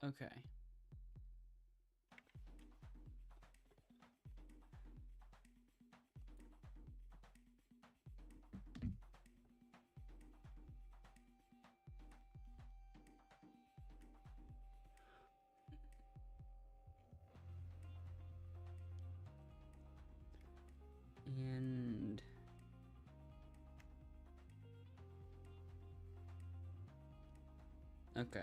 Okay. And okay.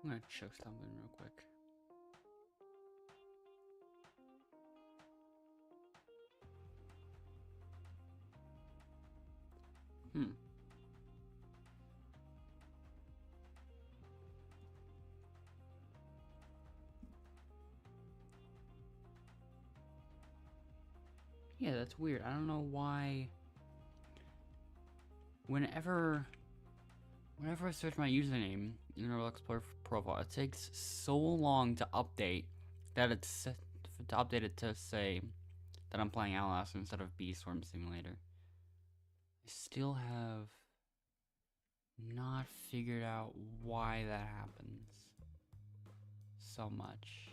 I'm gonna check something real quick. Yeah, that's weird. I don't know why. Whenever I search my username in the Roblox profile, it takes so long to update that to update it to say that I'm playing Outlaster instead of Storm Simulator. I still have not figured out why that happens so much.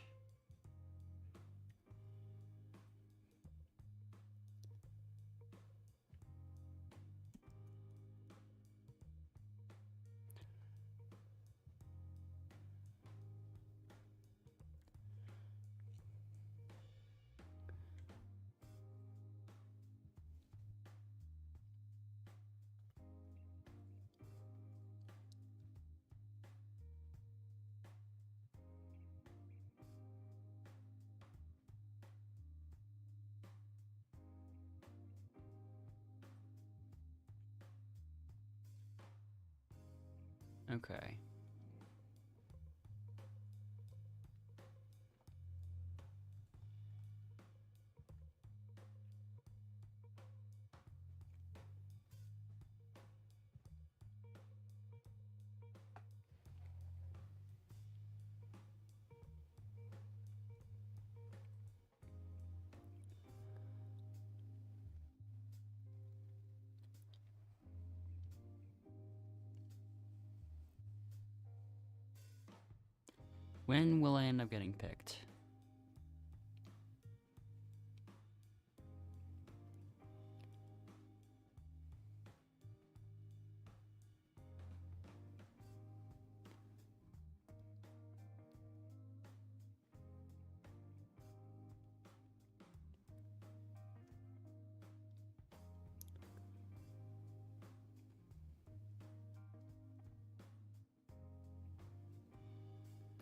Okay. When will I end up getting picked?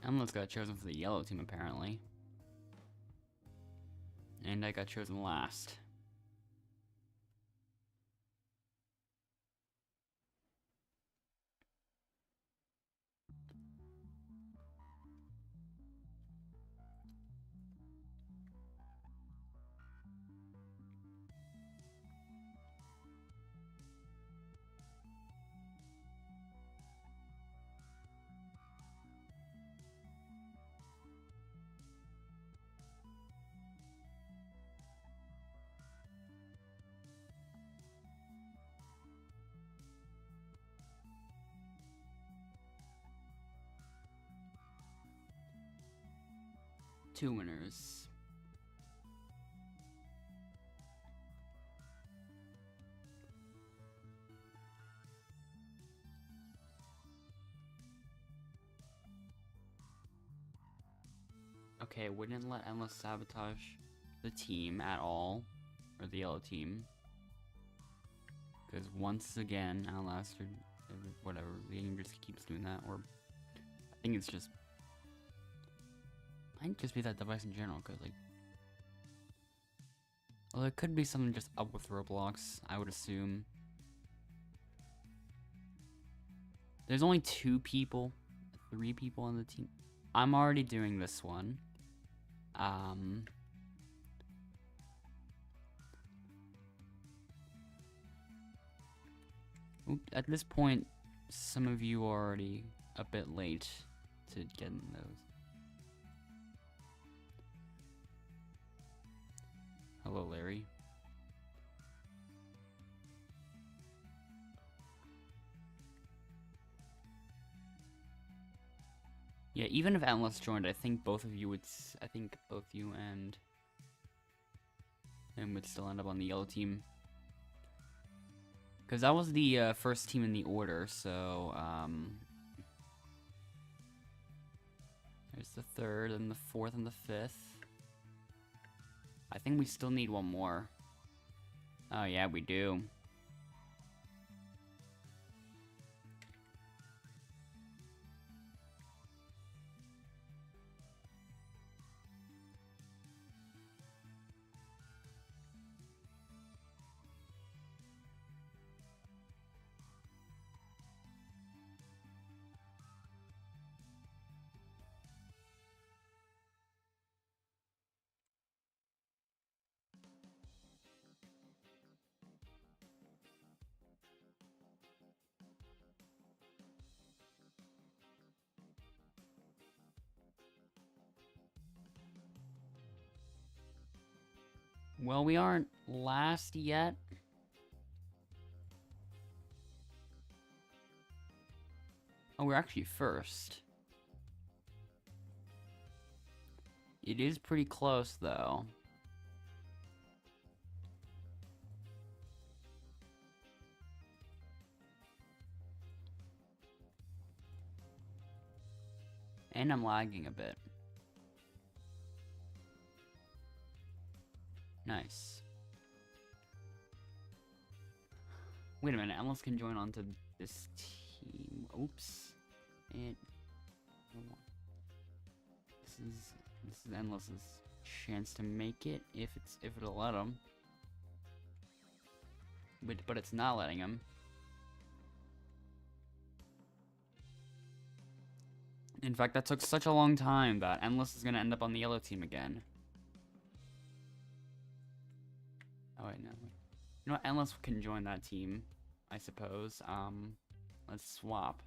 Emlet's got chosen for the yellow team, apparently. And I got chosen last. Two winners. Okay, wouldn't let Endless sabotage the team at all, or the yellow team. Because once again, Outlaster, whatever, the game just keeps doing that, or I think it's just, might just be that device in general, because like, well, it could be something just up with Roblox, I would assume. There's only 2 people, 3 people on the team. I'm already doing this one. At this point, some of you are already a bit late to getting those. Hello, Larry. Yeah, even if Atlas joined, I think both of you would. I think both you and him would still end up on the yellow team. Because that was the first team in the order, so there's the third and the fourth and the fifth. I think we still need one more. Oh yeah, we do. Well, we aren't last yet. Oh, we're actually first. It is pretty close, though. And I'm lagging a bit. Nice. Wait a minute, Atlas can join onto this team. Oops. This is Endless's chance to make it if it'll let him. But it's not letting him. In fact, that took such a long time that Endless is gonna end up on the yellow team again. Oh wait, no. You know what? Endless can join that team, I suppose. Let's swap.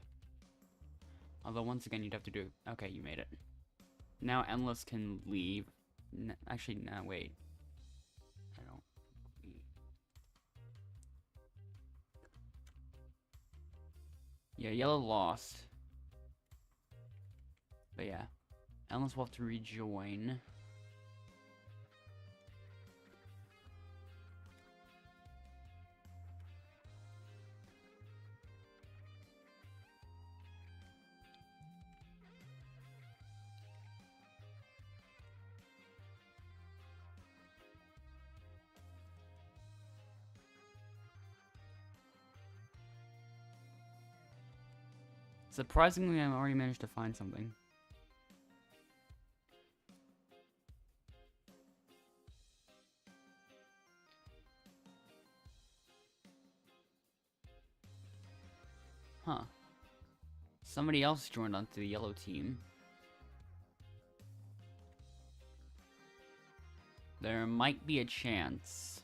Although once again, you'd have to do. Okay, you made it. Now Endless can leave. Actually, no, wait. I don't. Yeah, yellow lost. But yeah, Endless will have to rejoin. Surprisingly, I've already managed to find something. Huh. Somebody else joined onto the yellow team. There might be a chance.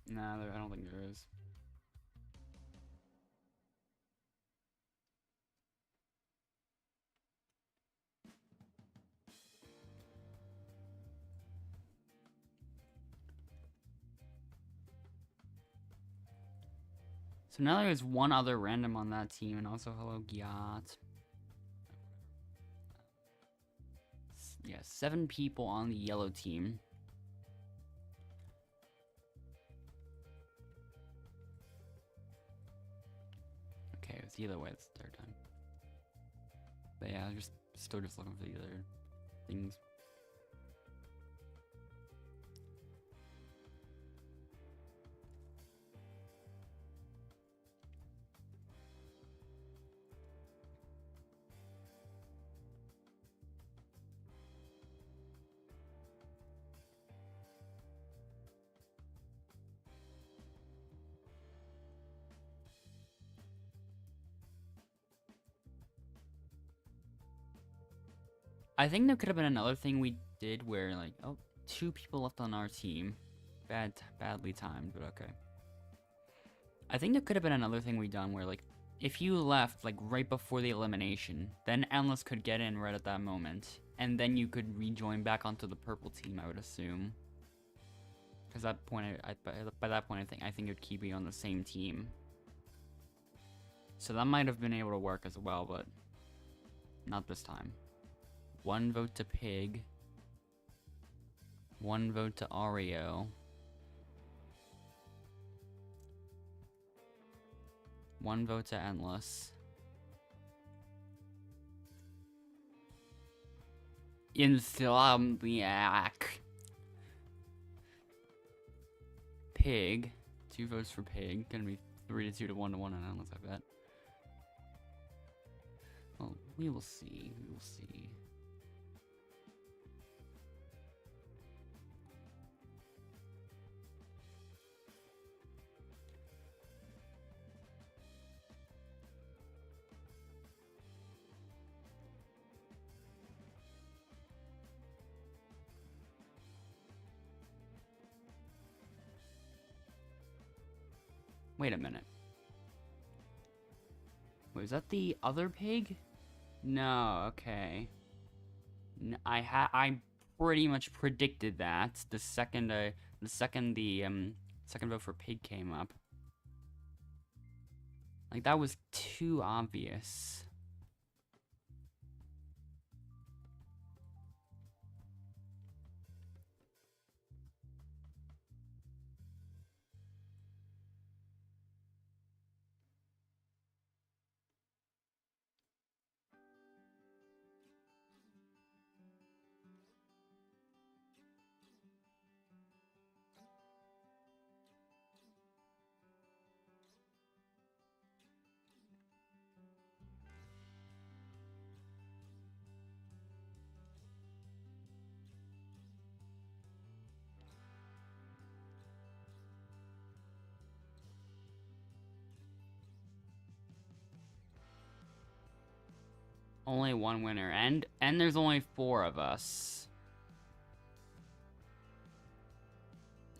Nah, I don't think there is. So now there's one other random on that team, and also hello, Gyat. Yeah, 7 people on the yellow team. Okay, it was the other way. It's the third time. But yeah, I'm still just looking for the other things. I think there could have been another thing we did where, like, oh, 2 people left on our team. Badly timed, but okay. I think there could have been another thing we done where, like, if you left, like, right before the elimination, then Endless could get in right at that moment. And then you could rejoin back onto the purple team, I would assume. Because that point, by that point, I think it would keep you on the same team. So that might have been able to work as well, but not this time. 1 vote to Pig. 1 vote to Oreo. 1 vote to Endless. Insomniac. Pig. 2 votes for Pig. Gonna be 3-2 to 1-1 on Endless, I bet. Well, we will see. We will see. Wait a minute. Wait, is that the other pig? No, okay. I pretty much predicted that the second second vote for Pig came up. Like, that was too obvious. Only 1 winner, and there's only 4 of us.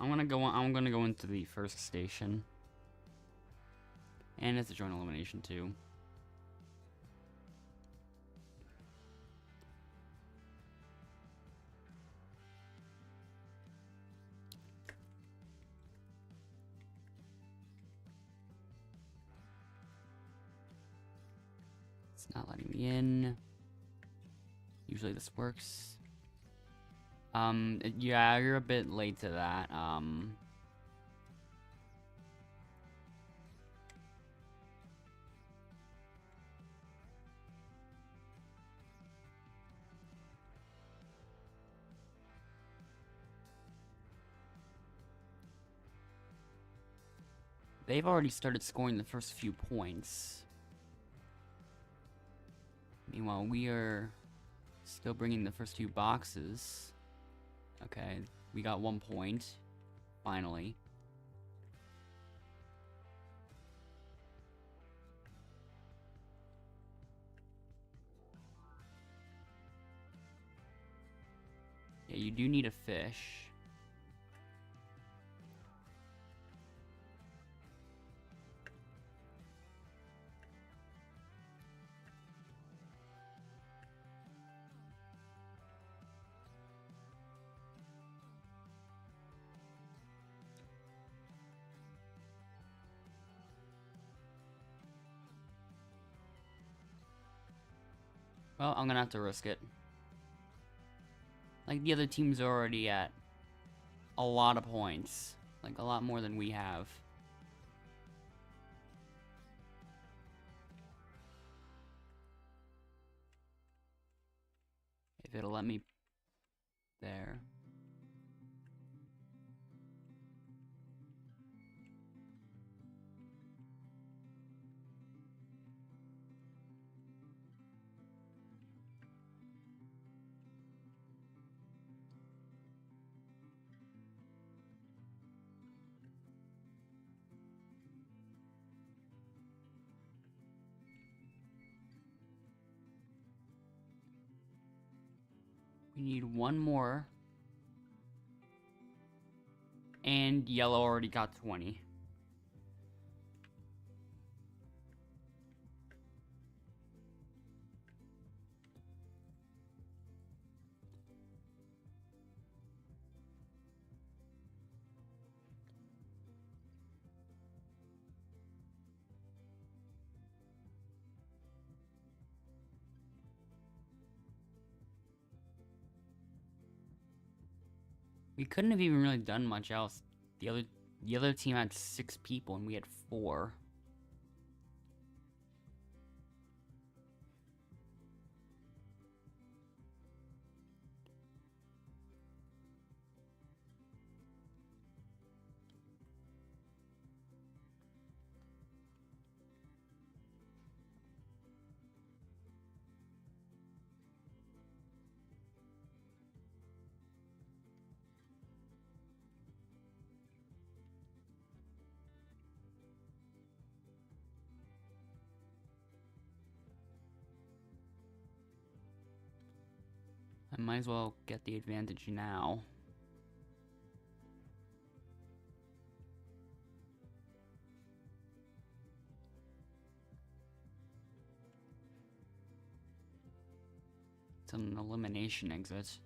I'm gonna go into the first station. And it's a joint elimination too. It's not letting me in. Usually this works. Yeah, you're a bit late to that. They've already started scoring the first few points. Meanwhile, we are still bringing the first few boxes. Okay, we got 1 point. Finally. Yeah, you do need a fish. Well, I'm gonna have to risk it. Like, the other team's already at a lot of points. Like, a lot more than we have. If it'll let me... There. We need one more. And yellow already got 20. We couldn't have even really done much else. The other team had 6 people and we had 4. I might as well get the advantage now. It's an elimination exit.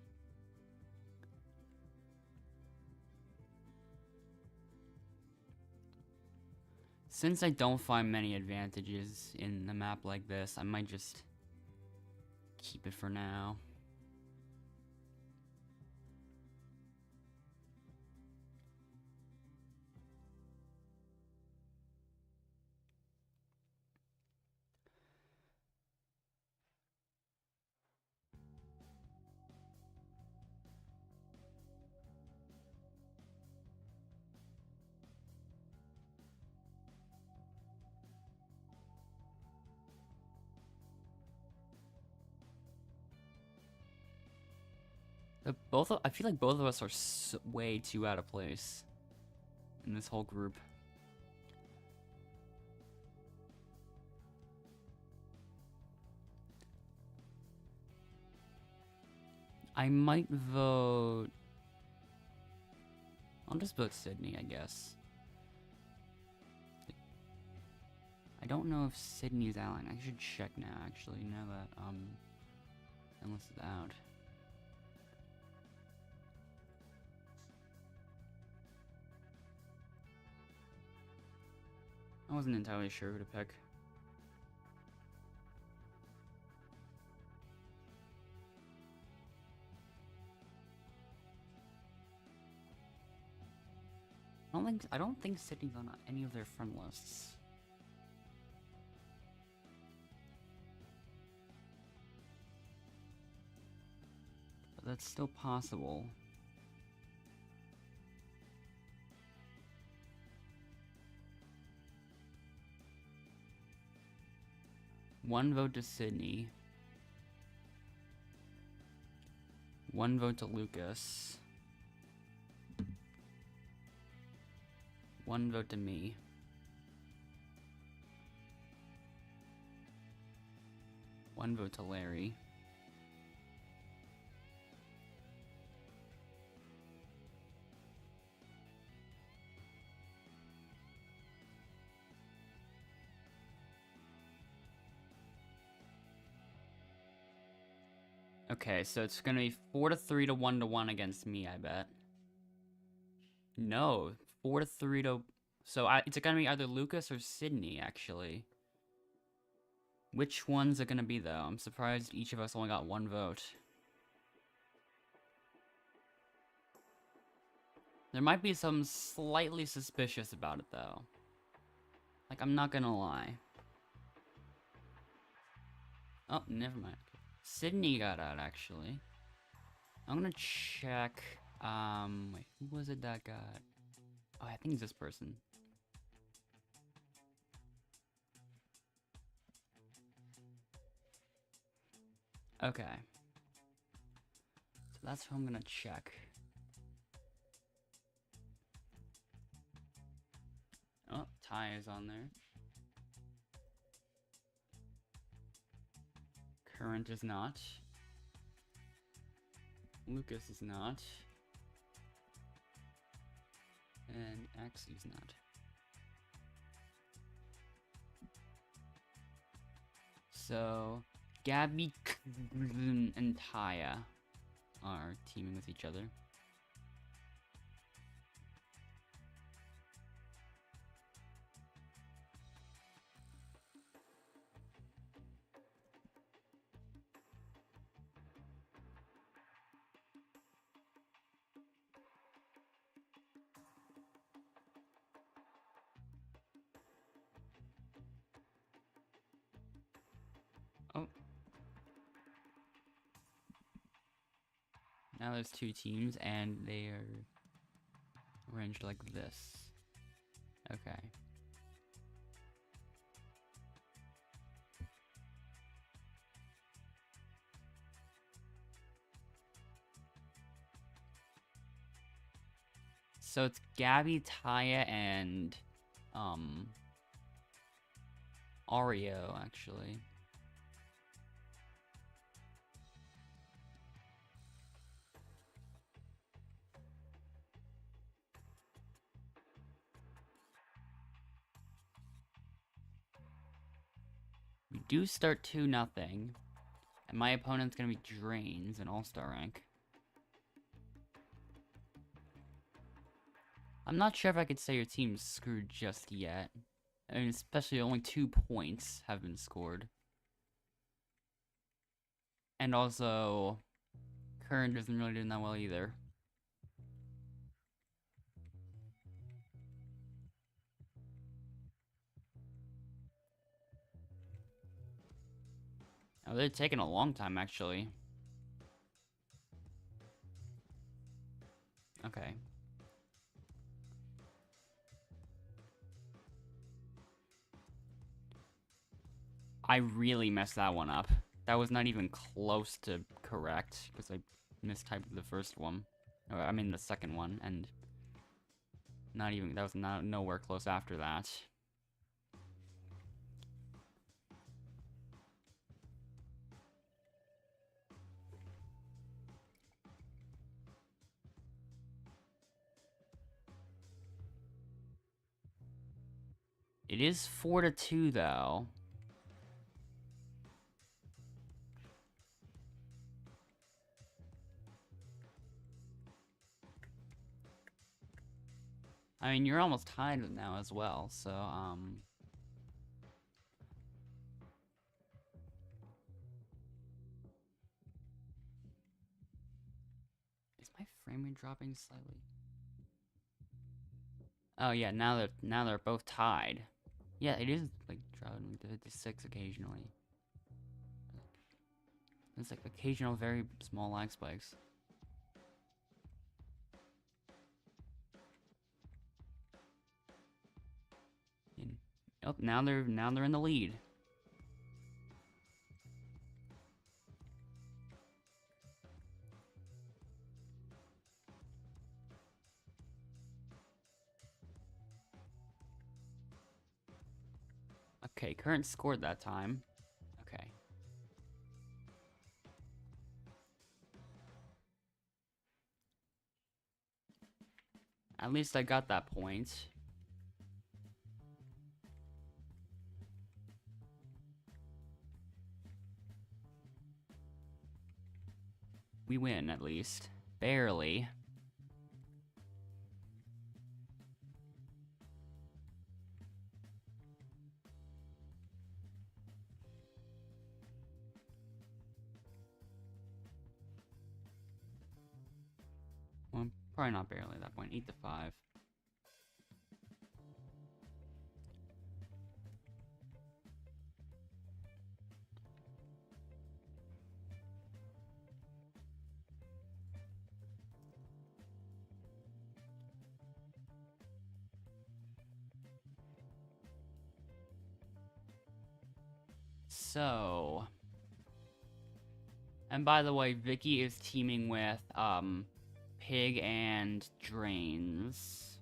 Since I don't find many advantages in a map like this, I might just keep it for now. I feel like both of us are way too out of place in this whole group. I might vote... I'll just vote Sydney, I guess. I don't know if Sydney's allying. I should check now, actually, now that, unless it's out. I wasn't entirely sure who to pick. I don't think Sydney's on any of their friend lists. But that's still possible. One vote to Sydney. One vote to Lucas. One vote to me. One vote to Larry. Okay, so it's gonna be 4-3 to 1-1 against me, I bet. No, 4-3 to... So it's gonna be either Lucas or Sydney, actually. Which one's it gonna be, though? I'm surprised each of us only got 1 vote. There might be something slightly suspicious about it, though. Like, I'm not gonna lie. Oh, never mind. Sydney got out, actually. I'm gonna check... wait, who was it that got... Oh, I think it's this person. Okay. So that's who I'm gonna check. Oh, Ty is on there. Current is not. Lucas is not. And Axie's not. So, Gabby and Taya are teaming with each other. Oh. Now there's two teams, and they are arranged like this. Okay. So it's Gabby, Taya, and Ario, actually. We do start 2-0, and my opponent's gonna be Drains in All-Star rank. I'm not sure if I could say your team's screwed just yet. I mean, especially only 2 points have been scored. And also, Current isn't really doing that well either. Oh, they're taking a long time, actually. Okay. I really messed that one up. That was not even close to correct, because I mistyped the first one. Or, I mean, the second one, and not even, that was not nowhere close after that. It is 4-2, though. I mean, you're almost tied now as well, so, is my frame rate dropping slightly? Oh yeah, now they're both tied. Yeah, it is like dropping to 56 occasionally. It's like occasional very small lag spikes. And, oh, now they're in the lead. Okay, Current scored that time. Okay. At least I got that point. We win, at least. Barely. Well, probably not barely at that point. 8-5. So, and by the way, Vicky is teaming with Pig and Drains.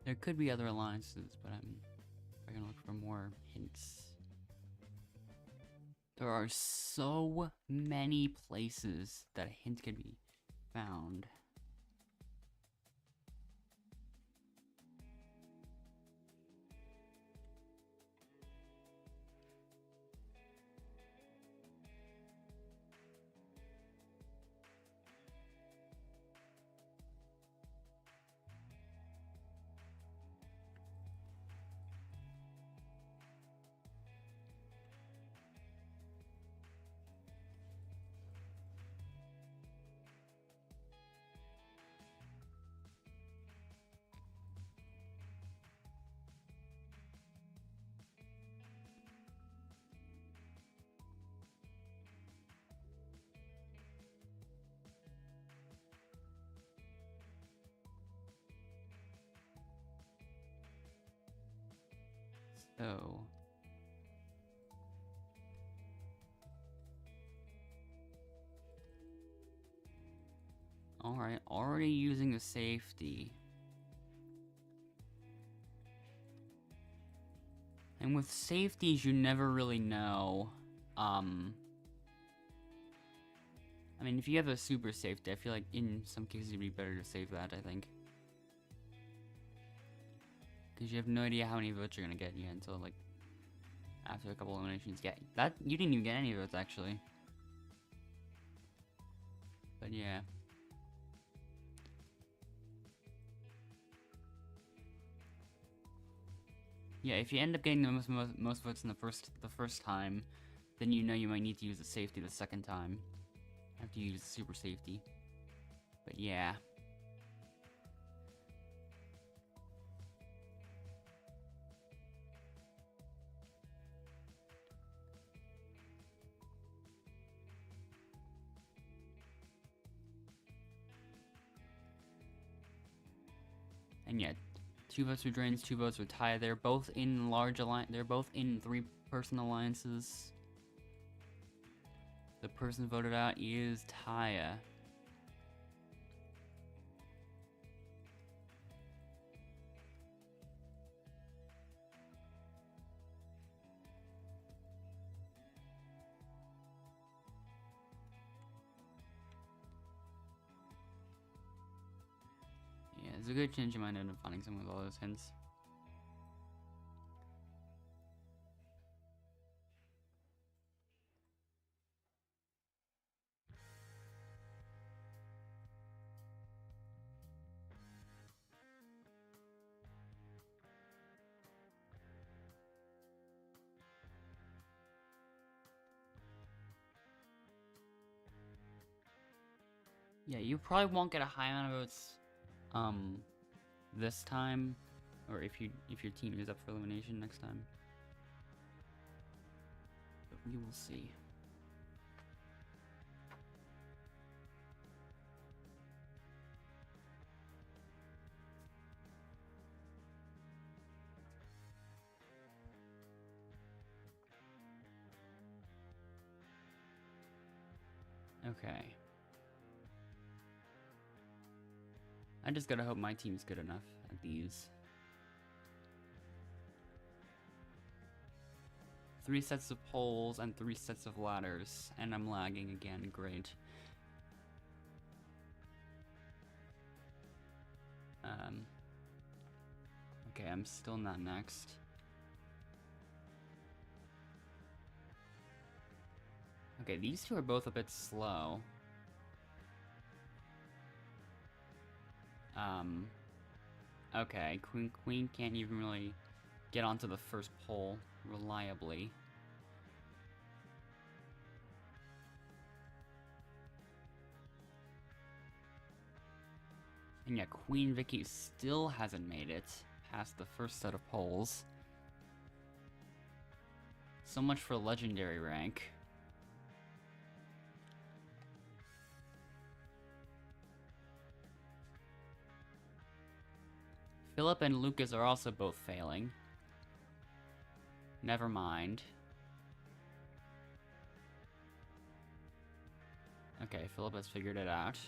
There could be other alliances, but I'm gonna look for more hints. There are so many places that a hint can be found. So, alright, already using a safety. And with safeties, you never really know. I mean, if you have a super safety, I feel like in some cases it'd be better to save that, I think. Because you have no idea how many votes you're gonna get yet until, like, after a couple eliminations. Yeah, that, you didn't even get any votes, actually. But yeah. Yeah, if you end up getting the most votes in the first time, then you know you might need to use the safety the second time. Have to use super safety. But yeah. And yeah, 2 votes for drains, 2 votes for Taya. They're both in large alliance. They're both in 3-person alliances. The person voted out is Taya. Yeah, there's a good chance you might end up finding someone with all those hints. Yeah, you probably won't get a high amount of votes, this time, or if your team is up for elimination next time. But we will see. Okay. I just gotta hope my team's good enough at these. 3 sets of poles and 3 sets of ladders, and I'm lagging again. Great. Okay, I'm still not next. Okay, these two are both a bit slow. Okay, Queen can't even really get onto the first pole reliably. And yeah, Queen Vicky still hasn't made it past the first set of poles. So much for legendary rank. Philip and Lucas are also both failing. Never mind. Okay, Philip has figured it out.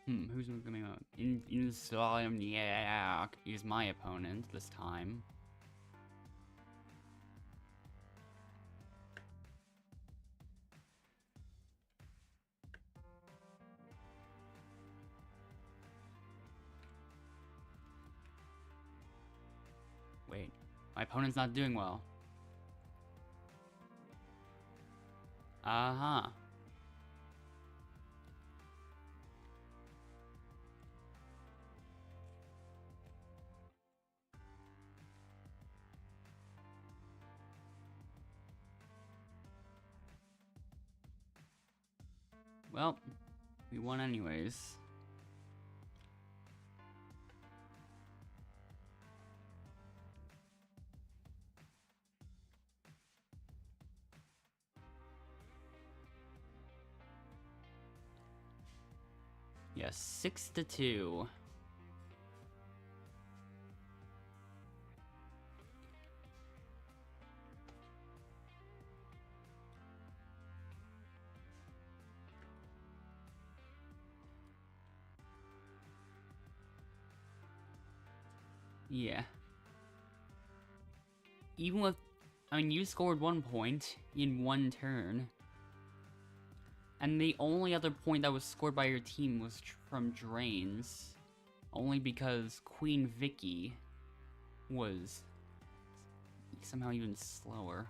Who's coming out? Insomniac is my opponent this time. Wait, my opponent's not doing well. Uh-huh. Well, we won anyways. Yeah, 6-2. Yeah. Even with, I mean, you scored 1 point in 1 turn. And the only other point that was scored by your team was from drains. Only because Queen Vicky was somehow even slower.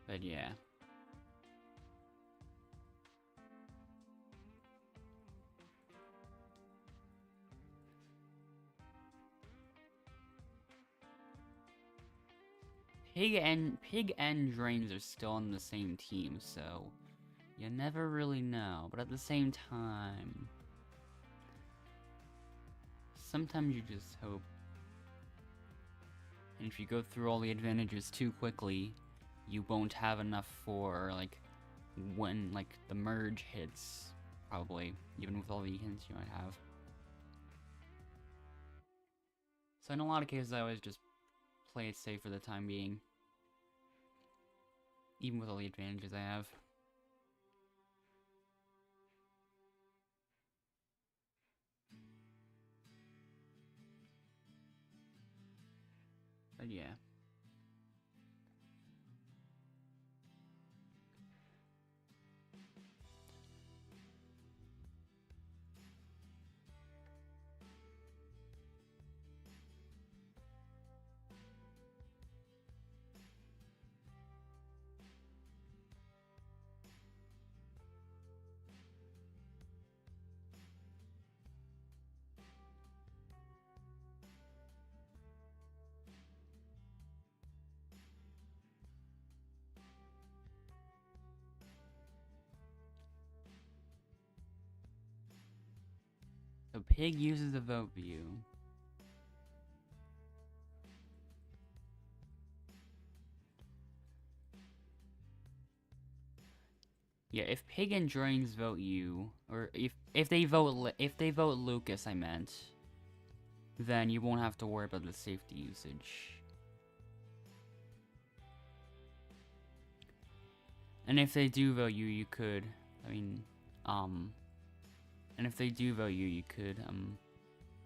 But yeah. Pig and Drains are still on the same team, so you never really know. But at the same time, sometimes you just hope. And if you go through all the advantages too quickly, you won't have enough for, like, when, like, the merge hits, probably, even with all the hints you might have. So in a lot of cases, I always just play it safe for the time being. Even with all the advantages I have. But yeah. So Pig uses the vote view. Yeah, if Pig and Drains vote you, or if they vote Lucas, I meant, then you won't have to worry about the safety usage. And if they do vote you, you could, and if they do vote you, you could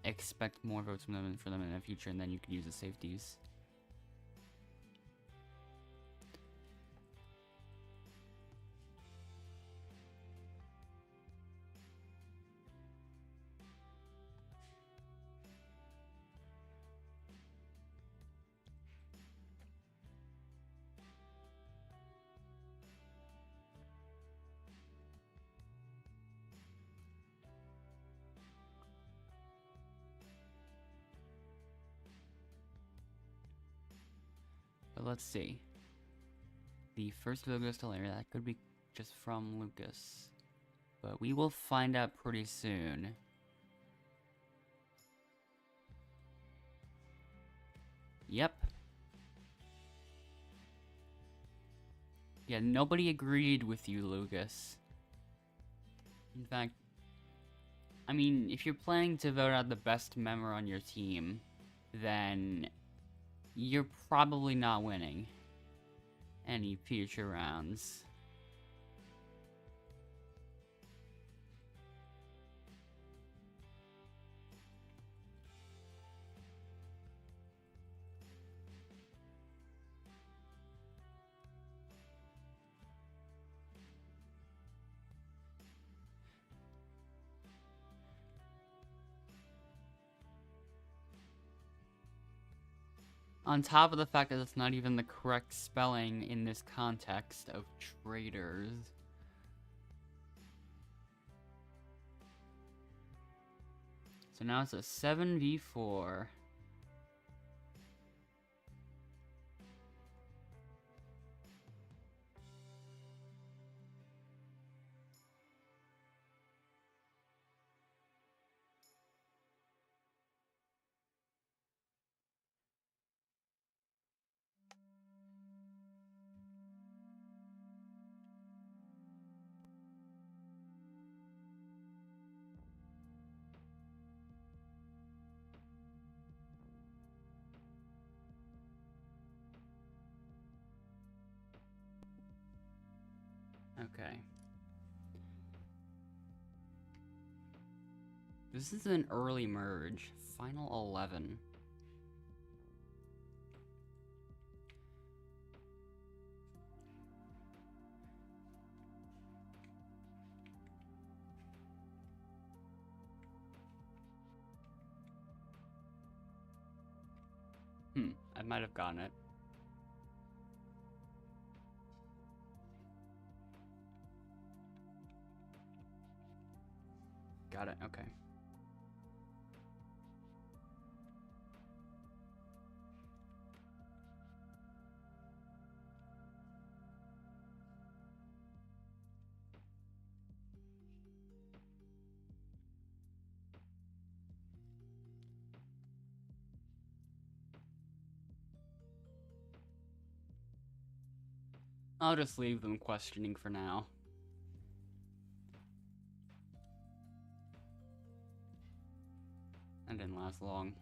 expect more votes from them in the future, and then you could use the safeties. But let's see. The first vote goes to Larry. That could be just from Lucas. But we will find out pretty soon. Yep. Yeah, nobody agreed with you, Lucas. In fact, I mean, if you're planning to vote out the best member on your team, then you're probably not winning any future rounds. On top of the fact that it's not even the correct spelling in this context of traitors. So now it's a 7v4. Okay. This is an early merge. Final 11. I might have gotten it. Got it, okay. I'll just leave them questioning for now. That didn't last long.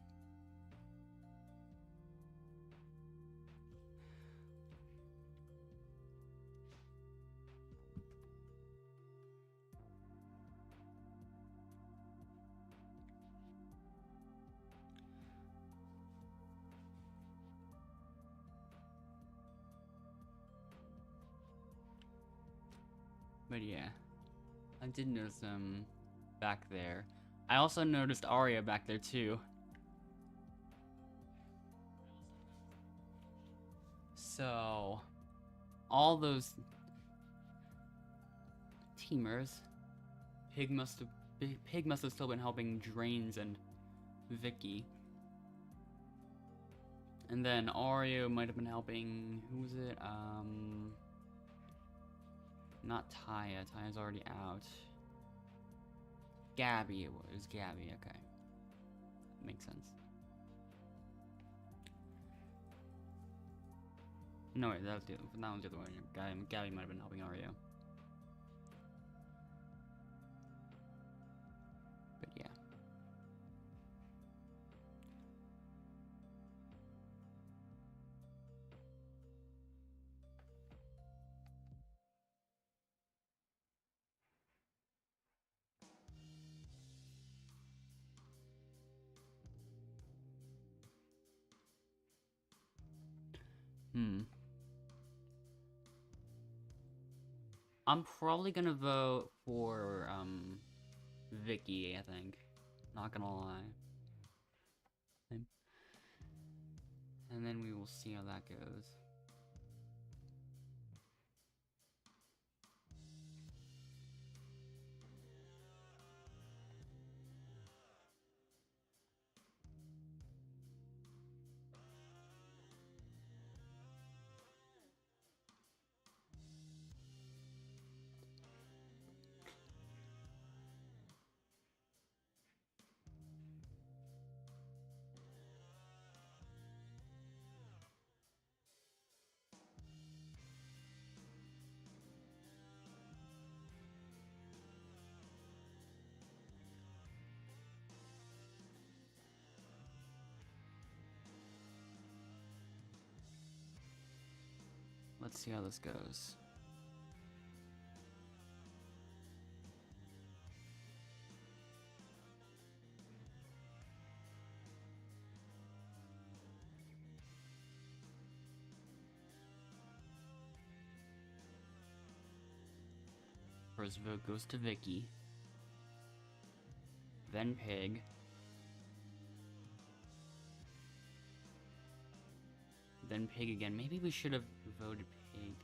But yeah, I did notice them back there. I also noticed Arya back there too. So, all those teamers, Pig must have still been helping Drains and Vicky. And then Arya might have been helping, who was it? Not Taya. Taya's already out. Gabby, it was. Gabby, okay. Makes sense. No, wait, that was the other one. Gabby might have been helping Arya. But yeah. I'm probably gonna vote for, Vicky, I think. Not gonna lie. And then we will see how that goes. Let's see how this goes. First vote goes to Vicky. Then Pig. Then Pig again. Maybe we should have voted Pig.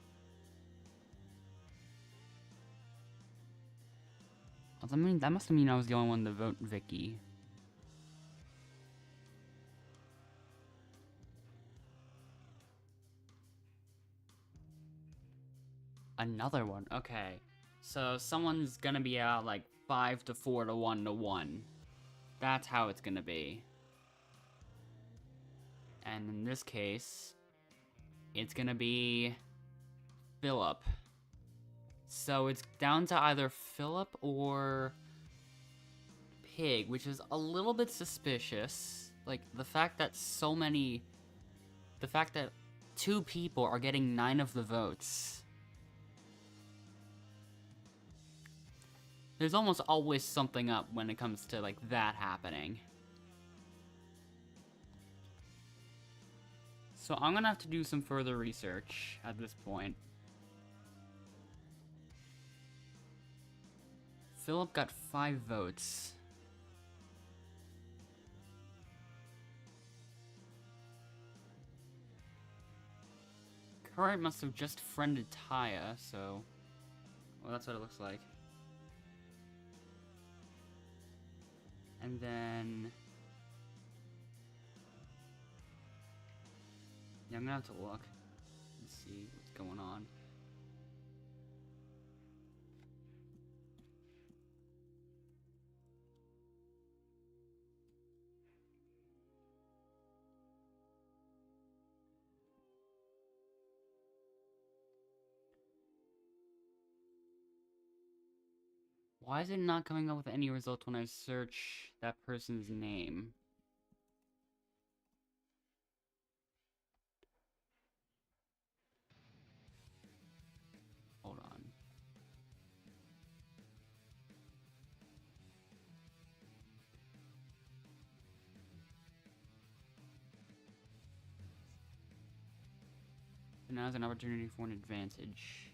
I mean, that must mean I was the only one to vote Vicky. Another one. Okay. So someone's gonna be out like 5 to 4 to 1 to 1. That's how it's gonna be. And in this case, it's gonna be Philip. So it's down to either Philip or Pig, which is a little bit suspicious. Like, the fact that the fact that 2 people are getting 9 of the votes. There's almost always something up when it comes to, like, that happening. So I'm gonna have to do some further research at this point. Philip got 5 votes. Current must have just friended Taya, so... Well, that's what it looks like. And then... Yeah, I'm gonna have to look and see what's going on. Why is it not coming up with any results when I search that person's name? Hold on. So now's an opportunity for an advantage.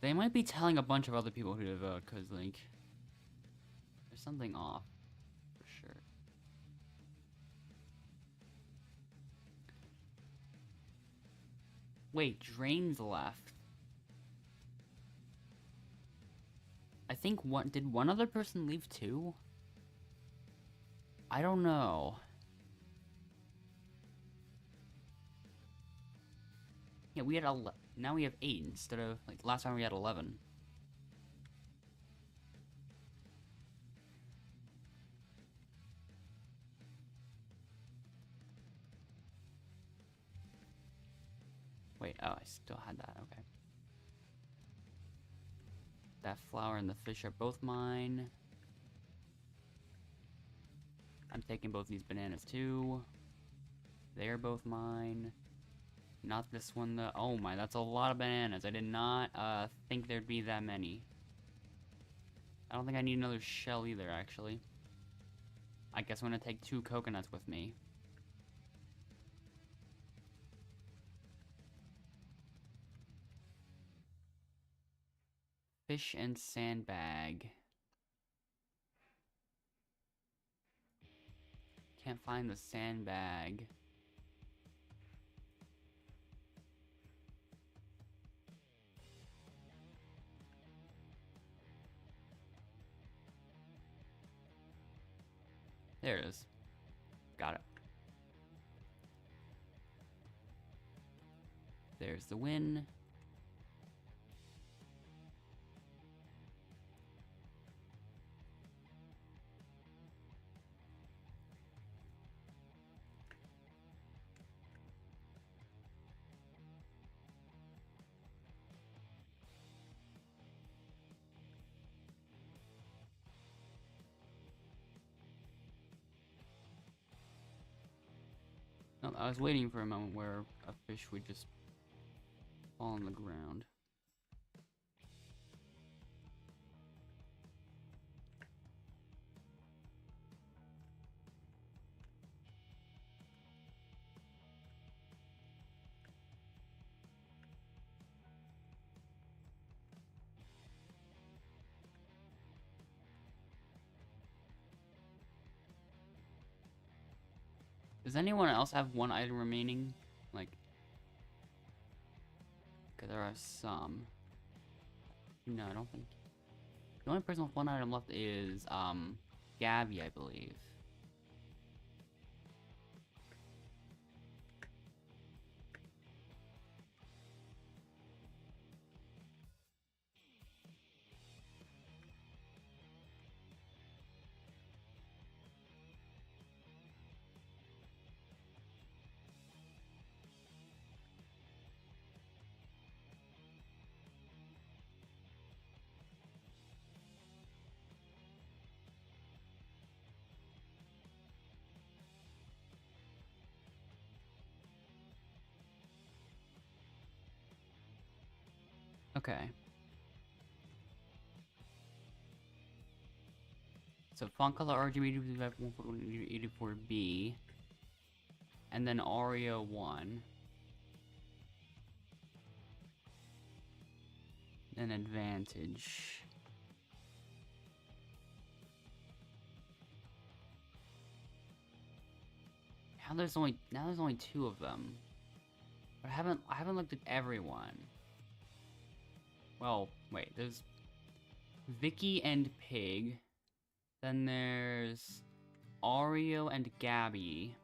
They might be telling a bunch of other people who to vote, because, like, there's something off, for sure. Wait, Drain's left. I think did one other person leave too? I don't know. Yeah, we had now we have 8 instead of, like, last time we had 11. Wait, oh, I still had that, okay. That flower and the fish are both mine. I'm taking both these bananas too. They're both mine. Not this one though. Oh my, that's a lot of bananas. I did not think there'd be that many. I don't think I need another shell either, actually. I guess I'm gonna take 2 coconuts with me. Fish and sandbag. Can't find the sandbag. There it is. Got it. There's the win. I was waiting for a moment where a fish would just fall on the ground. Does anyone else have one item remaining? Like, cause there are some. No, I don't think. The only person with one item left is, Gabby, I believe. Okay. So font color RGB 184B, and then Aria 1, and advantage. Now there's only 2 of them. But I haven't looked at everyone. Well, wait, there's Vicky and Pig. Then there's Ario and Gabby.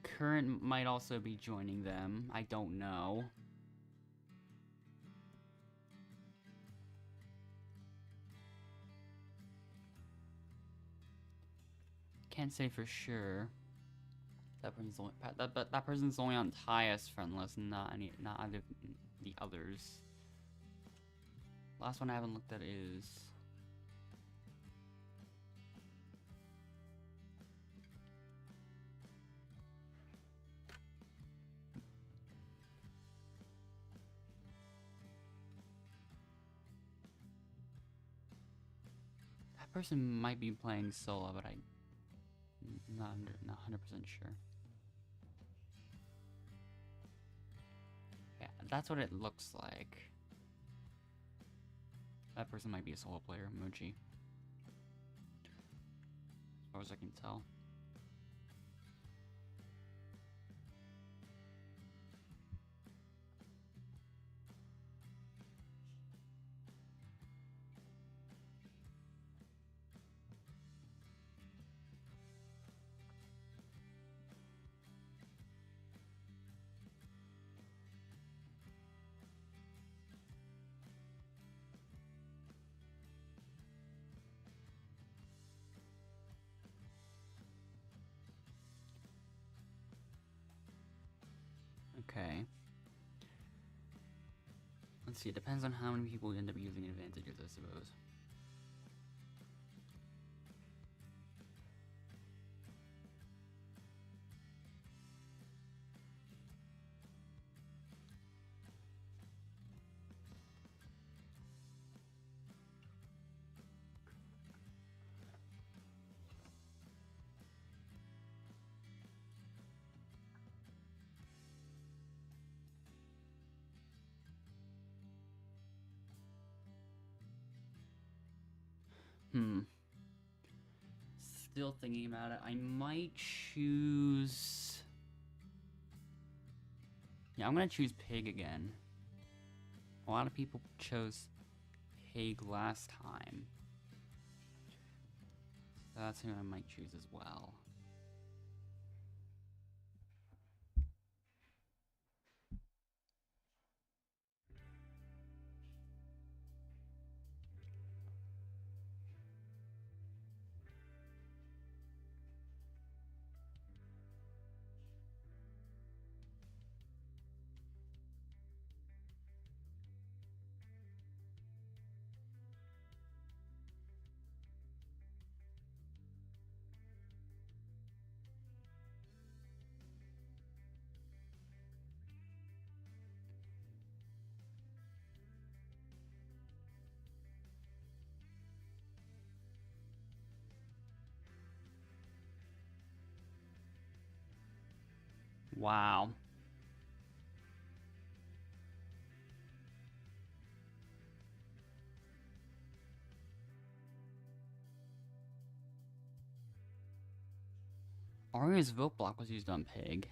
Current might also be joining them. I don't know. Can't say for sure. That person's only on Tyus friend list, not either of the others. Last one I haven't looked at is that person might be playing solo, but I'm not 100% sure. Yeah, that's what it looks like. That person might be a solo player, Mochi. As far as I can tell. Okay. Let's see, it depends on how many people end up using advantages, I suppose. Still thinking about it. I might choose... Yeah, I'm gonna choose Pig again. A lot of people chose Pig last time. So that's who I might choose as well. Wow. Aria's vote block was used on Pig.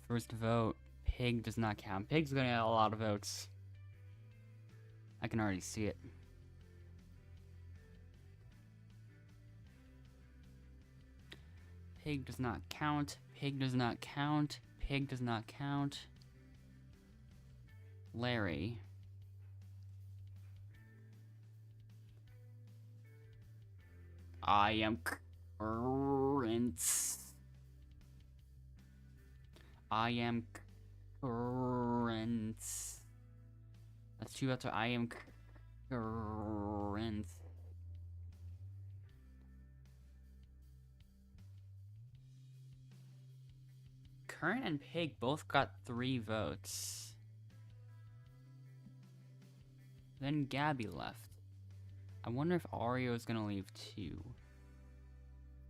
First vote. Pig does not count. Pig's gonna get a lot of votes. I can already see it. Pig does not count. Pig does not count. Pig does not count. Larry. I am current. I am current. That's two votes. I am current. Current and Pig both got 3 votes. Then Gabby left. I wonder if Ario is gonna leave too.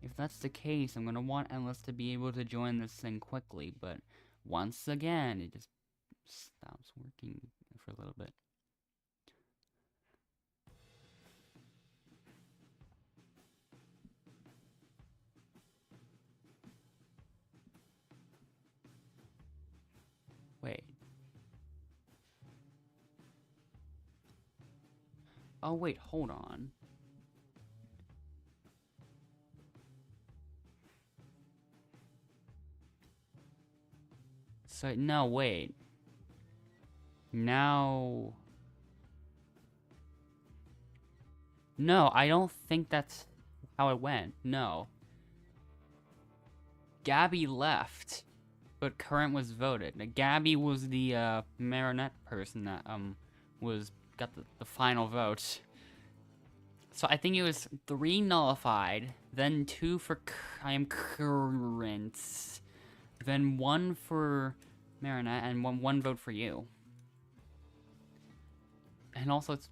If that's the case, I'm gonna want Endless to be able to join this thing quickly, but once again, it just stops working for a little bit. Wait. Oh wait, hold on. So, no, wait. Now... No, I don't think that's how it went. No. Gabby left, but Current was voted. Now, Gabby was the marionette person that got the final vote. So I think it was 3 nullified, then 2 for I am Current, then 1 for Marinette, and one vote for you. And also, it's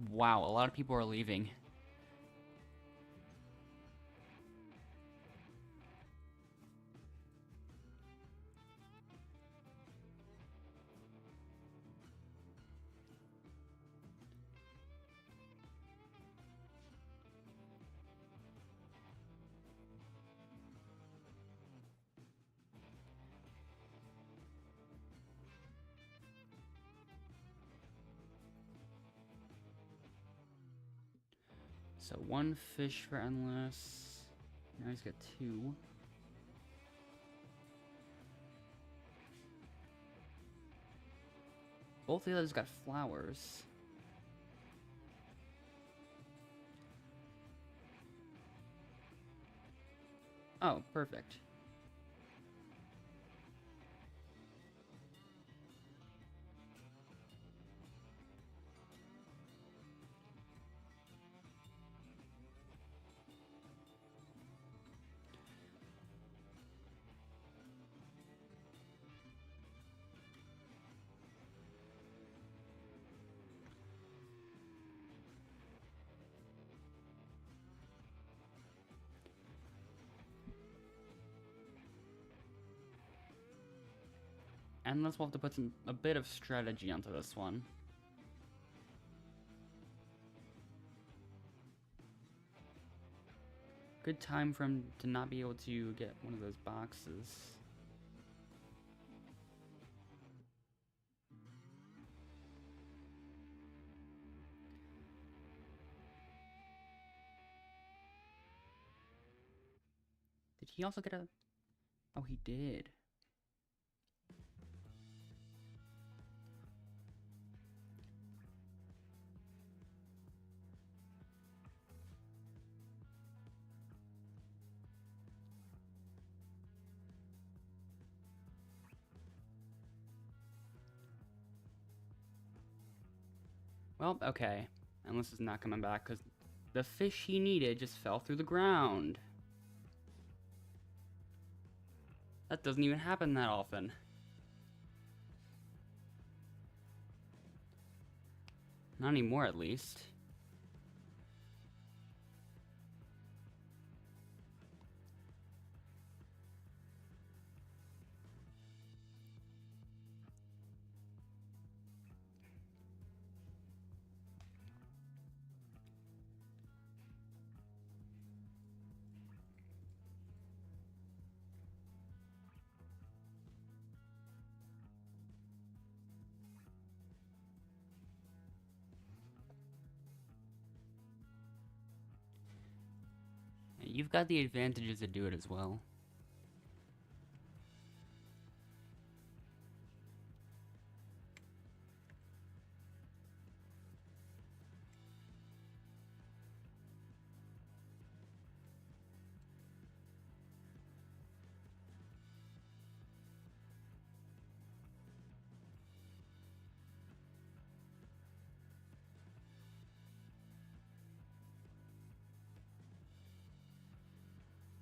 wow, a lot of people are leaving. So 1 fish for Endless. Now he's got 2. Both the others got flowers. Oh, perfect. Endless will have to put a bit of strategy onto this one. Good time for him to not be able to get one of those boxes. Did he also get a... Oh, he did. Well, okay. Endless is not coming back because the fish he needed just fell through the ground. That doesn't even happen that often. Not anymore, at least. you've got the advantages to do it as well.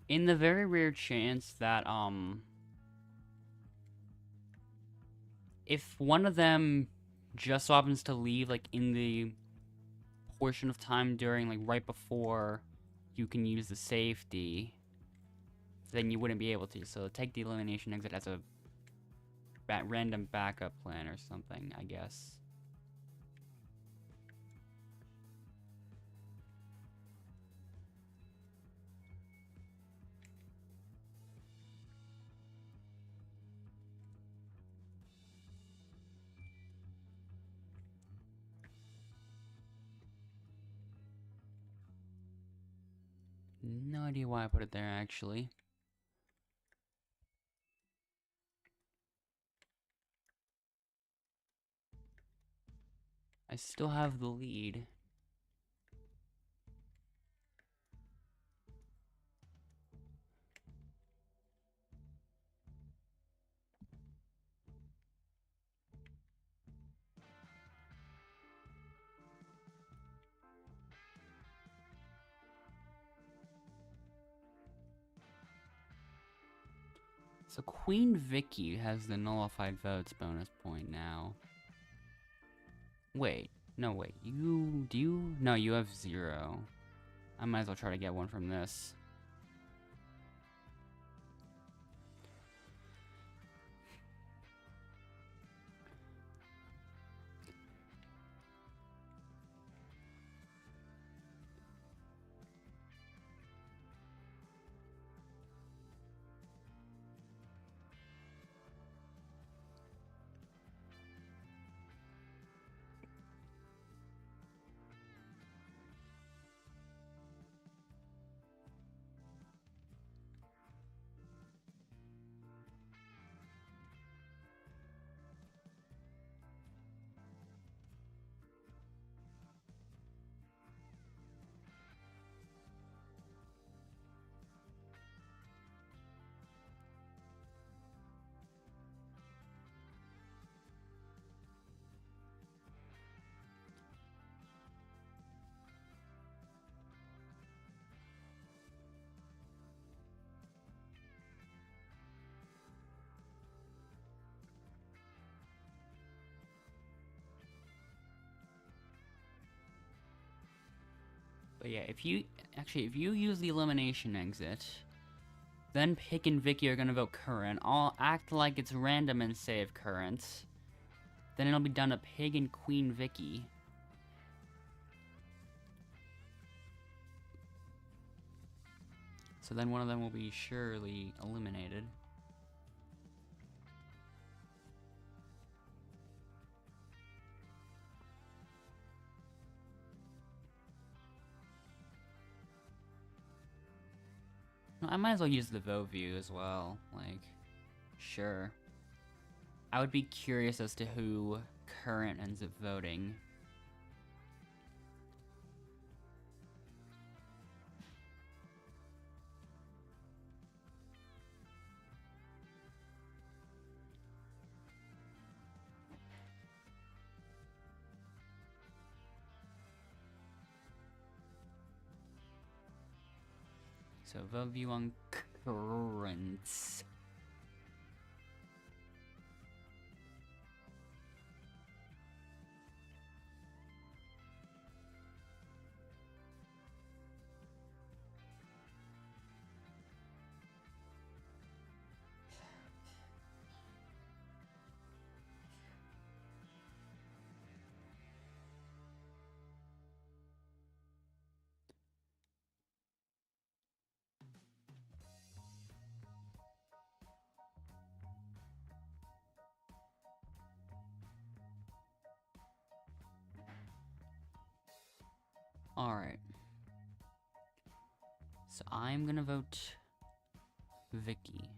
In the very rare chance that, if one of them just so happens to leave, like, in the portion of time during, like, right before you can use the safety, then you wouldn't be able to. So take the elimination exit as a random backup plan or something, I guess. No idea why I put it there, actually. I still have the lead. So Queen Vicky has the nullified votes bonus point now. Wait, no wait, do you? No, you have 0. I might as well try to get one from this. But yeah, if you use the elimination exit, then Pick and Vicky are gonna vote current. I'll act like it's random and save current. Then it'll be down to Pig and Queen Vicky. So then one of them will be surely eliminated. I might as well use the vote view as well, like, sure. I would be curious as to who current ends up voting. So vote view on currents. Alright. So I'm gonna vote Vicky.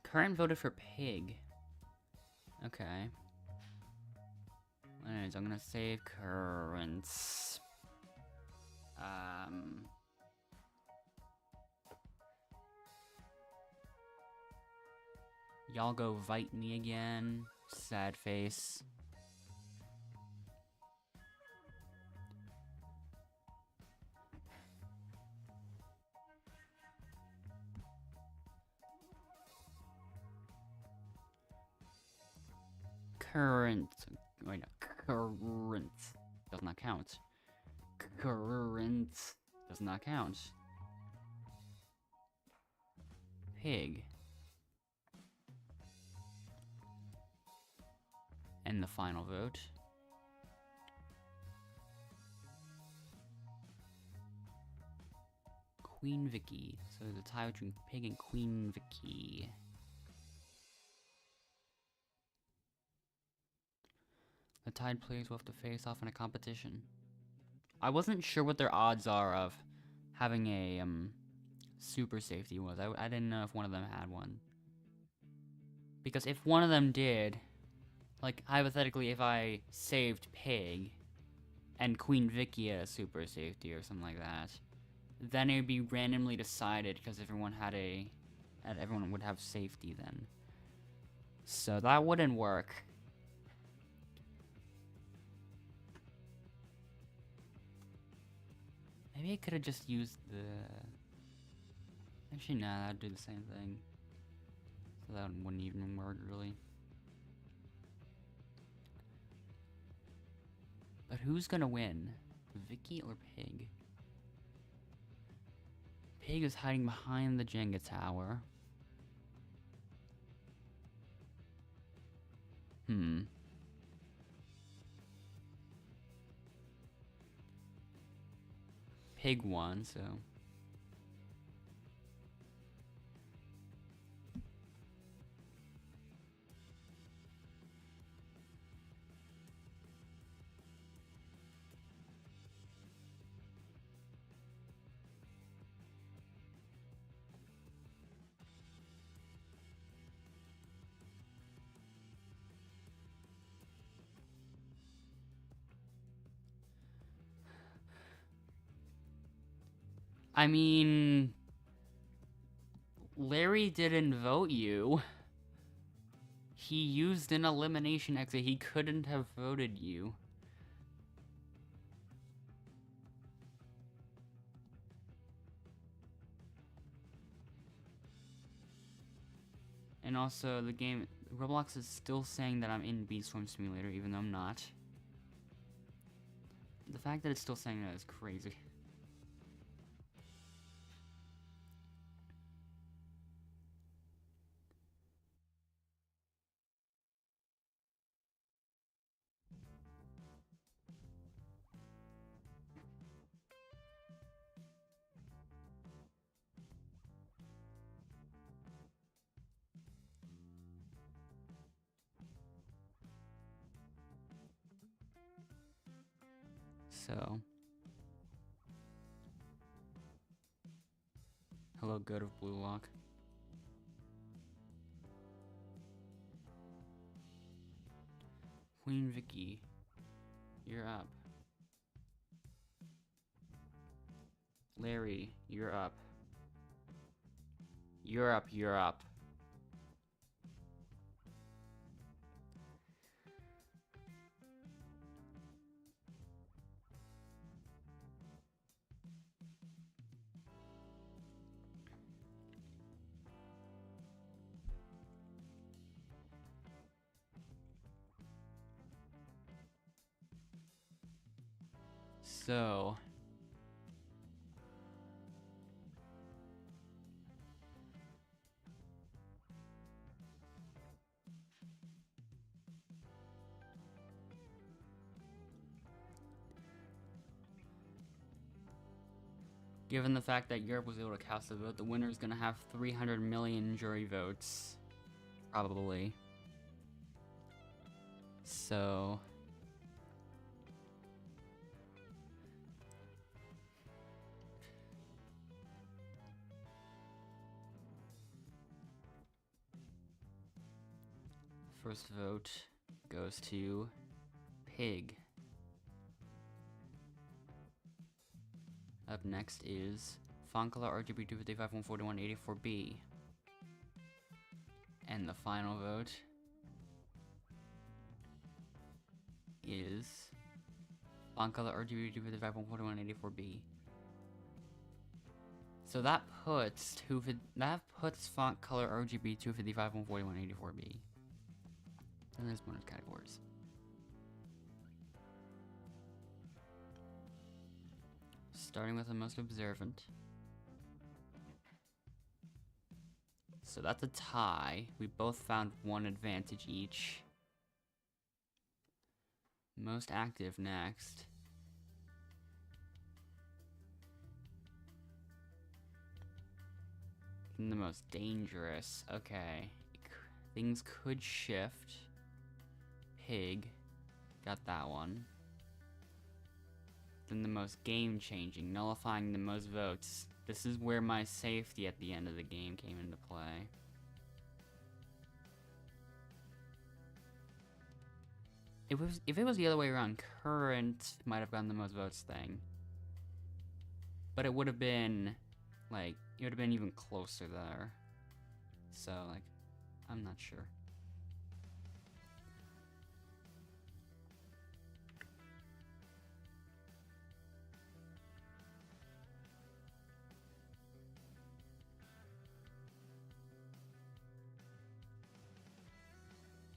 Current voted for Pig. Okay. Anyways, I'm gonna save currents. Y'all go vite me again. Sad face. Current. Wait, no. Current does not count. Current does not count. Pig. And the final vote. Queen Vicky. So the tie between Pig and Queen Vicky. The tied players will have to face off in a competition. I wasn't sure what their odds are of having a super safety was. I didn't know if one of them had one. Because if one of them did, like hypothetically if I saved Pig and Queen Vicky had a super safety or something like that, then it would be randomly decided because everyone everyone would have safety then. So that wouldn't work. Maybe I could have just used the... Actually, nah, that'd do the same thing. So that wouldn't even work, really. But who's gonna win? Vicky or Pig? Pig is hiding behind the Jenga tower. Pig won, so... I mean... Larry didn't vote you. He used an elimination exit. He couldn't have voted you. And also, the game... Roblox is still saying that I'm in Beatstorm Simulator, even though I'm not. The fact that it's still saying that is crazy. So... Hello, good of Blue Lock. Queen Vicky, you're up. Larry, you're up. You're up, you're up. So... Given the fact that Europe was able to cast a vote, the winner is gonna have 300 million jury votes. Probably. So... First vote goes to Pig. Up next is font color RGB 255-141-84B. And the final vote is font color RGB 255-141-84B. So that puts font color RGB 255-141-84B. And there's bonus categories. Starting with the most observant. So that's a tie. We both found one advantage each. Most active next. And the most dangerous. Okay. Things could shift. Pig. Got that one. Then the most game-changing, nullifying the most votes. This is where my safety at the end of the game came into play. If it was the other way around, current might have gotten the most votes thing. But it would have been, like, it would have been even closer there. So, like, I'm not sure.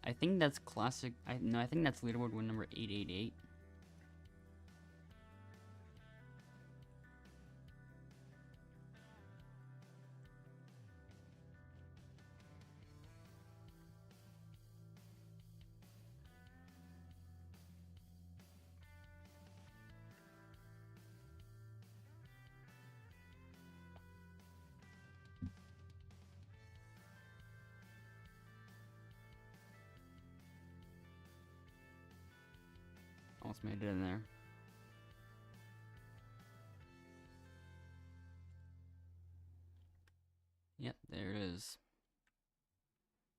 I think that's classic. I think that's leaderboard win number 888. Almost made it in there. Yep, there it is.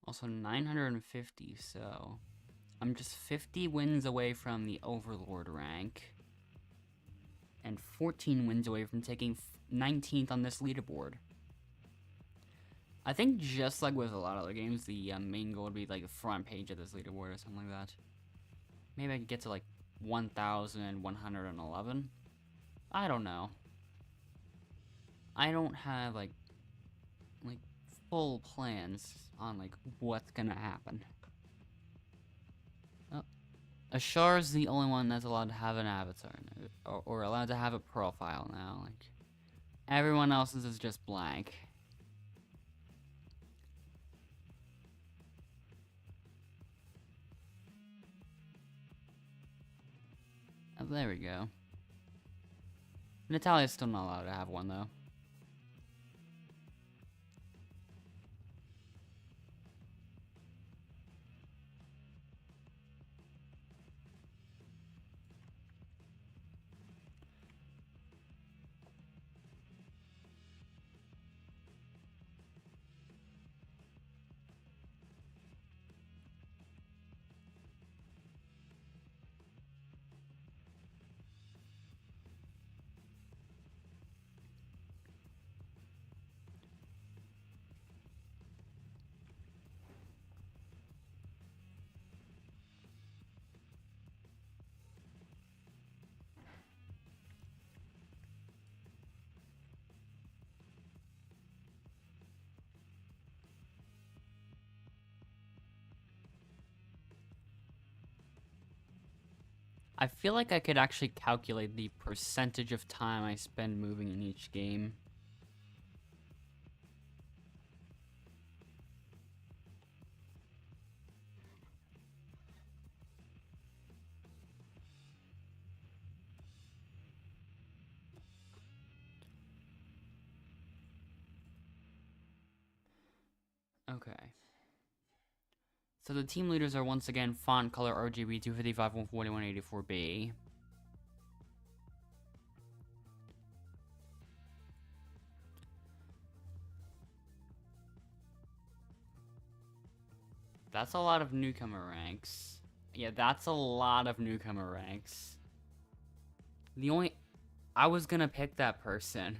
Also 950, so I'm just 50 wins away from the Overlord rank. And 14 wins away from taking 19th on this leaderboard. I think just like with a lot of other games, the main goal would be like the front page of this leaderboard or something like that. Maybe I could get to like 1,111. I don't know. I don't have like full plans on like what's gonna happen. Oh, Ashar's the only one that's allowed to have an avatar or allowed to have a profile now. Like everyone else's is just blank. Oh, there we go. Natalia's still not allowed to have one, though. I feel like I could actually calculate the percentage of time I spend moving in each game. Okay. So the team leaders are once again font color RGB 255 140 184B. That's a lot of newcomer ranks. Yeah, that's a lot of newcomer ranks. I was gonna pick that person.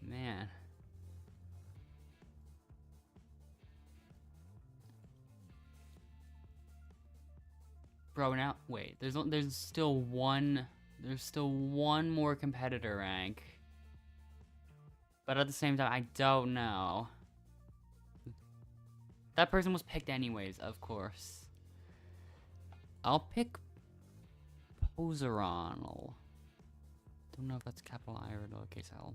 Man. Bro, now wait. There's still one more competitor rank. But at the same time, I don't know. That person was picked anyways, of course. I'll pick Poseronal. Don't know if that's capital I or lowercase L.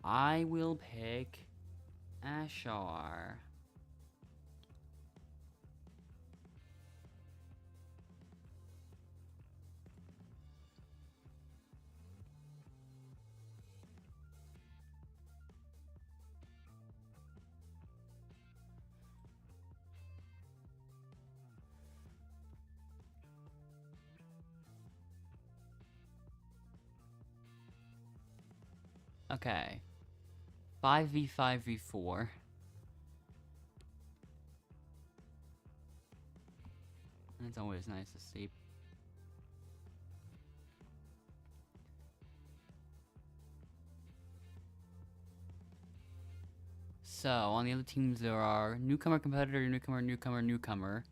I will pick Ashar. Okay. 5v5v4. That's always nice to see. So, on the other teams there are newcomer, competitor, newcomer, newcomer, newcomer.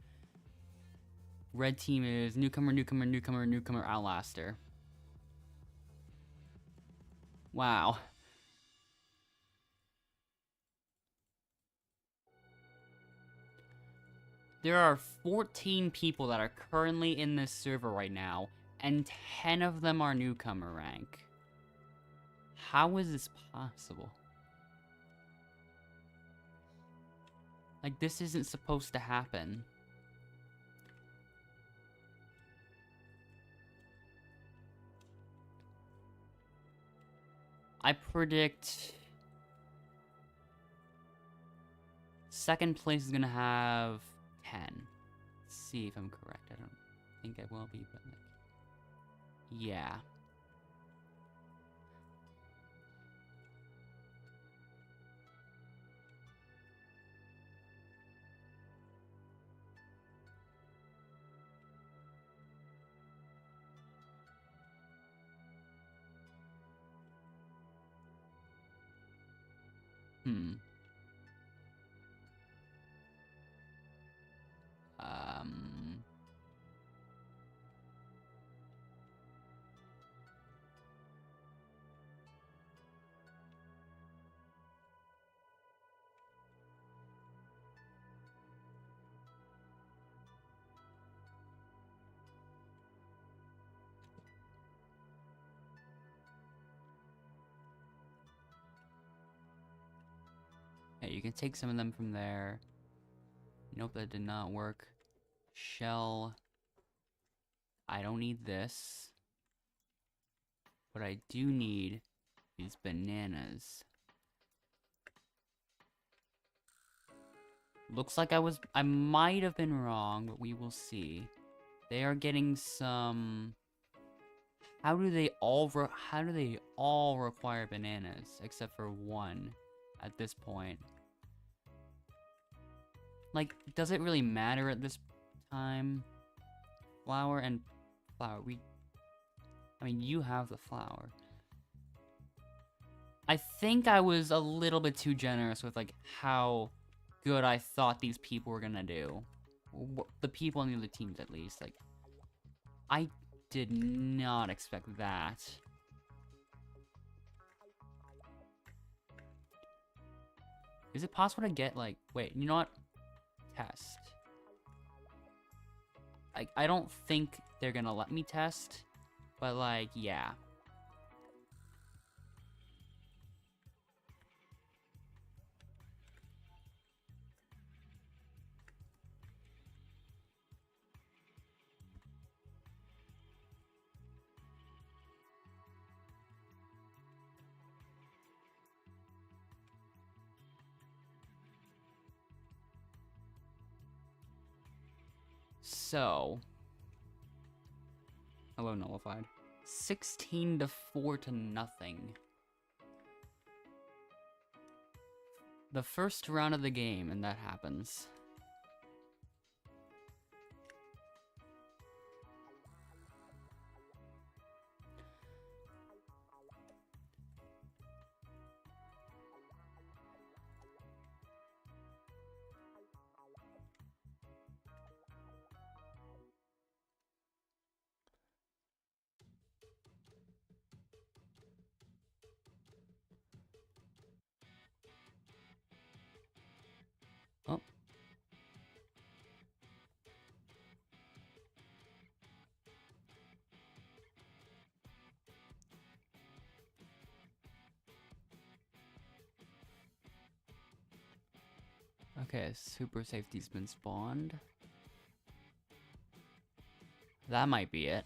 Red team is newcomer, newcomer, newcomer, newcomer, Outlaster. Wow. There are 14 people that are currently in this server right now, and 10 of them are newcomer rank. How is this possible? Like, this isn't supposed to happen. I predict second place is gonna have 10. Let's see if I'm correct. I don't think I will be, but like, yeah. Hey, you can take some of them from there. Nope, that did not work. Shell. I don't need this. What I do need is bananas. Looks like I might have been wrong, but we will see. They are getting some... How do they all require bananas? Except for one at this point. Like, does it really matter at this time? Flour and flour. I mean, you have the flour. I think I was a little bit too generous with, like, how good I thought these people were gonna do. The people on the other teams, at least. Like, I did not expect that. Is it possible to get, like... Wait, you know what? Test. I don't think they're gonna let me test, but like, yeah. So, hello nullified. 16 to 4 to nothing. The first round of the game, and that happens. Oh. Okay, super safety's been spawned. That might be it.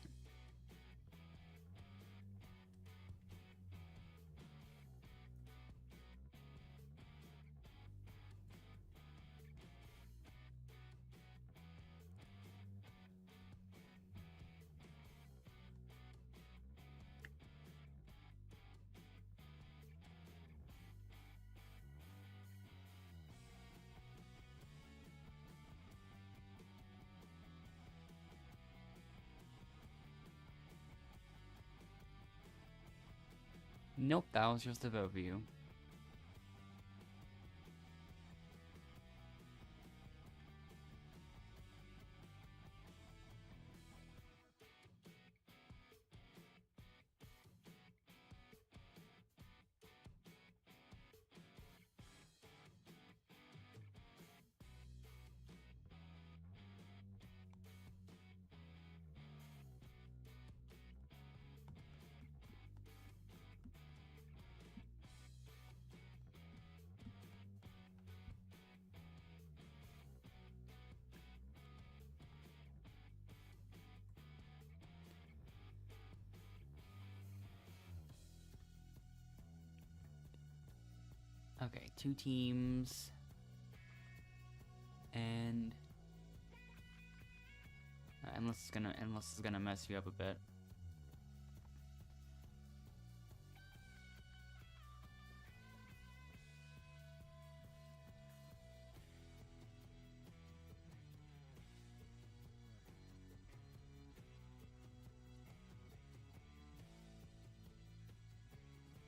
Nope, that was just a vote view. Okay, 2 teams. And unless it's gonna mess you up a bit.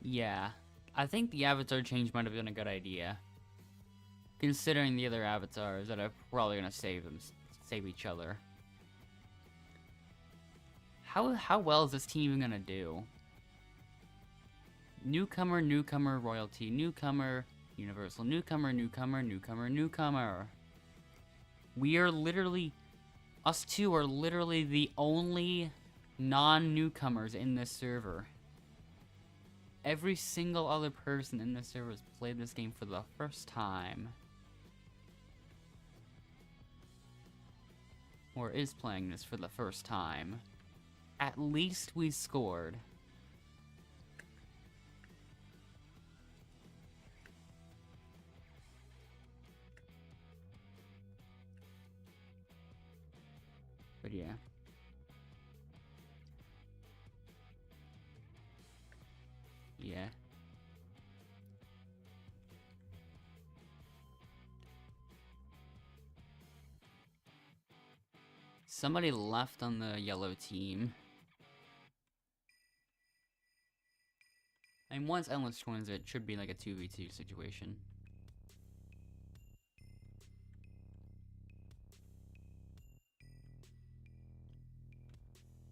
Yeah, I think the avatar change might have been a good idea, considering the other avatars that are probably gonna save each other. How well is this team even gonna do? Newcomer, newcomer, royalty, newcomer, universal, newcomer, newcomer, newcomer, newcomer. We are literally, us two are literally the only non-newcomers in this server. Every single other person in this server has played this game for the first time. Or is playing this for the first time. At least we scored. But yeah. Yeah. Somebody left on the yellow team. And once Endless joins, it should be like a 2v2 situation.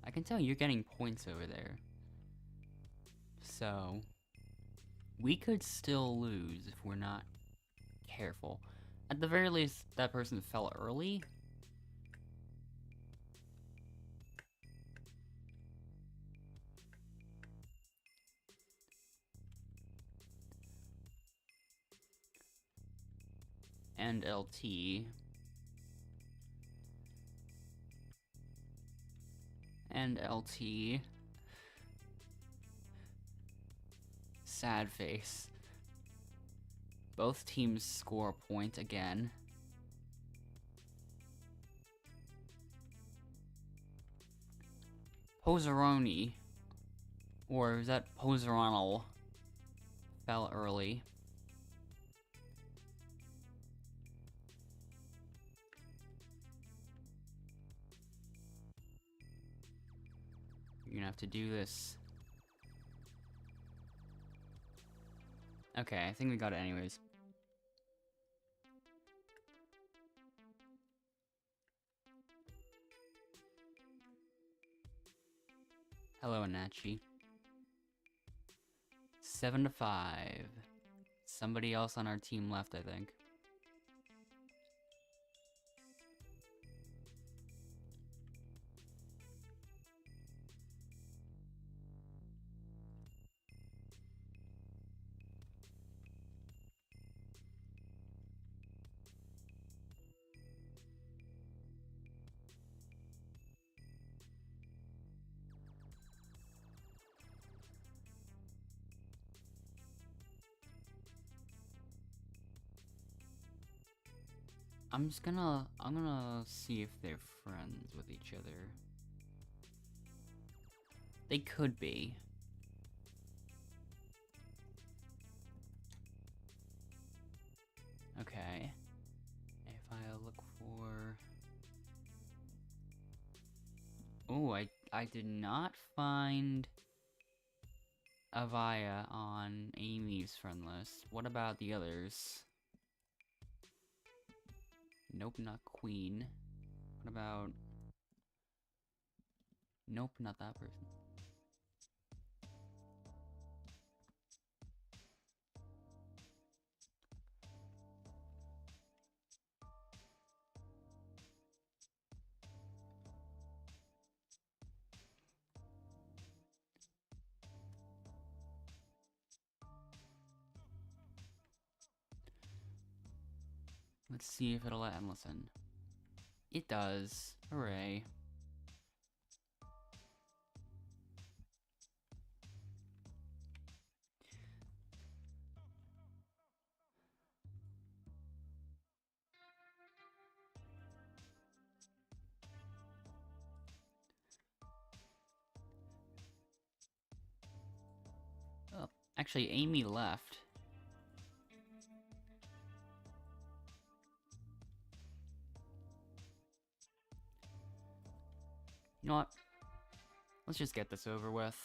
I can tell you're getting points over there. So, we could still lose if we're not careful. At the very least, that person fell early. And LT. And LT. Sad face. Both teams score a point again. Poseroni. Or is that Poseronal? Fell early. You're gonna have to do this. Okay, I think we got it anyways. Hello, Anachi. 7-5. Somebody else on our team left, I think. I'm gonna see if they're friends with each other. They could be. Okay. If I look for... Oh, I did not find Avaya on Amy's friend list. What about the others? Nope, not Queen. What about... Nope, not that person. Let's see if it'll let him listen. It does. Hooray. Oh, actually, Amy left. You know what? Let's just get this over with.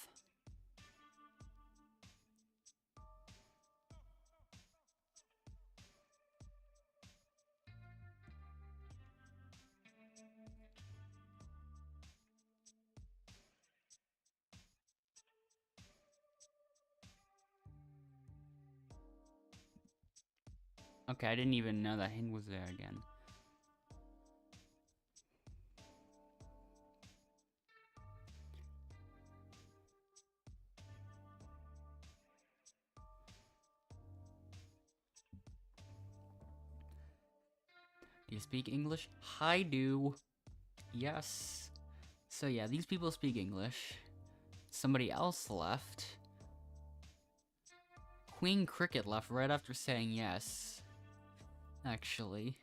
Okay, I didn't even know that Hin was there again. Do you speak English? I do. Yes. So yeah, these people speak English. Somebody else left. Queen Cricket left right after saying yes. Actually.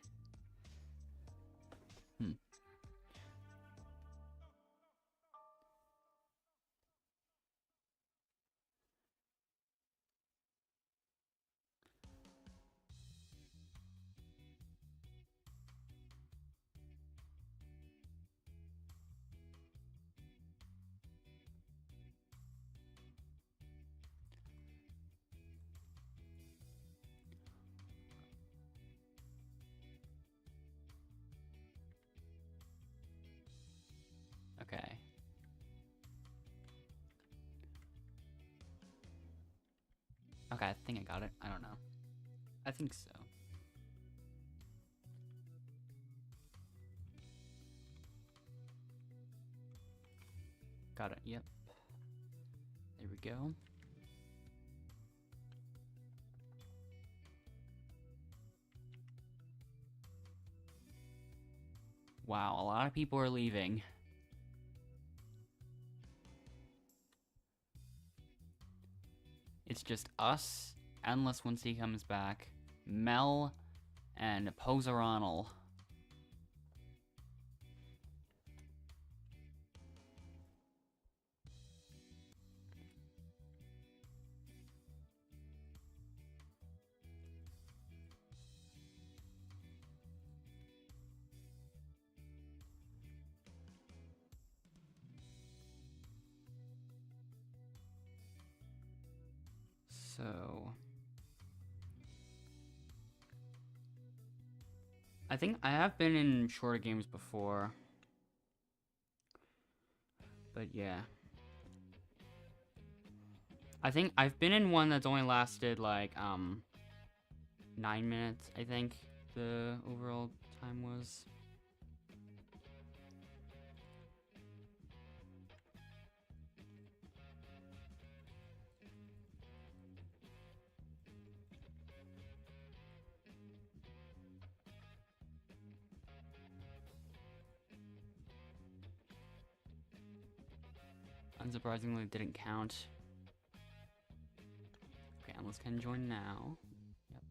Okay. Okay, I think I got it. I don't know. I think so. Got it, yep. There we go. Wow, a lot of people are leaving. It's just us, Endless once he comes back, Mel, and Poseronal. So I think I have been in shorter games before, but yeah. I think I've been in one that's only lasted like 9 minutes, I think the overall time was. Unsurprisingly, it didn't count. Okay, Analyst can join now. Yep.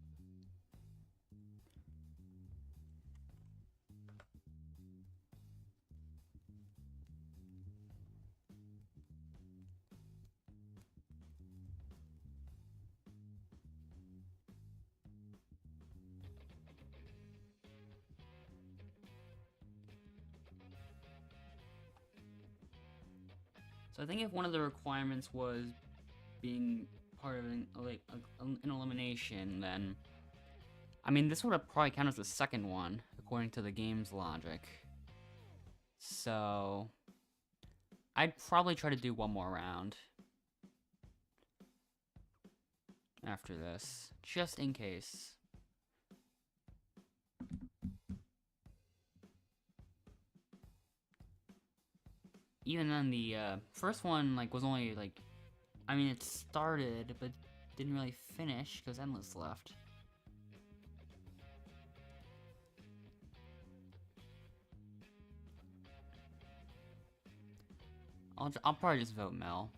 So I think if one of the requirements was being part of an elimination, then I mean this would have probably counted as the second one according to the game's logic. So I'd probably try to do one more round after this, just in case. Even then, the first one was only I mean, it started but didn't really finish because Endless left. I'll probably just vote Mel.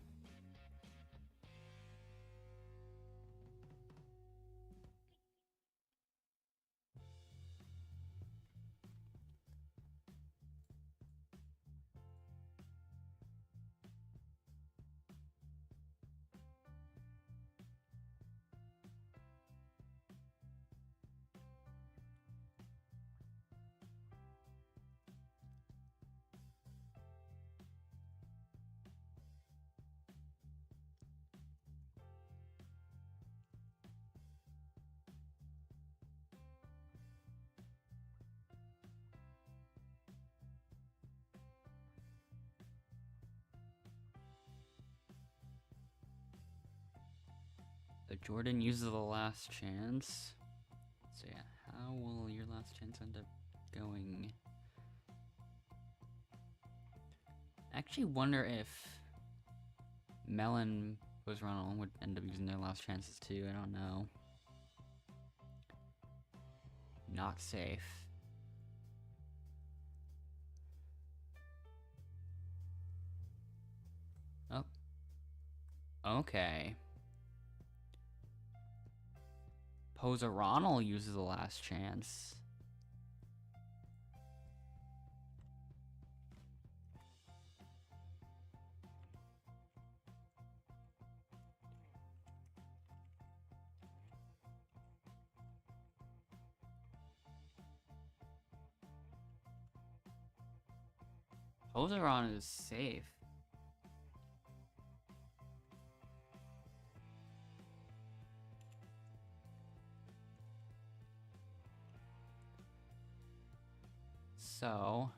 So Jordan uses the last chance. So yeah, how will your last chance end up going? I actually wonder if Mel and Post Ronald would end up using their last chances too. I don't know. Not safe. Oh. Okay. Poser Ronald uses the last chance. Poseron is safe. So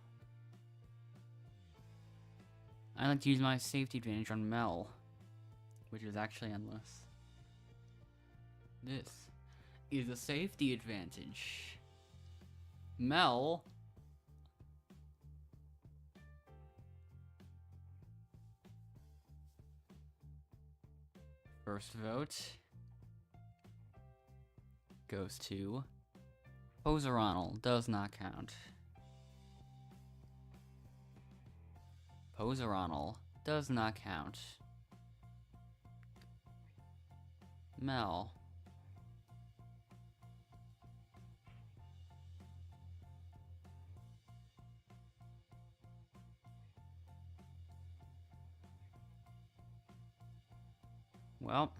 I like to use my safety advantage on Mel, which is actually endless. This is a safety advantage. Mel first vote goes to Poser Ronald. Does not count. Poser Ronald does not count. Mel. Well,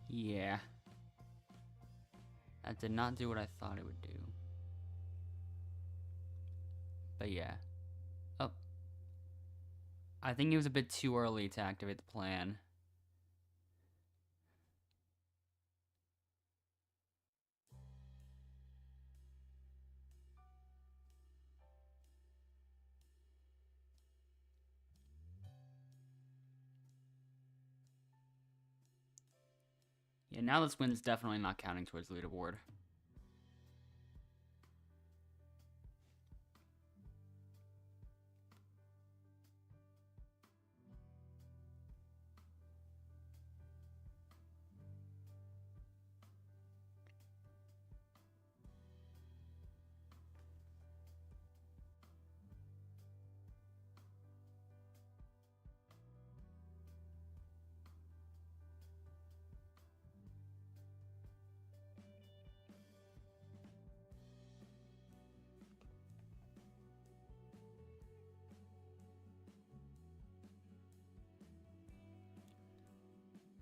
yeah. That did not do what I thought it would do. But yeah. Oh, I think it was a bit too early to activate the plan. Yeah, now this win's definitely not counting towards leaderboard.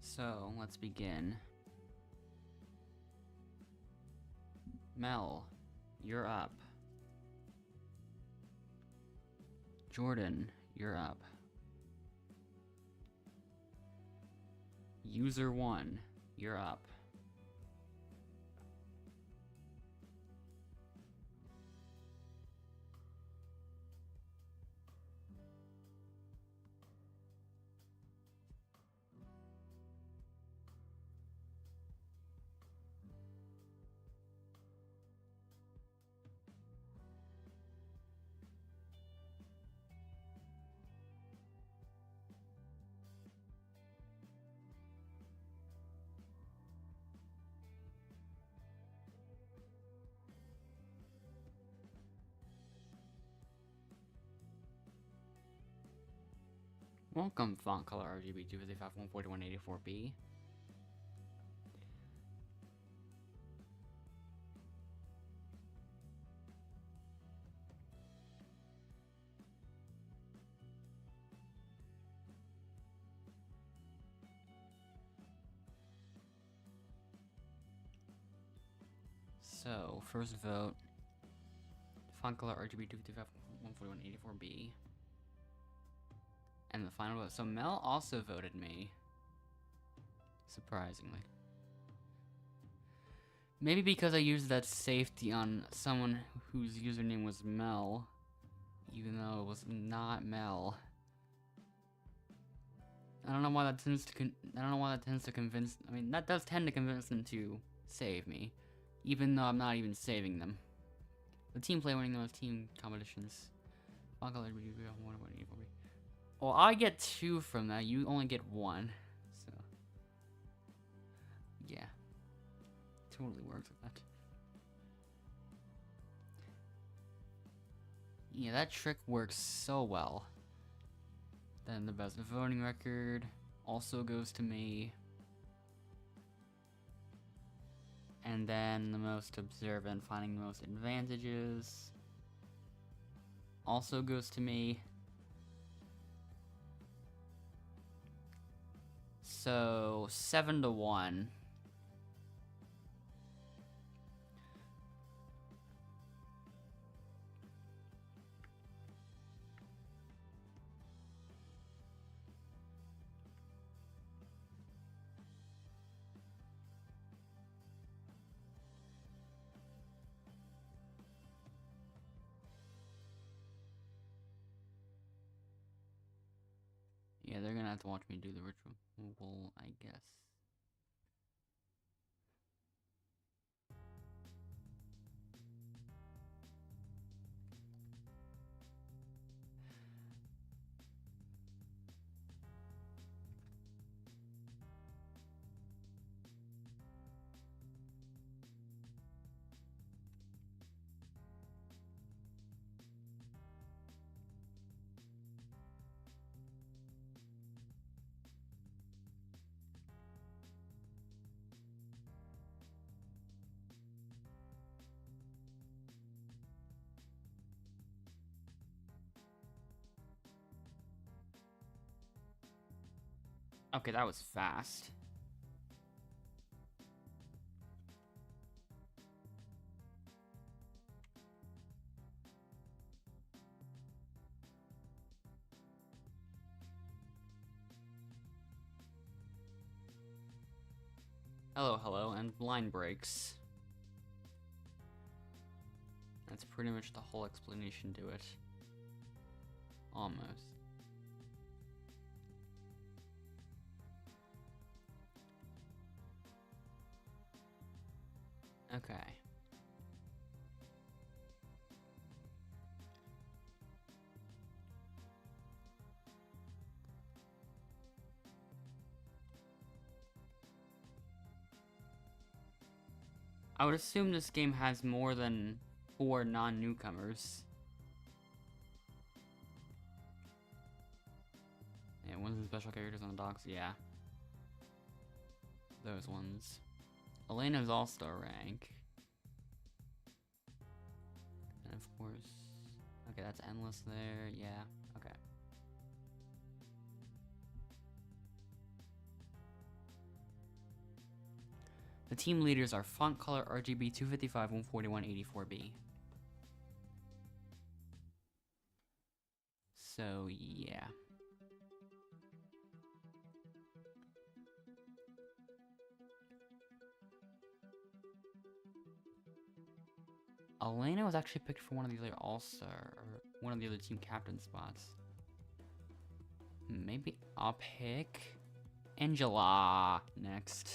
So, let's begin. Mel, you're up. Jordan, you're up. User 1, you're up. Welcome, font color RGB 255-141-84B. So, first vote, font color RGB 255-141-84B. And the final vote. So Mel also voted me. Surprisingly. Maybe because I used that safety on someone whose username was Mel, even though it was not Mel. I don't know why that tends to convince. I mean, that does tend to convince them to save me, even though I'm not even saving them. The team play winning those team competitions. Well, I get 2 from that. You only get 1. So, yeah. Totally works with that. Yeah, that trick works so well. Then the best voting record also goes to me. And then the most observant, finding the most advantages, also goes to me. So 7-1. Yeah, they're gonna have to watch me do the ritual, I guess. Okay, that was fast. Hello, hello, and line breaks. That's pretty much the whole explanation to it. Almost. Okay. I would assume this game has more than 4 non-newcomers. Yeah, ones of the special characters on the docks, yeah. Those ones. Elena's all-star rank. And of course... Okay, that's endless there, yeah, okay. The team leaders are Font Color RGB 255 141 84B. So, yeah. Elena was actually picked for one of the other all-star, or one of the other team captain spots. Maybe I'll pick Angela next.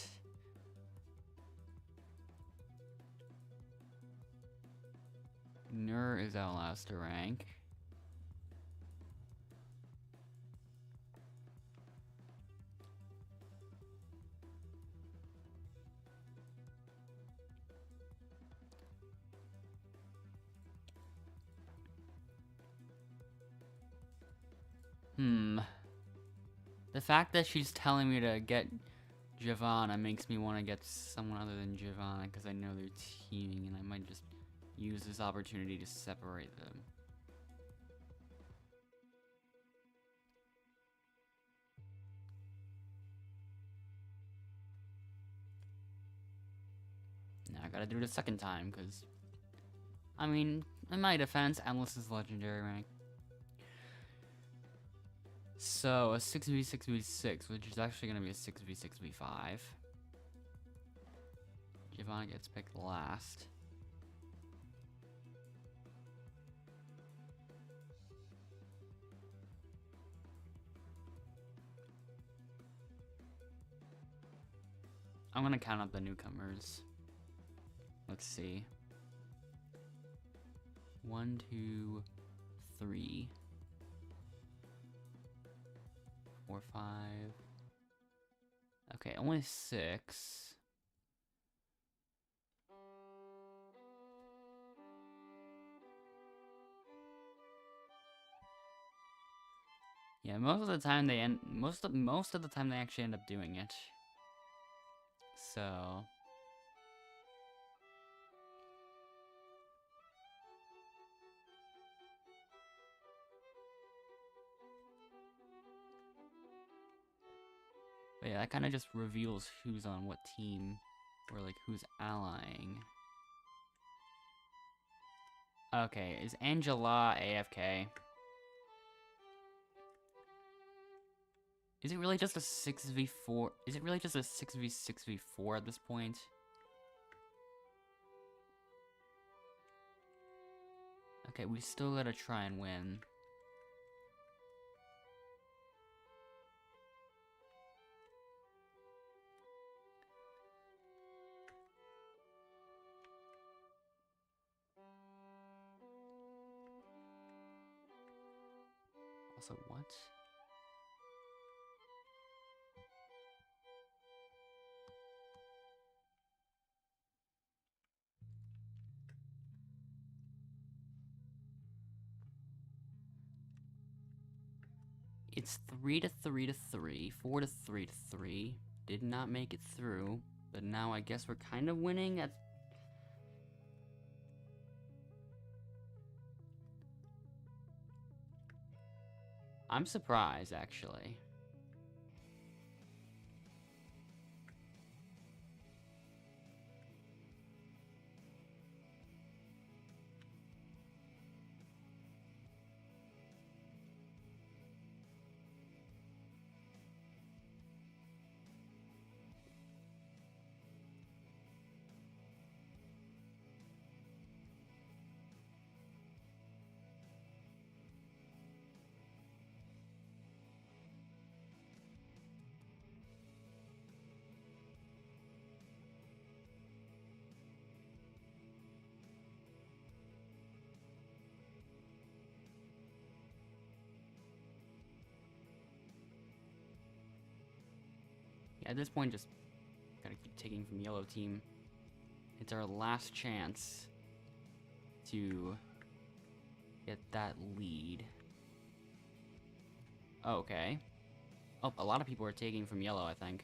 Nur is Outlaster rank. The fact that she's telling me to get Giovanna makes me want to get someone other than Giovanna because I know they're teaming and I might just use this opportunity to separate them. Now I gotta do it a second time because, I mean, in my defense, Endless is legendary rank. So, a 6v6v6, which is actually going to be a 6v6v5. Giovanna gets picked last. I'm going to count up the newcomers. Let's see. 1, 2, 3. 4, 5. Okay, only 6. Yeah, most of the time they most of the time they actually end up doing it. So but yeah, that kind of just reveals who's on what team, or like who's allying. Okay, is Angela AFK? Is it really just a 6v4? Is it really just a 6v6v4 at this point? Okay, we still gotta try and win. Also, what? It's 3 to 3 to 3, 4 to 3 to 3. Did not make it through, but now I guess we're kind of winning at... I'm surprised, actually. At this point, just gotta keep taking from yellow team. It's our last chance to get that lead. Okay. Oh, a lot of people are taking from yellow, I think.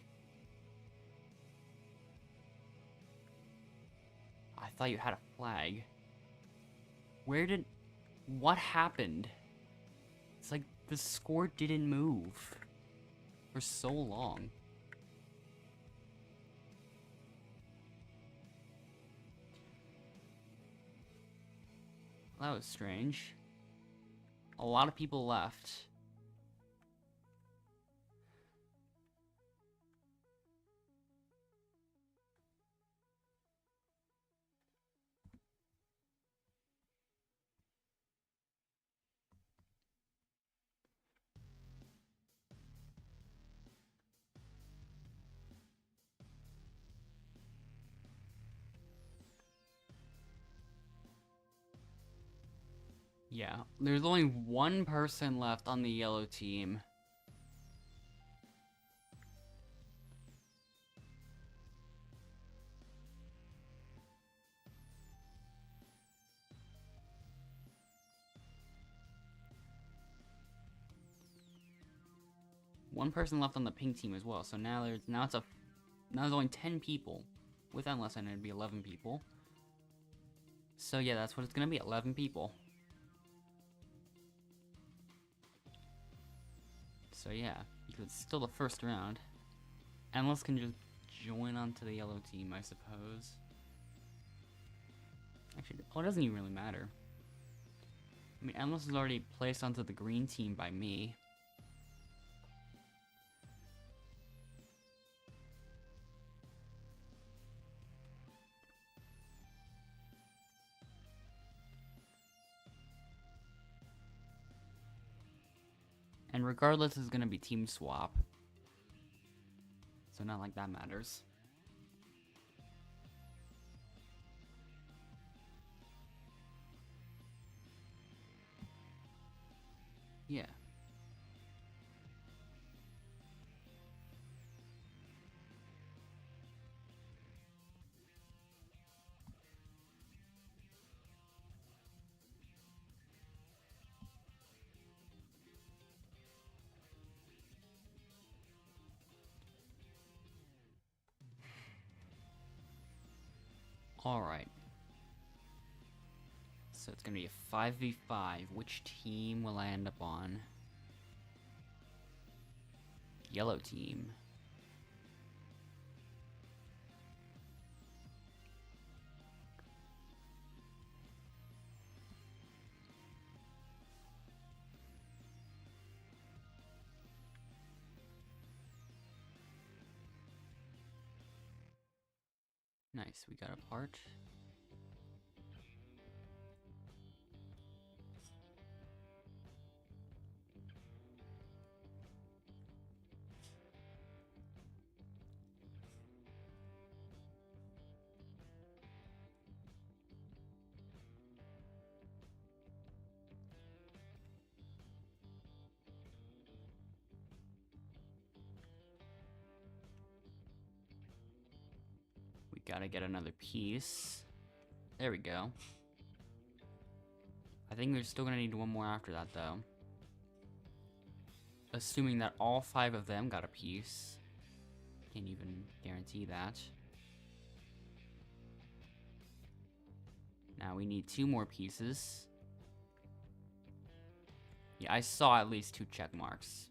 I thought you had a flag. What happened? It's like the score didn't move for so long. That was strange. A lot of people left. Yeah, there's only one person left on the yellow team. One person left on the pink team as well. So now there's only 10 people. With Endless End, it'd be 11 people. So yeah, that's what it's gonna be, 11 people. So yeah, because it's still the first round. Endless can just join onto the yellow team, I suppose. Actually, well, it doesn't even really matter. I mean, Endless is already placed onto the green team by me. And regardless, it's gonna be team swap. So not like that matters. Yeah. Alright. So it's gonna be a 5v5. Which team will I end up on? Yellow team. Nice, we got a part. We gotta get another piece. There we go. I think we're still gonna need one more after that, though. Assuming that all 5 of them got a piece. Can't even guarantee that. Now we need 2 more pieces. Yeah, I saw at least 2 check marks.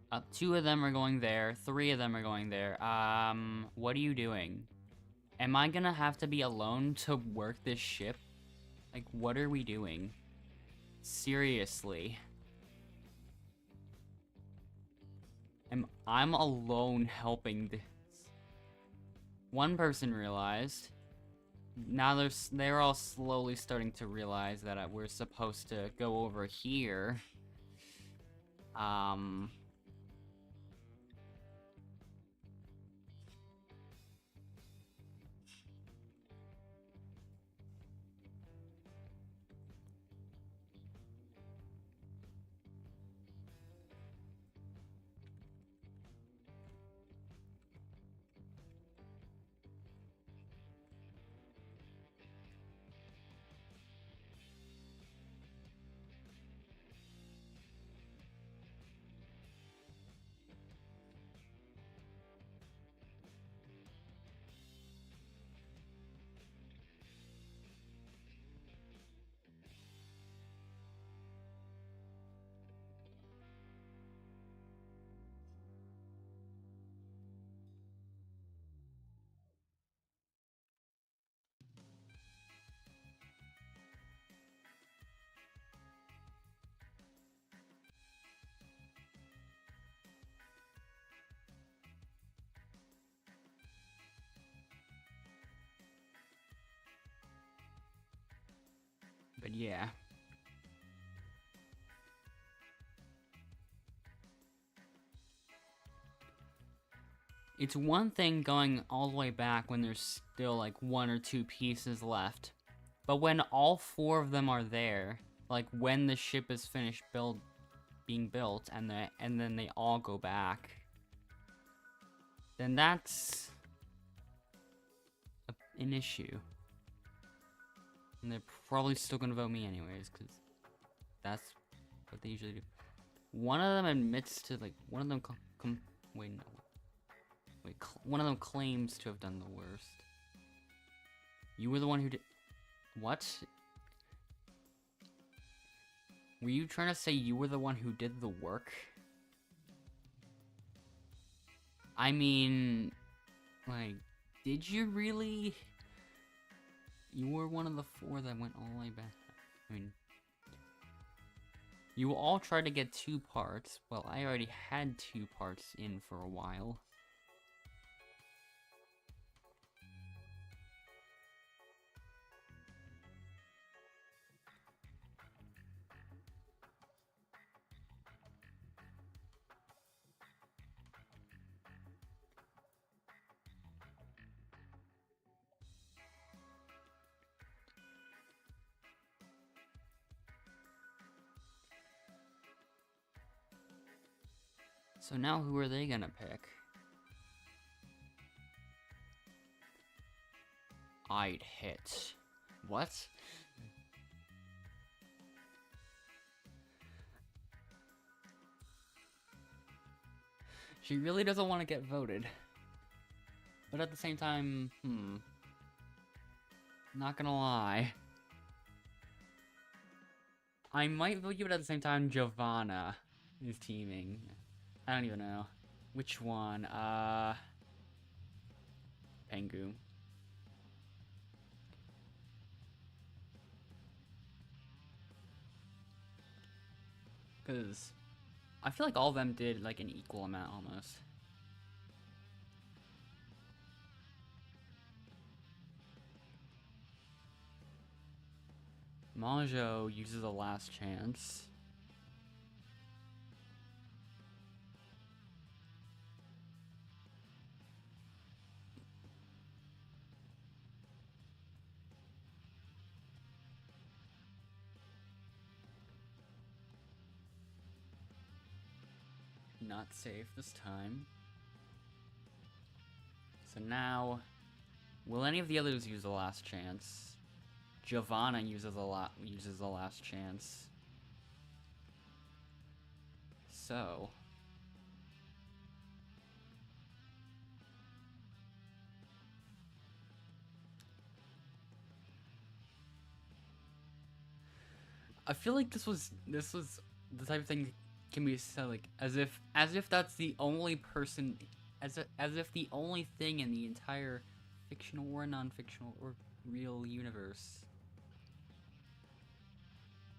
Up 2 of them are going there. 3 of them are going there. What are you doing? Am I gonna have to be alone to work this ship? Like, what are we doing? Seriously. I'm alone helping this. One person realized. Now they're all slowly starting to realize that we're supposed to go over here. But yeah. It's one thing going all the way back when there's still like 1 or 2 pieces left. But when all 4 of them are there, like when the ship is finished being built and then they all go back, then that's an issue. And they're probably still gonna vote me anyways, because that's what they usually do. One of them admits to, like, one of them one of them claims to have done the worst. You were the one who did... What? Were you trying to say you were the one who did the work? I mean... Like, did you really? You were one of the 4 that went all the way back. I mean... You all tried to get 2 parts. Well, I already had 2 parts in for a while. So now who are they gonna pick? I'd hit. What? She really doesn't want to get voted. But at the same time, not gonna lie. I might vote you, but at the same time, Giovanna is teaming. I don't even know. Which one? Pengu. Because I feel like all of them did like an equal amount almost. Majo uses a last chance. Not safe this time. So now, will any of the others use the last chance? Giovanna uses the last chance. So I feel like this was the type of thing can be said like as if that's the only person, as if the only thing in the entire fictional or non-fictional or real universe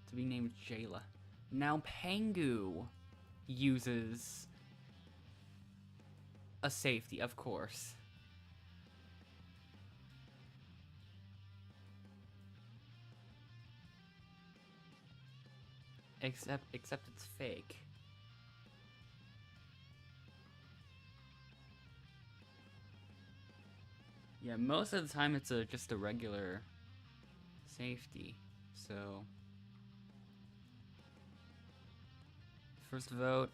to be named Jayla. Now Pengu uses a safety, of course. Except it's fake. Yeah, most of the time it's just a regular safety. So first vote,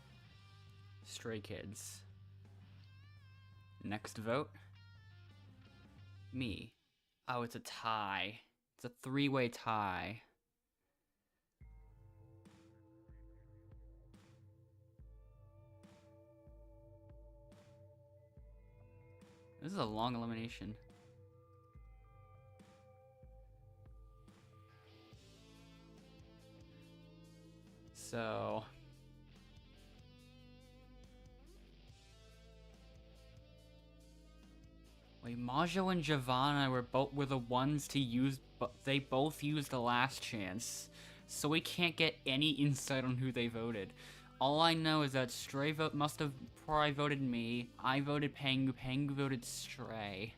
Stray Kids. Next vote, me. Oh, it's a tie. It's a 3-way tie. This is a long elimination. So wait, Majo and Giovanna were the ones to use, but they both used the last chance. So we can't get any insight on who they voted. All I know is that Stray must have probably voted me. I voted Pengu. Pengu voted Stray.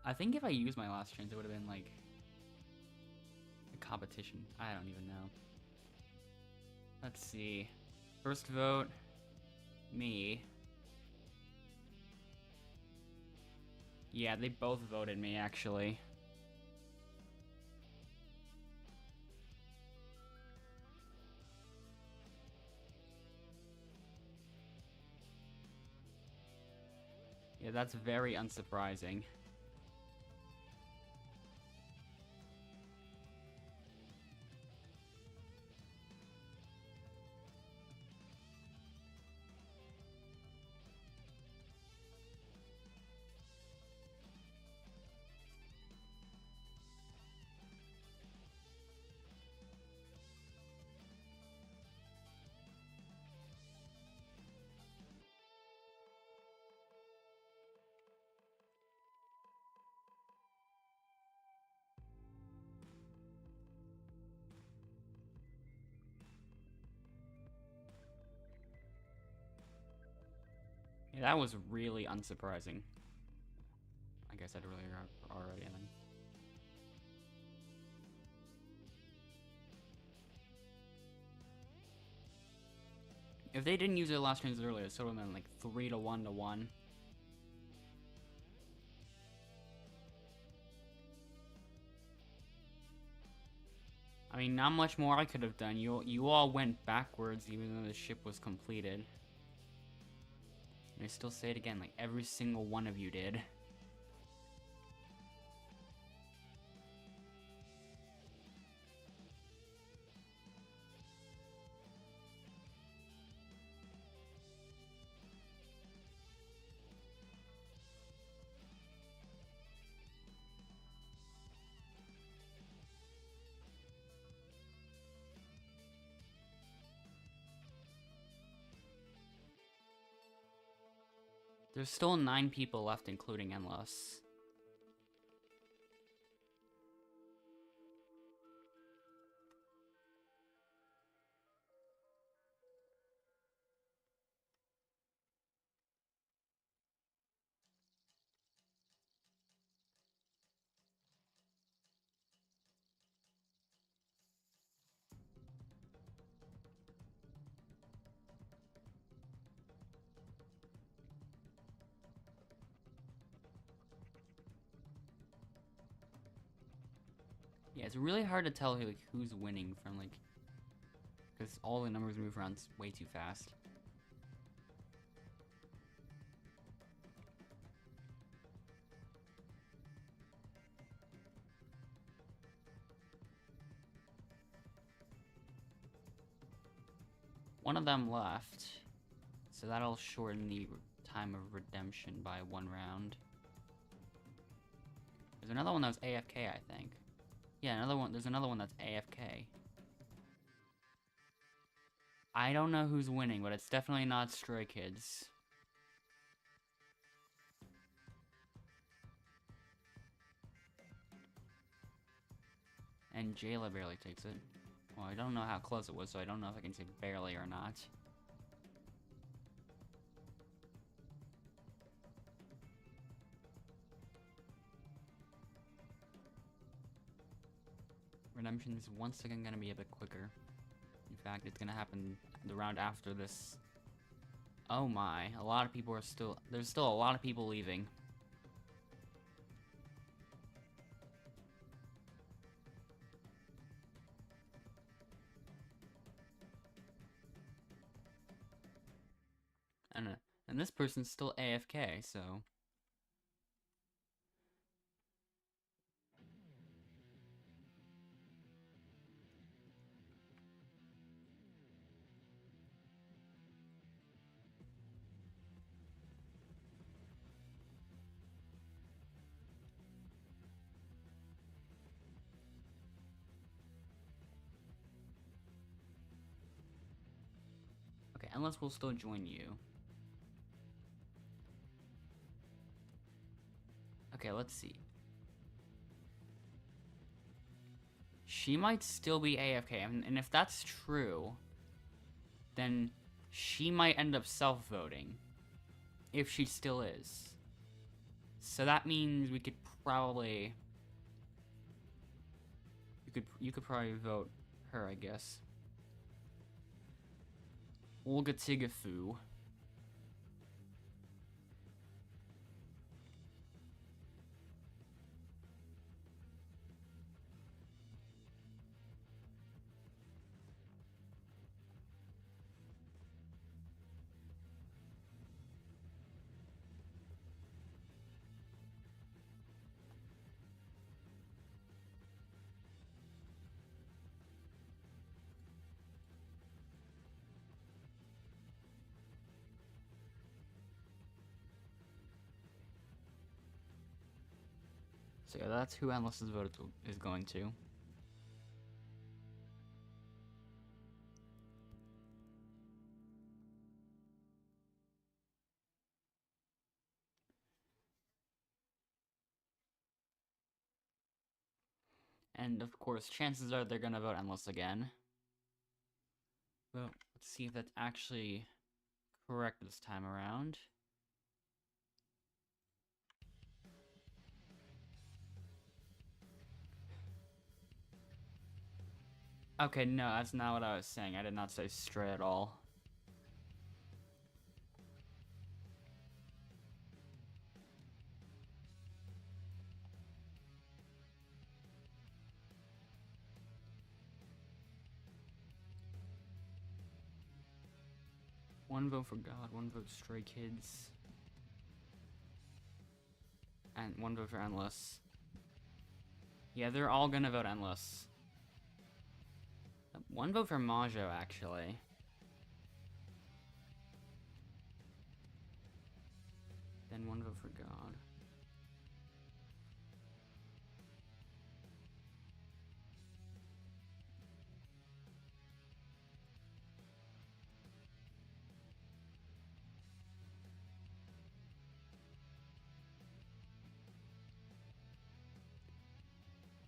I think if I used my last chance, it would have been like a competition. I don't even know. Let's see. First vote, me. Yeah, they both voted me, actually. Yeah, that's very unsurprising. Yeah, that was really unsurprising. I guess I'd really already then. If they didn't use their last chances earlier, it would have been like 3 to 1 to 1. I mean, not much more I could have done. You all went backwards even though the ship was completed. And I still say it again, like every single one of you did. There's still 9 people left, including Endless. Yeah, it's really hard to tell like who's winning from like, because all the numbers move around way too fast. One of them left, so that'll shorten the time of redemption by 1 round. There's another one that was AFK, I think. Yeah, another one. There's another one that's AFK. I don't know who's winning, but it's definitely not Stray Kids. And Jayla barely takes it. Well, I don't know how close it was, so I don't know if I can say barely or not. Redemption is once again gonna be a bit quicker. In fact, it's gonna happen the round after this. Oh my, a lot of people are still... There's still a lot of people leaving. And this person's still AFK, so... Okay, unless we'll still join you. Okay, let's see. She might still be AFK, and if that's true, then she might end up self-voting. If she still is. So that means we could probably you could probably vote her, I guess. Olga Tigafu. So yeah, that's who Endless's vote is going to. And of course, chances are they're gonna vote Endless again. But let's see if that's actually correct this time around. Okay, no, that's not what I was saying. I did not say stray at all. One vote for God, one vote Stray Kids, and one vote for Endless. Yeah, they're all gonna vote Endless. One vote for Majo, actually. Then one vote for God.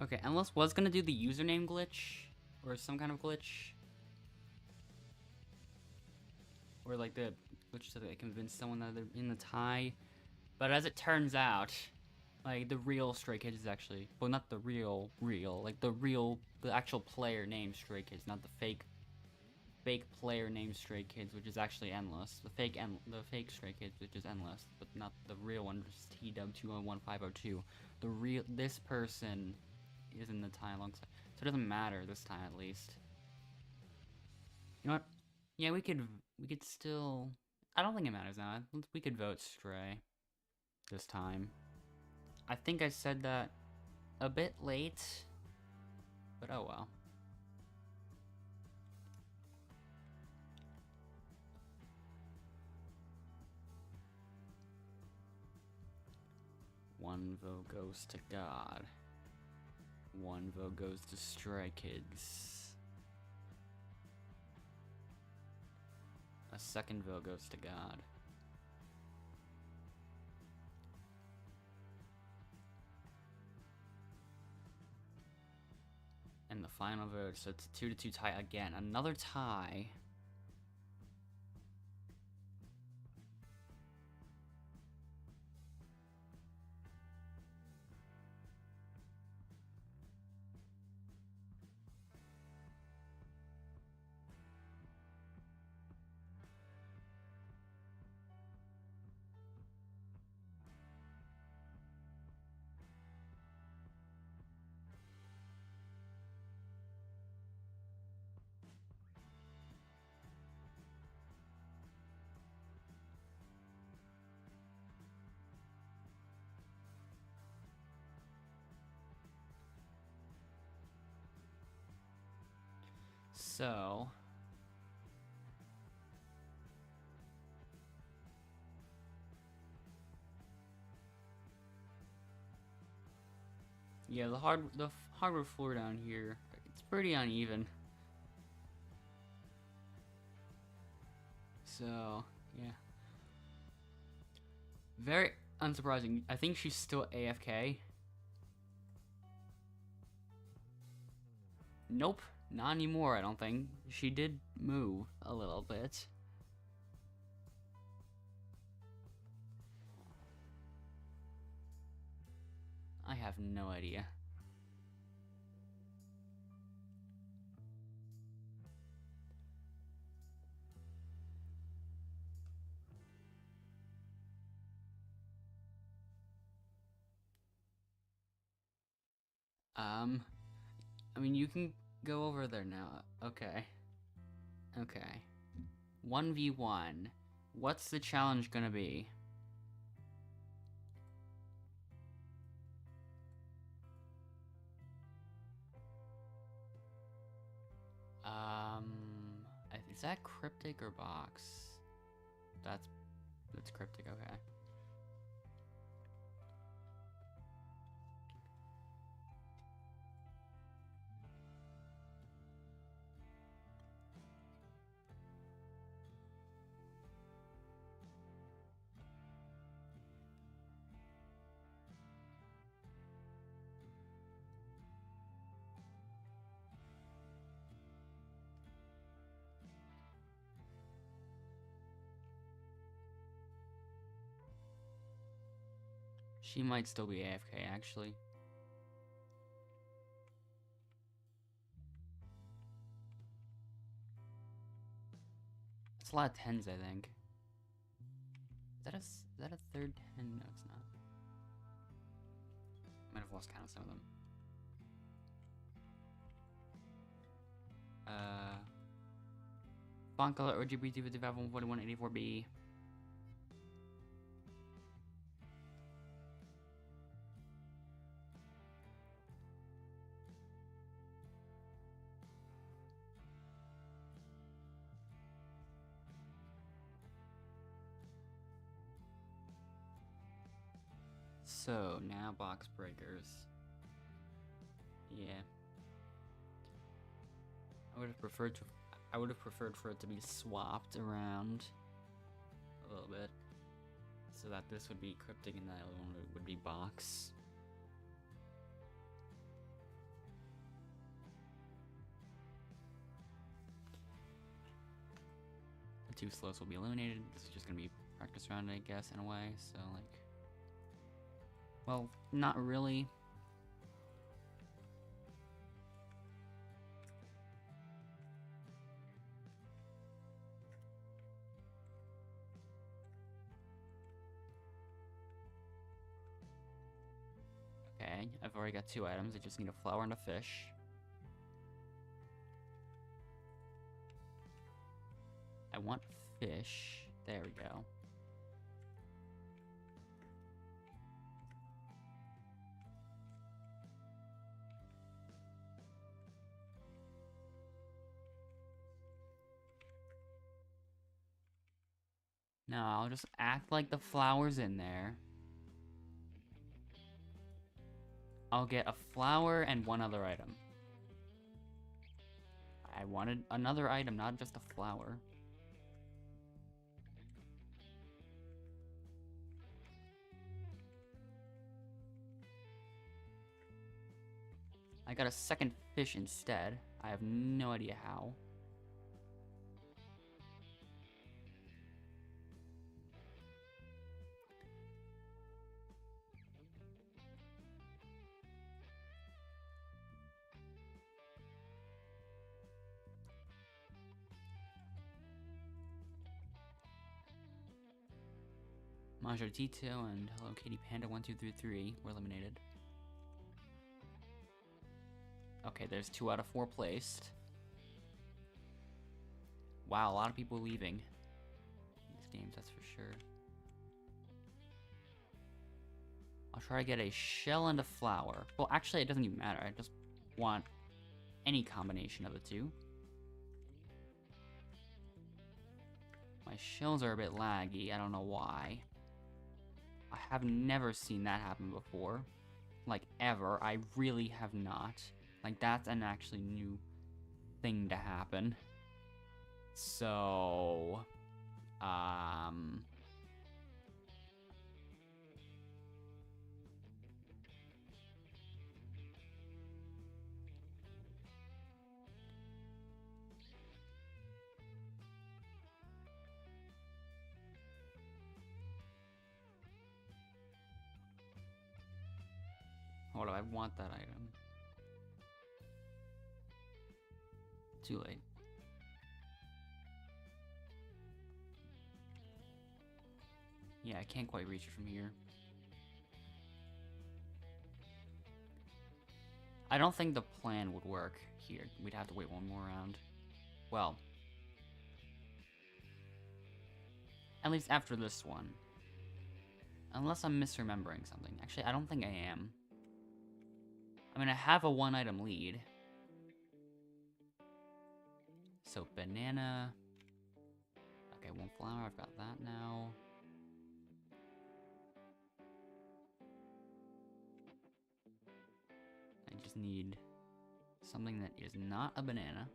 Okay, Endless was gonna do the username glitch, or some kind of glitch. Or like the glitch so that they convince someone that they're in the tie. But as it turns out, like the real Stray Kids is actually, well, not the real, like the actual player named Stray Kids, not the fake player named Stray Kids, which is actually Endless. The fake Stray Kids, which is Endless, but not the real one, which is TW211502. This person is in the tie alongside, so it doesn't matter this time at least. You know what? Yeah, we could still. I don't think it matters now. We could vote Stray this time. I think I said that a bit late, but oh well. One vote goes to God. One vote goes to Stray Kids. A second vote goes to God. And the final vote, so it's a 2-2 tie again. Another tie. So yeah, the hardwood floor down here, it's pretty uneven. So yeah, very unsurprising. I think she's still AFK. Nope, not anymore, I don't think. She did move a little bit. I have no idea. I mean, you can go over there now. Okay. Okay. 1v1. What's the challenge gonna be? Is that cryptic or box? That's cryptic, okay. She might still be AFK, actually. It's a lot of 10s, I think. Is that a third 10? No, it's not. Might have lost count of some of them. Font color OGBT 554184B. So now box breakers. Yeah. I would have preferred for it to be swapped around a little bit, so that this would be cryptic and the other one would be box. The two slows will be eliminated. This is just gonna be practice round, I guess, in a way. So like, well, not really. Okay, I've already got 2 items. I just need a flower and a fish. I want fish. There we go. Now I'll just act like the flower's in there. I'll get a flower and 1 other item. I wanted another item, not just a flower. I got a second fish instead. I have no idea how. Majo Tito and Hello Kitty Panda 1233 were eliminated. Okay, there's 2 out of 4 placed. Wow, a lot of people leaving these games, that's for sure. I'll try to get a shell and a flower. Well, actually, it doesn't even matter. I just want any combination of the two. My shells are a bit laggy. I don't know why. I have never seen that happen before. Like, ever. I really have not. Like, that's an actually new thing to happen. So... Hold on, I want that item. Too late. Yeah, I can't quite reach it from here. I don't think the plan would work here. We'd have to wait one more round. Well, at least after this one. Unless I'm misremembering something. Actually, I don't think I am. I mean, I have a one item lead. So, banana. Okay, one flower. I've got that now. I just need something that is not a banana.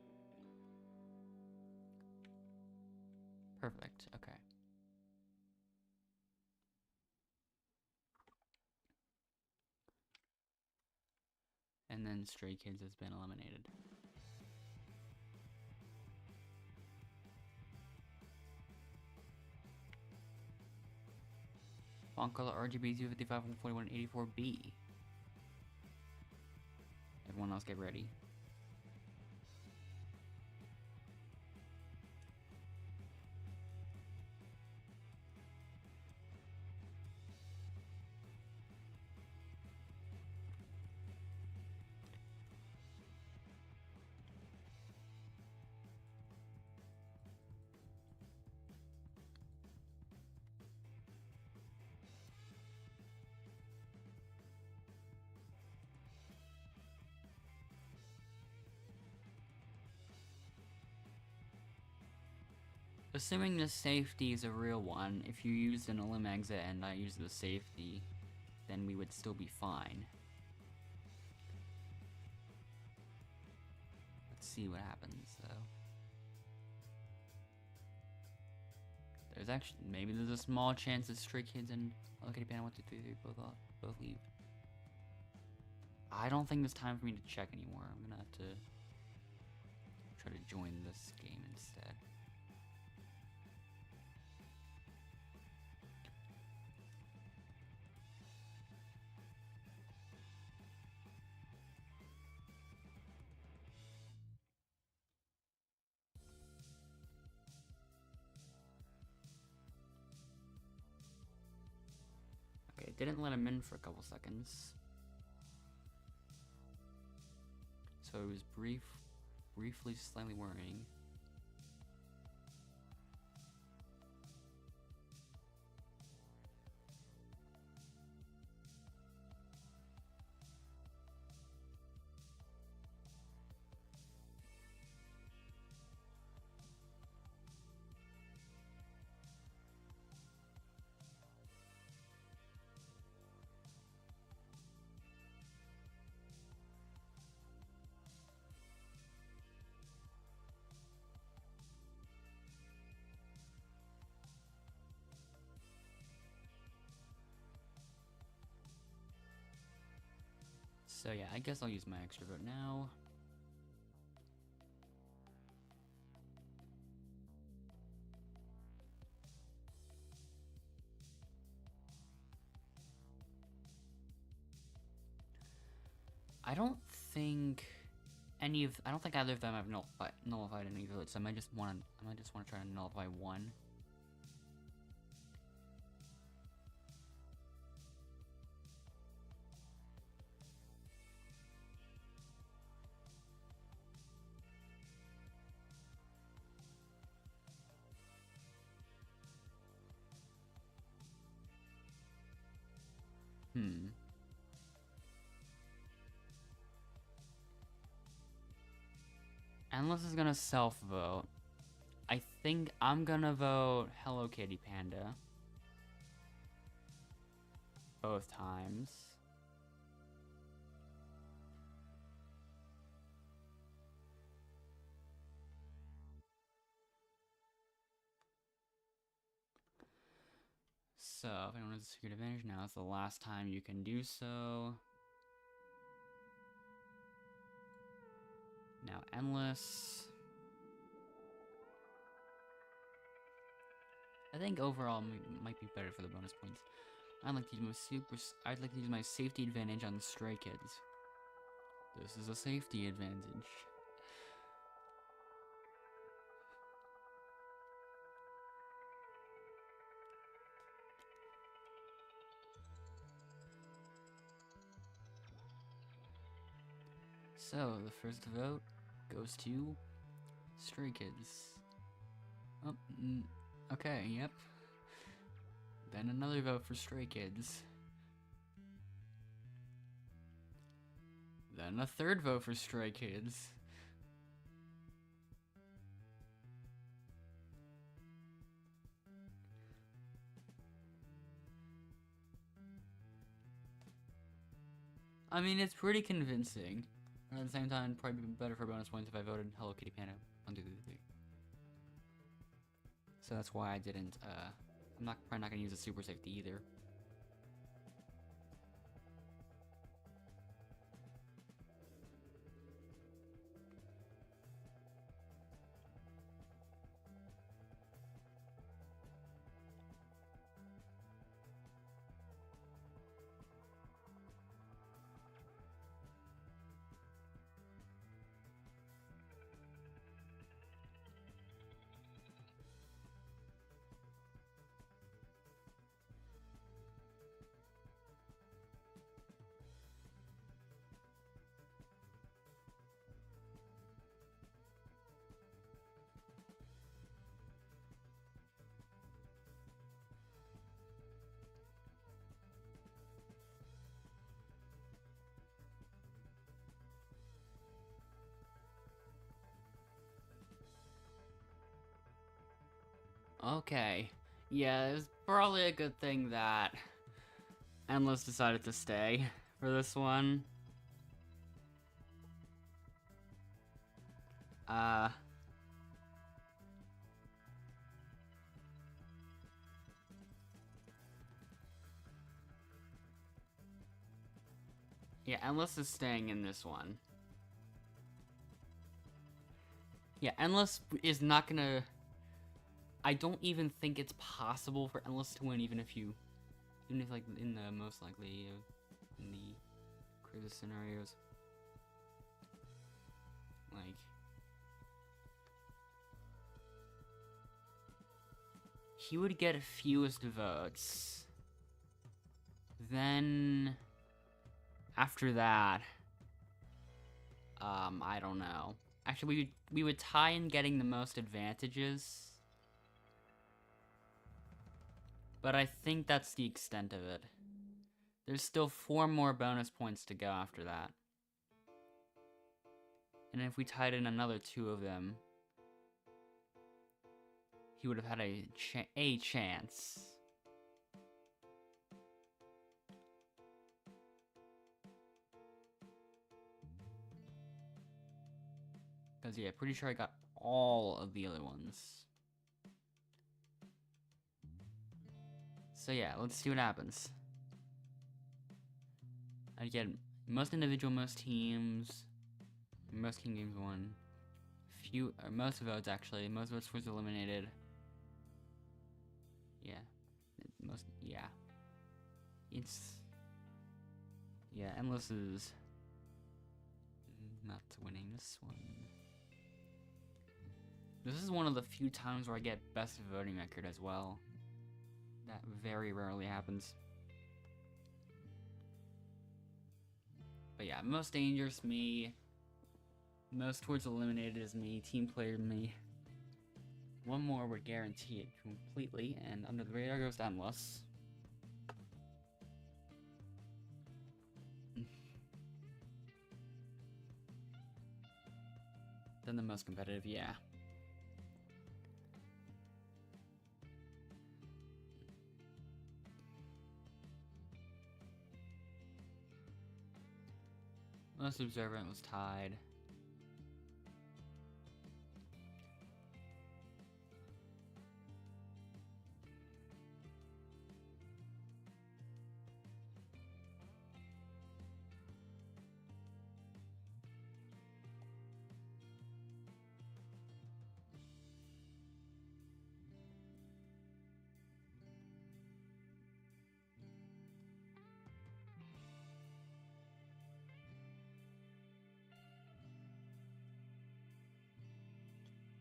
Perfect. Okay. And then Stray Kids has been eliminated. Font color RGB 255 141 84B. Everyone else get ready. Assuming the safety is a real one, if you used an elim exit and I used the safety, then we would still be fine. Let's see what happens, though. There's actually, maybe there's a small chance that Stray Kids and Hello Kitty Panda 1, 2, 3, 3 both leave. I don't think there's time for me to check anymore. I'm gonna have to try to join this game instead. Okay, it didn't let him in for a couple seconds. So it was briefly slightly worrying. So yeah, I guess I'll use my extra vote now. I don't think either of them have nullified any votes. So I might just want to try to nullify one. Endless is gonna self-vote. I think I'm gonna vote Hello Kitty Panda. Both times. So, if anyone has a secret advantage, now is the last time you can do so. Now, Endless. I think overall might be better for the bonus points. I'd like to use my safety advantage on Stray Kids. This is a safety advantage. So, the first vote goes to Stray Kids. Oh, okay, yep. Then another vote for Stray Kids. Then a third vote for Stray Kids. I mean, it's pretty convincing. But at the same time, probably better for bonus points if I voted Hello Kitty Panda 1, 2, 3. So that's why I didn't, I'm probably not gonna use a super safety either. Okay. Yeah, it's probably a good thing that Endless decided to stay for this one. Yeah, Endless is staying in this one. Yeah, Endless is not gonna... I don't even think it's possible for Endless to win, even if, like, in the most likely, in the craziest scenarios. Like... he would get fewest votes. Then... after that... I don't know. Actually, we would tie in getting the most advantages. But I think that's the extent of it. There's still 4 more bonus points to go after that. And if we tied in another 2 of them, he would have had a chance. Because, yeah, pretty sure I got all of the other ones. So, yeah, let's see what happens. I get most individual, most teams, most King Games won. Most votes, actually. Most votes was eliminated. Yeah. Yeah. Yeah, Endless is not winning this one. This is one of the few times where I get best voting record as well. That very rarely happens. But yeah, most dangerous, me. Most towards eliminated is me. Team player, me. One more would guarantee it completely, and under the radar goes Endless. Then the most competitive, yeah. Most observant was tied.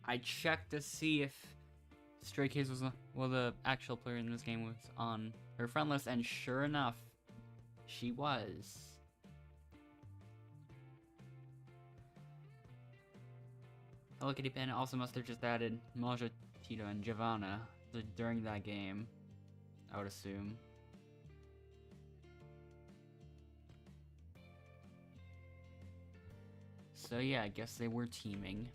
I checked to see if Stray Kids was the actual player in this game was on her friend list, and sure enough, she was. Hello Kitty Pen also must have just added Maja, Tito, and Giovanna during that game, I would assume. So yeah, I guess they were teaming.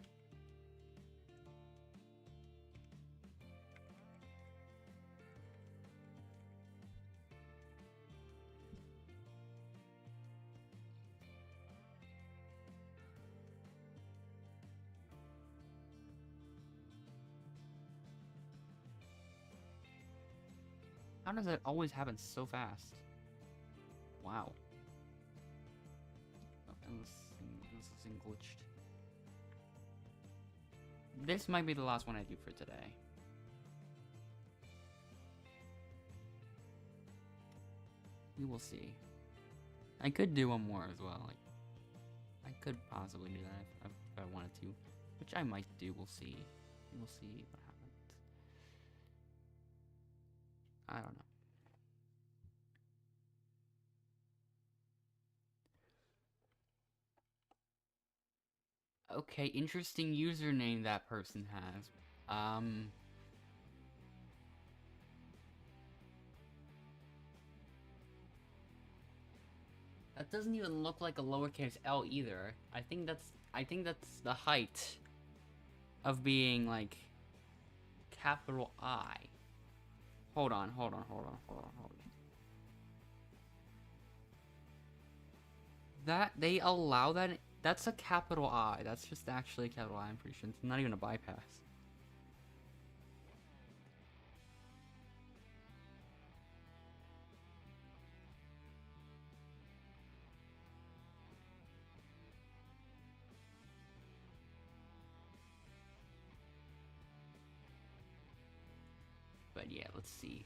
How does that always happen so fast? Wow. Oh, and this thing glitched. This might be the last one I do for today. We will see. I could do one more as well. Like, I could possibly do that if I wanted to, which I might do. We'll see. We'll see what happens. I don't know. Okay, interesting username that person has. That doesn't even look like a lowercase L either. I think that's the height of being like capital I. Hold on. That they allow that. That's a capital I. That's just actually a capital I. I'm pretty sure it's not even a bypass. But yeah, let's see.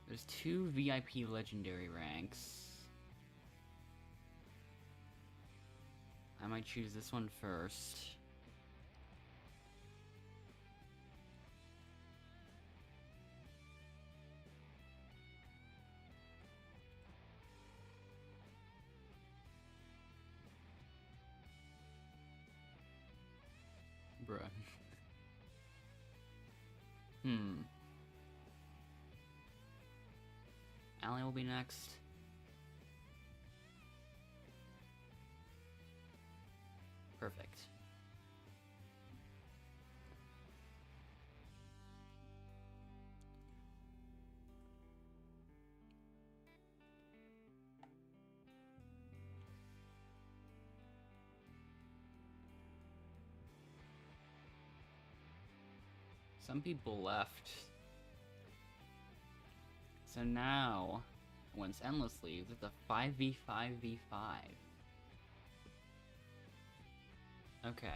There's 2 VIP legendary ranks. I might choose this one first. Bruh. Allie will be next. Perfect. Some people left. So now, once Endless leaves, it's a 5v5v5. Okay.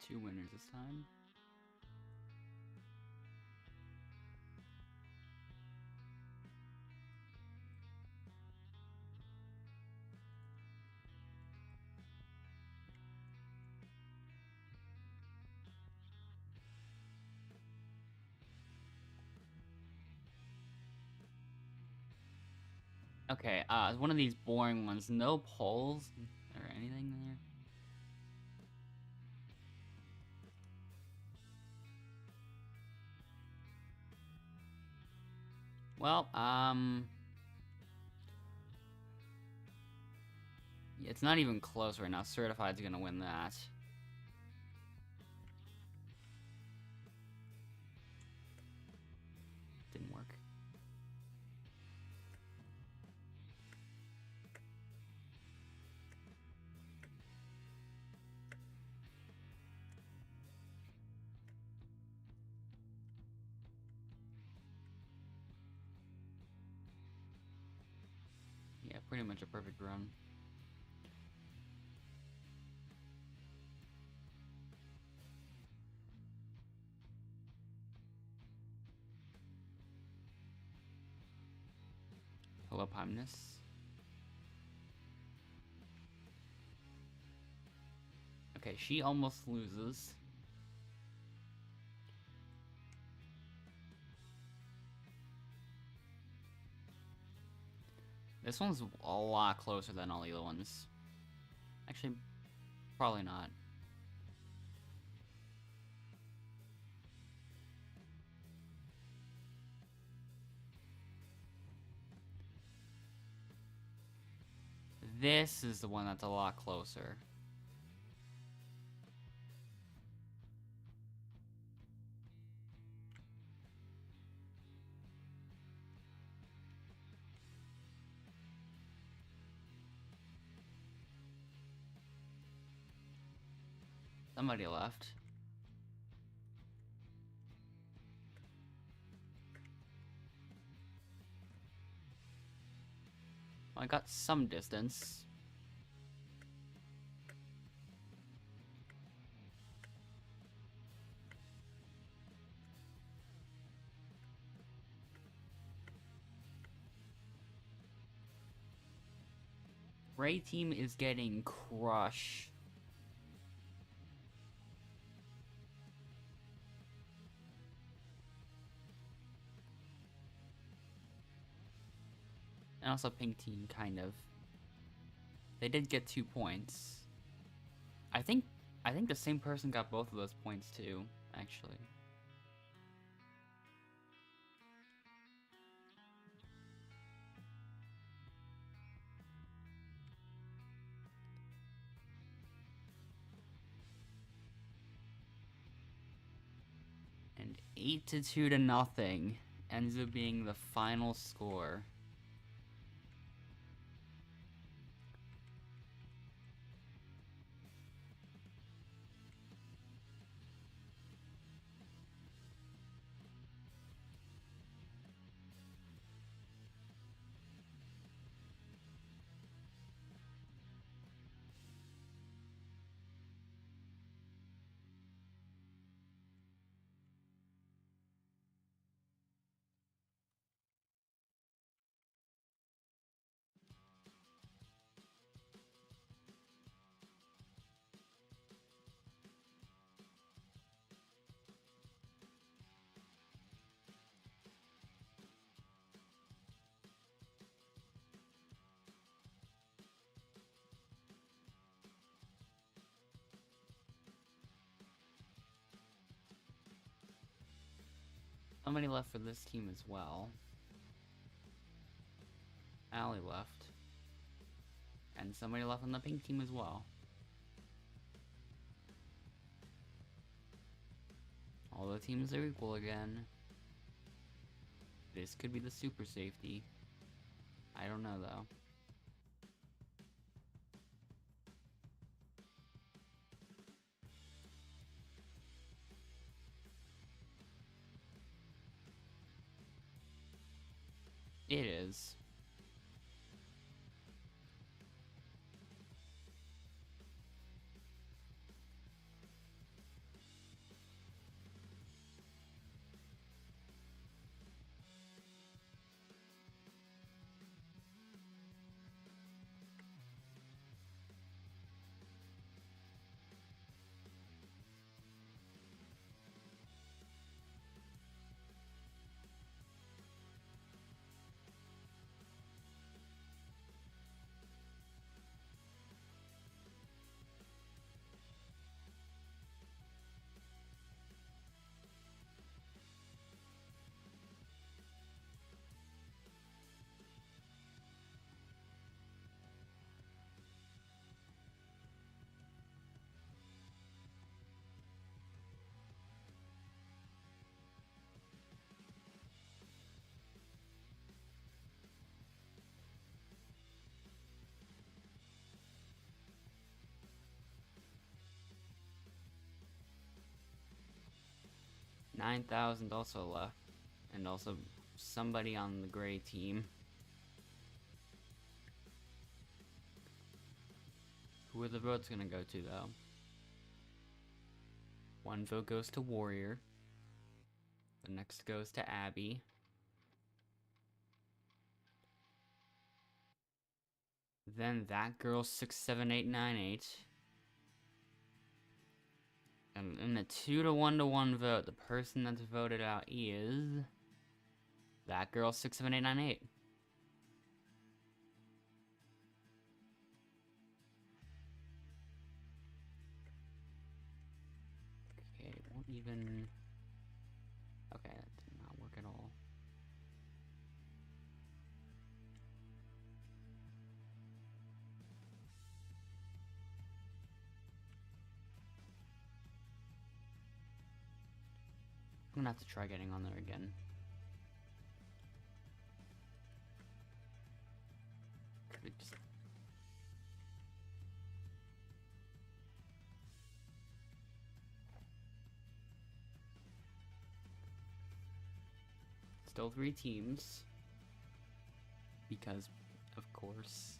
Two winners this time. Okay, one of these boring ones. No polls or anything there. Well, yeah, it's not even close right now. Certified's gonna win that. Didn't work. Yeah, pretty much a perfect run. Hello, Hymnus. Okay, she almost loses. This one's a lot closer than all the other ones. Actually, probably not. This is the one that's a lot closer. Somebody left. Well, I got some distance. Gray team is getting crushed. And also pink team, kind of. They did get 2 points. I think the same person got both of those points too, actually. And 8-2 ends up being the final score. Somebody left for this team as well. Allie left. And somebody left on the pink team as well. All the teams are equal again. This could be the super safety. I don't know though. It is. $9,000 also left. And also somebody on the gray team. Who are the votes gonna go to, though? One vote goes to Warrior. The next goes to Abby. Then that girl 67898. And in a 2-to-1 vote, the person that's voted out is that girl 67898. Okay, it won't even. Okay, that did not work at all. I'm gonna have to try getting on there again. Could it just... Still 3 teams. Because, of course.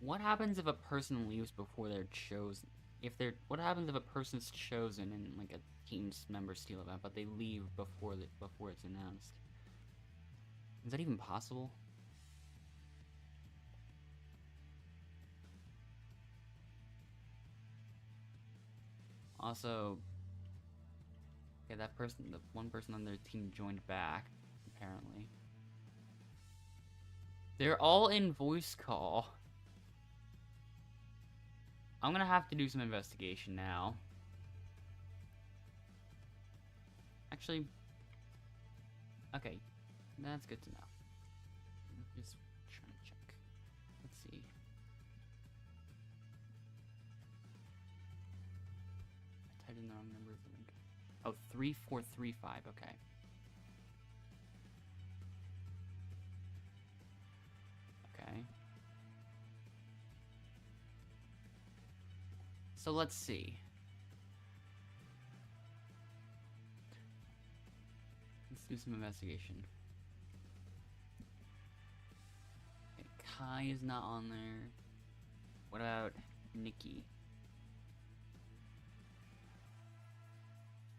What happens if a person leaves before they're chosen? What happens if a person's chosen in like a team's member steal event, but they leave before it's announced? Is that even possible? Also, okay, the one person on their team joined back, apparently. They're all in voice call. I'm gonna have to do some investigation now. Actually, okay, that's good to know. Just trying to check. Let's see. I typed in the wrong number. Oh, 3435. Okay. Okay. So let's see. Let's do some investigation. Okay, Kai is not on there. What about Nikki?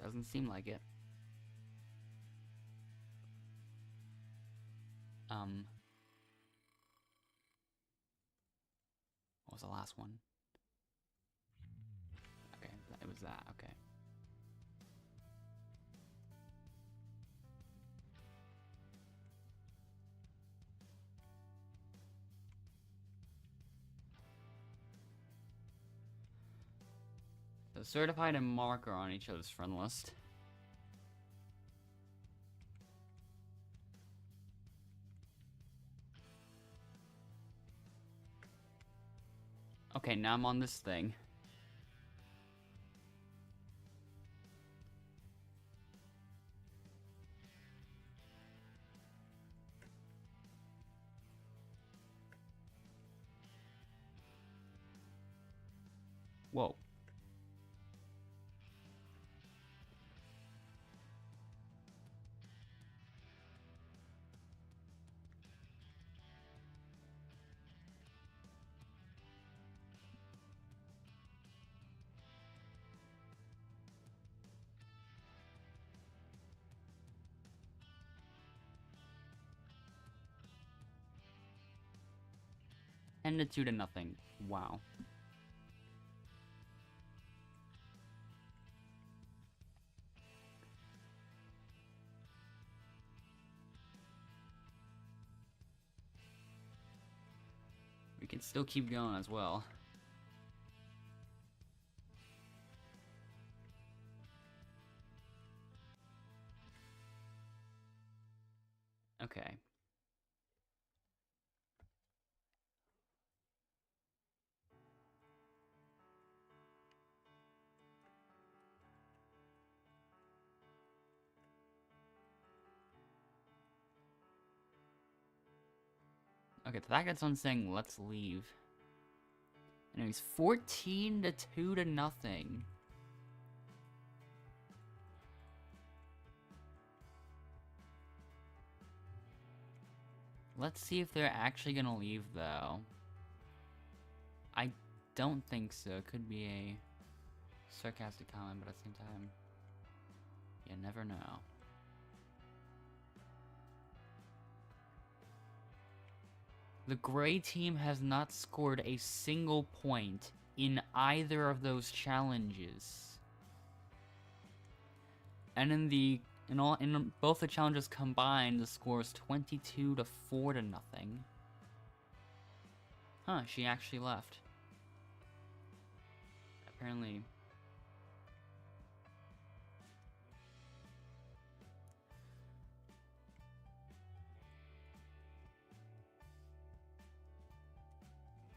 Doesn't seem like it. What was the last one? Okay, it was that, okay. So certified and mark are on each other's friend list. Okay, now I'm on this thing. Whoa. And a 2-0. Wow. We can still keep going as well. Okay. Okay, the fact that someone's saying let's leave Anyways, 14-2 to nothing. Let's see if they're actually gonna leave, though. I don't think so. It could be a sarcastic comment, but at the same time, you never know. The gray team has not scored a single point in either of those challenges. And in both the challenges combined, the score is 22-4 to nothing. Huh, she actually left. Apparently.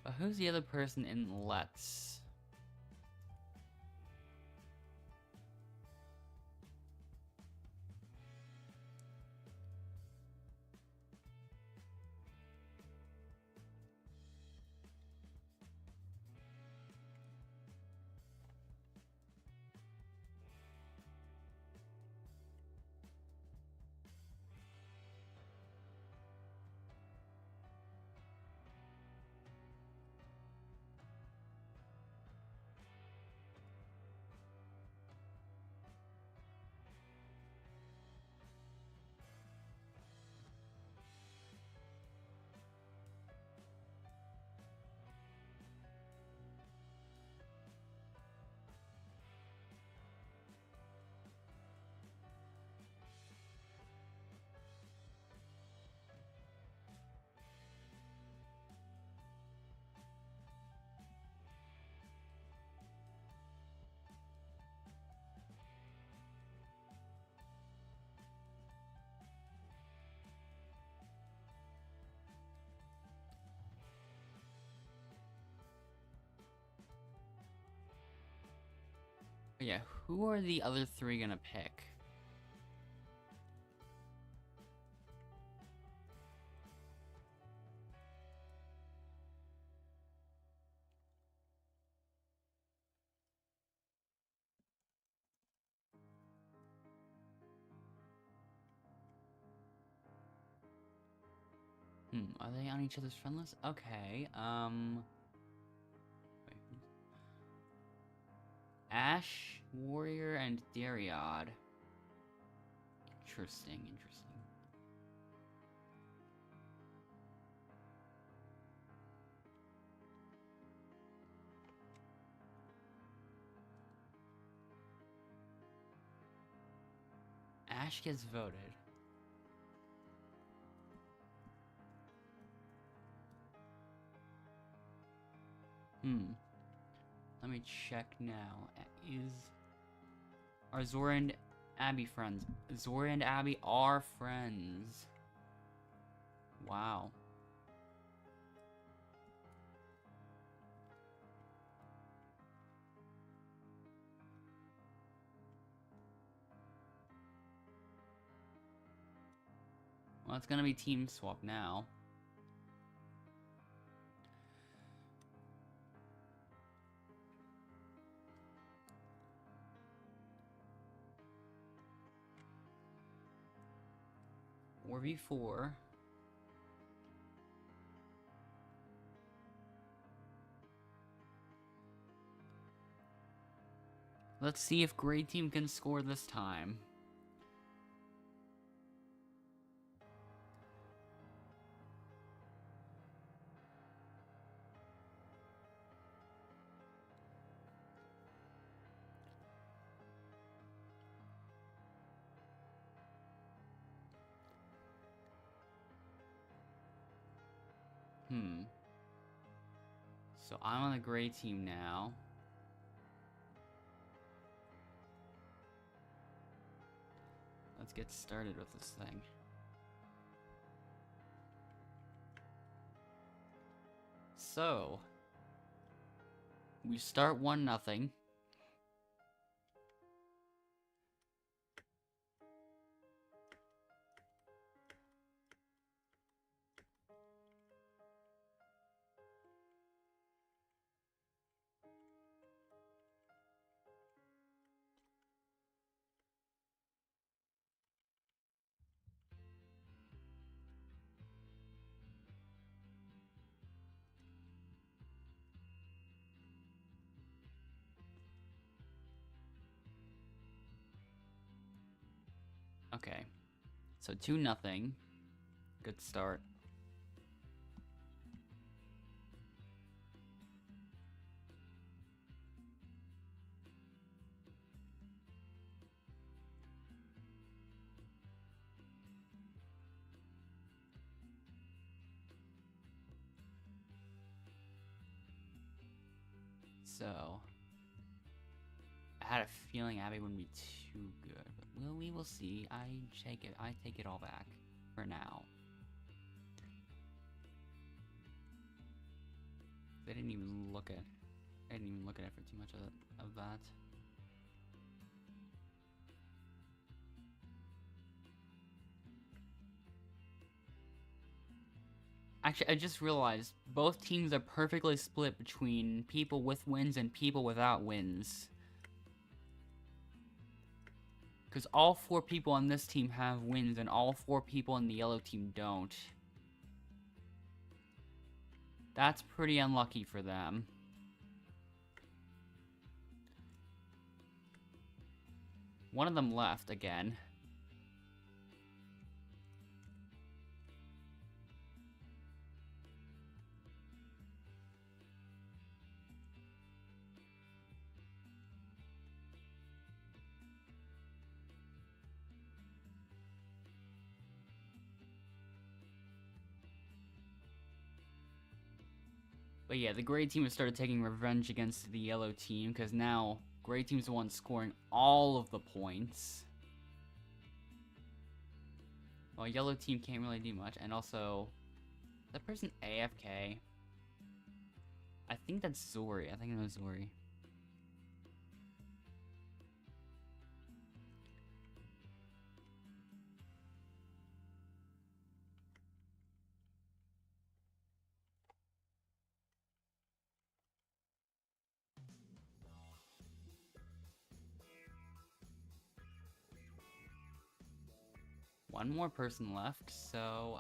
But who's the other person in Let's? But yeah, who are the other three gonna pick? Are they on each other's friend list? Okay, wait. Ash, Warrior, and Dariod. Interesting. Ash gets voted. Let me check now. Are Zora and Abby friends? Zora and Abby are friends. Wow. Well, it's gonna be team swap now. Or V4. Let's see if gray team can score this time. So I'm on the gray team now. Let's get started with this thing. So we start 1-0. Okay. So 2-0. Good start. So I had a feeling Abby wouldn't be too good, but we will see. I take it all back for now. I didn't even look at it for too much of that. Actually, I just realized both teams are perfectly split between people with wins and people without wins. Because all 4 people on this team have wins and all 4 people in the yellow team don't. That's pretty unlucky for them. One of them left again. But yeah, the gray team has started taking revenge against the yellow team, because now gray team's the one scoring all of the points. Well, yellow team can't really do much, and also, that person AFK? I think that's Zori. I think it was Zori. One more person left, so,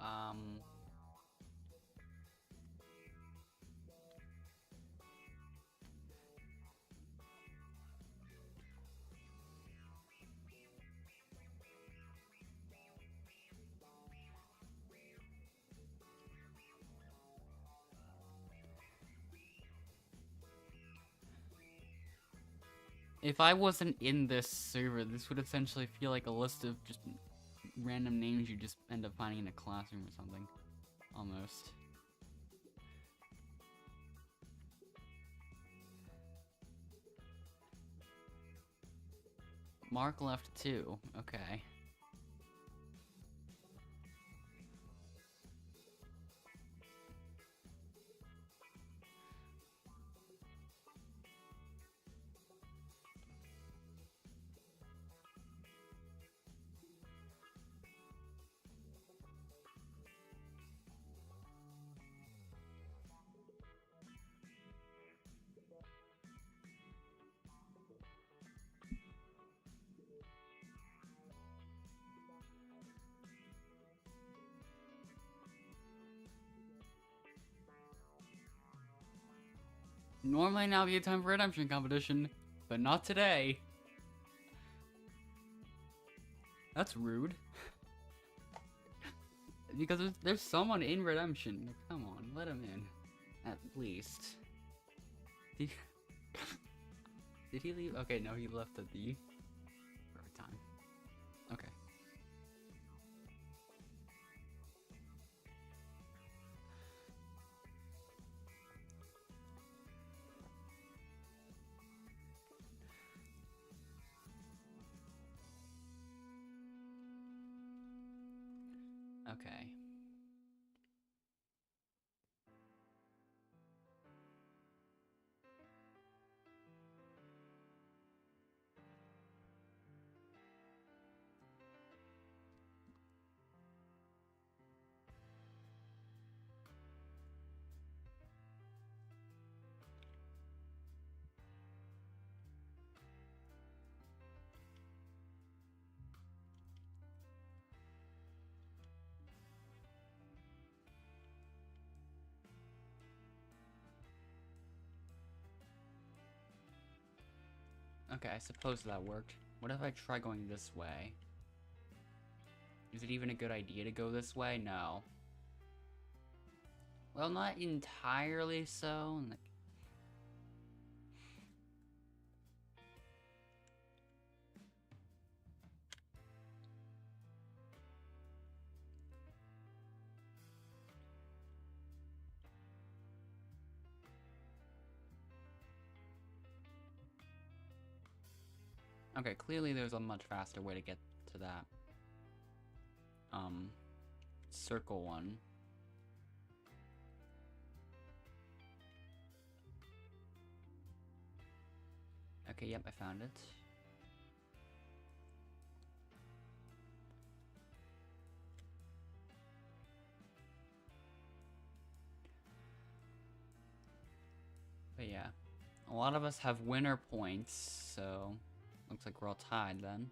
if I wasn't in this server, this would essentially feel like a list of just random names you just end up finding in a classroom or something. Almost. Mark left too. Okay. Normally now would be a time for redemption competition, but not today. That's rude. Because there's someone in redemption. Come on, let him in. At least. Did he leave? Okay, no, he left at the perfect time. Okay. Okay. Okay, I suppose that worked. What if I try going this way? Is it even a good idea to go this way? No. Well, not entirely so. Okay, clearly there's a much faster way to get to that. Circle one. Okay, yep, I found it. But yeah, a lot of us have winner points, so looks like we're all tied then.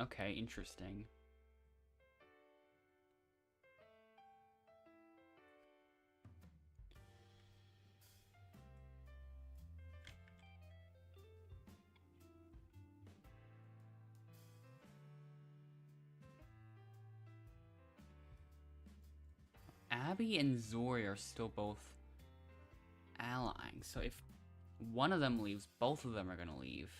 Okay, interesting. Abby and Zori are still both allying, so if one of them leaves, both of them are gonna leave.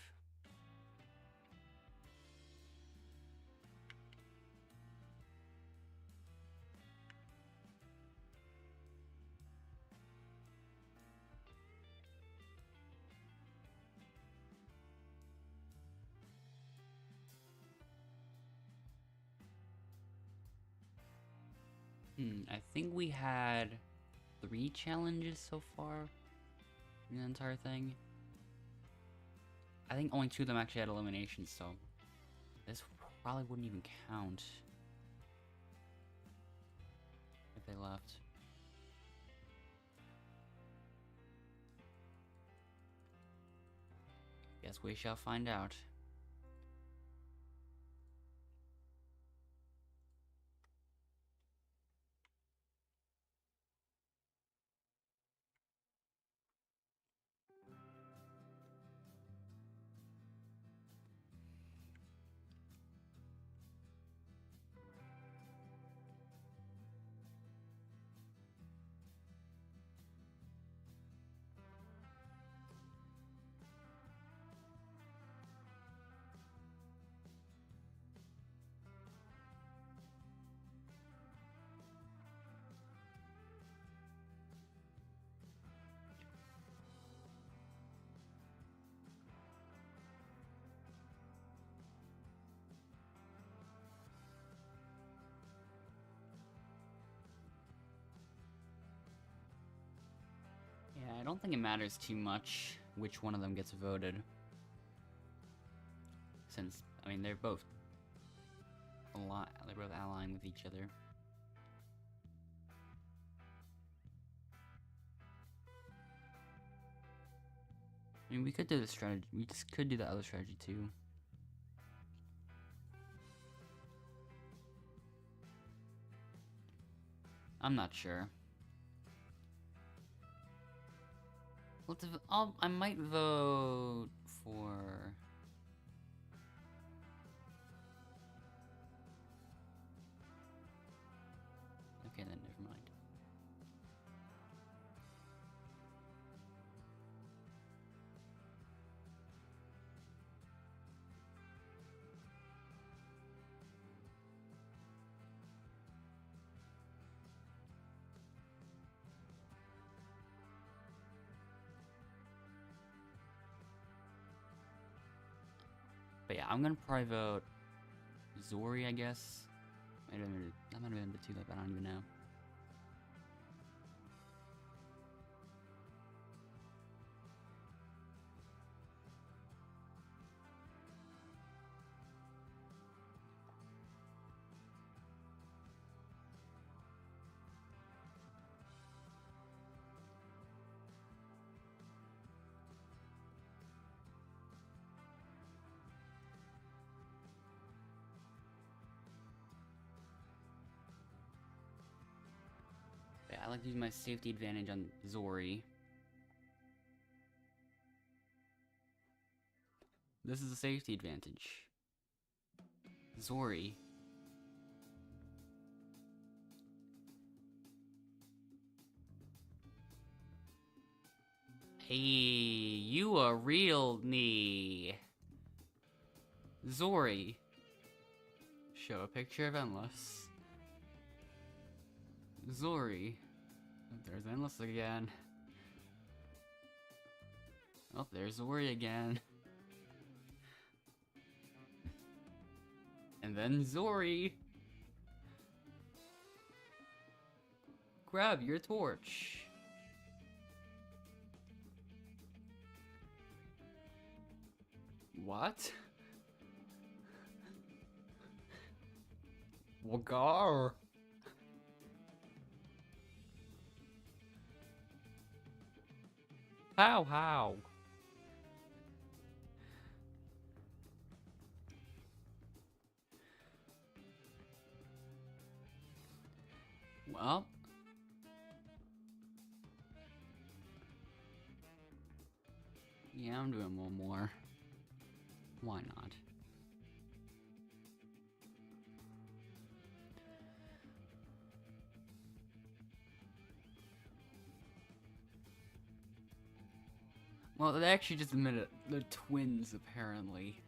I think we had 3 challenges so far in the entire thing. I think only 2 of them actually had eliminations, so this probably wouldn't even count if they left. Guess we shall find out. Yeah, I don't think it matters too much which one of them gets voted. Since, I mean, they're both allying with each other. I mean, we could do the strategy. We just could do the other strategy too. I'm not sure. I might vote for. Okay, then never mind. But yeah, I'm gonna probably vote Zori, I guess. That might have been a bit too late, but I don't even know. like to use my safety advantage on Zori. This is a safety advantage. Zori. Hey, you a real me. Zori. Show a picture of Endless. Zori. There's Endless again. Oh, there's Zori again. And then Zori. Grab your torch. What? Wagar. How? Well. Yeah, I'm doing one more. Why not? Well, they actually just admitted it. They're twins, apparently.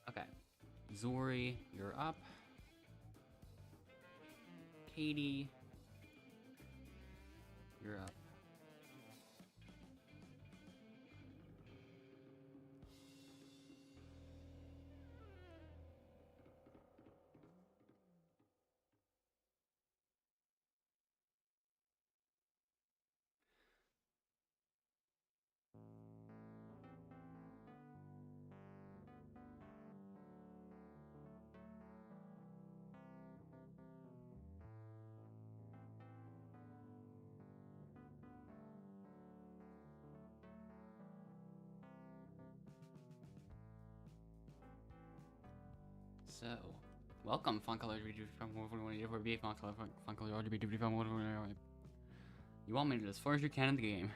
Okay. Zori, you're up. Katie, you're up. So, welcome, Fun Color RGB from 14184B, Fun Color RGB from 14184B. You want me to do as far as you can in the game.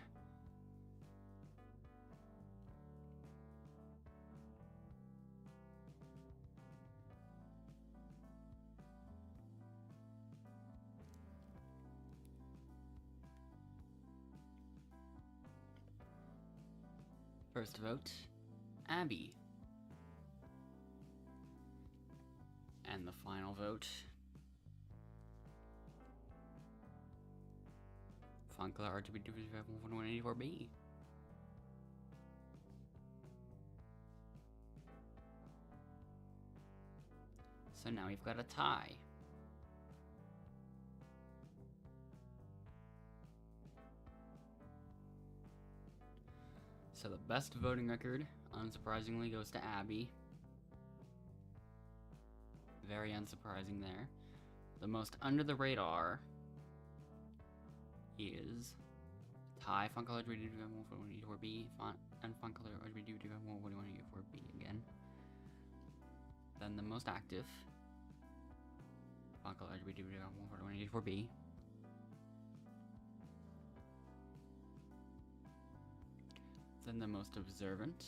First vote, Abby. And the final vote, Fun Color RGB 184B. So now we've got a tie. So the best voting record, unsurprisingly, goes to Abby. Very unsurprising there. The most under the radar is tie Fun Color RGB 184B and Fun Color RGB 184B again. Then the most active, Fun Color RGB 184B. Then the most observant,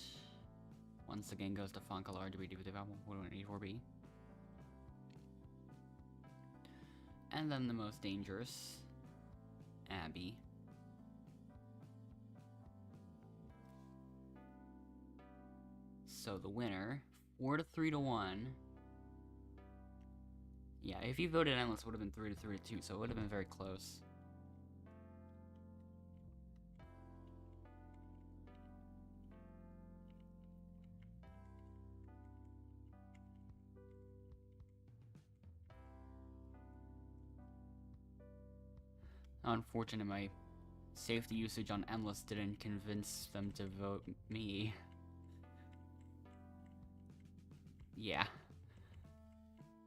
once again goes to Fun Color RGB 184B. And then the most dangerous, Abby. So the winner, 4 to 3 to 1. Yeah, if you voted Endless, it would have been 3 to 3 to 2, so it would have been very close. Unfortunate, my safety usage on Endless didn't convince them to vote me. Yeah.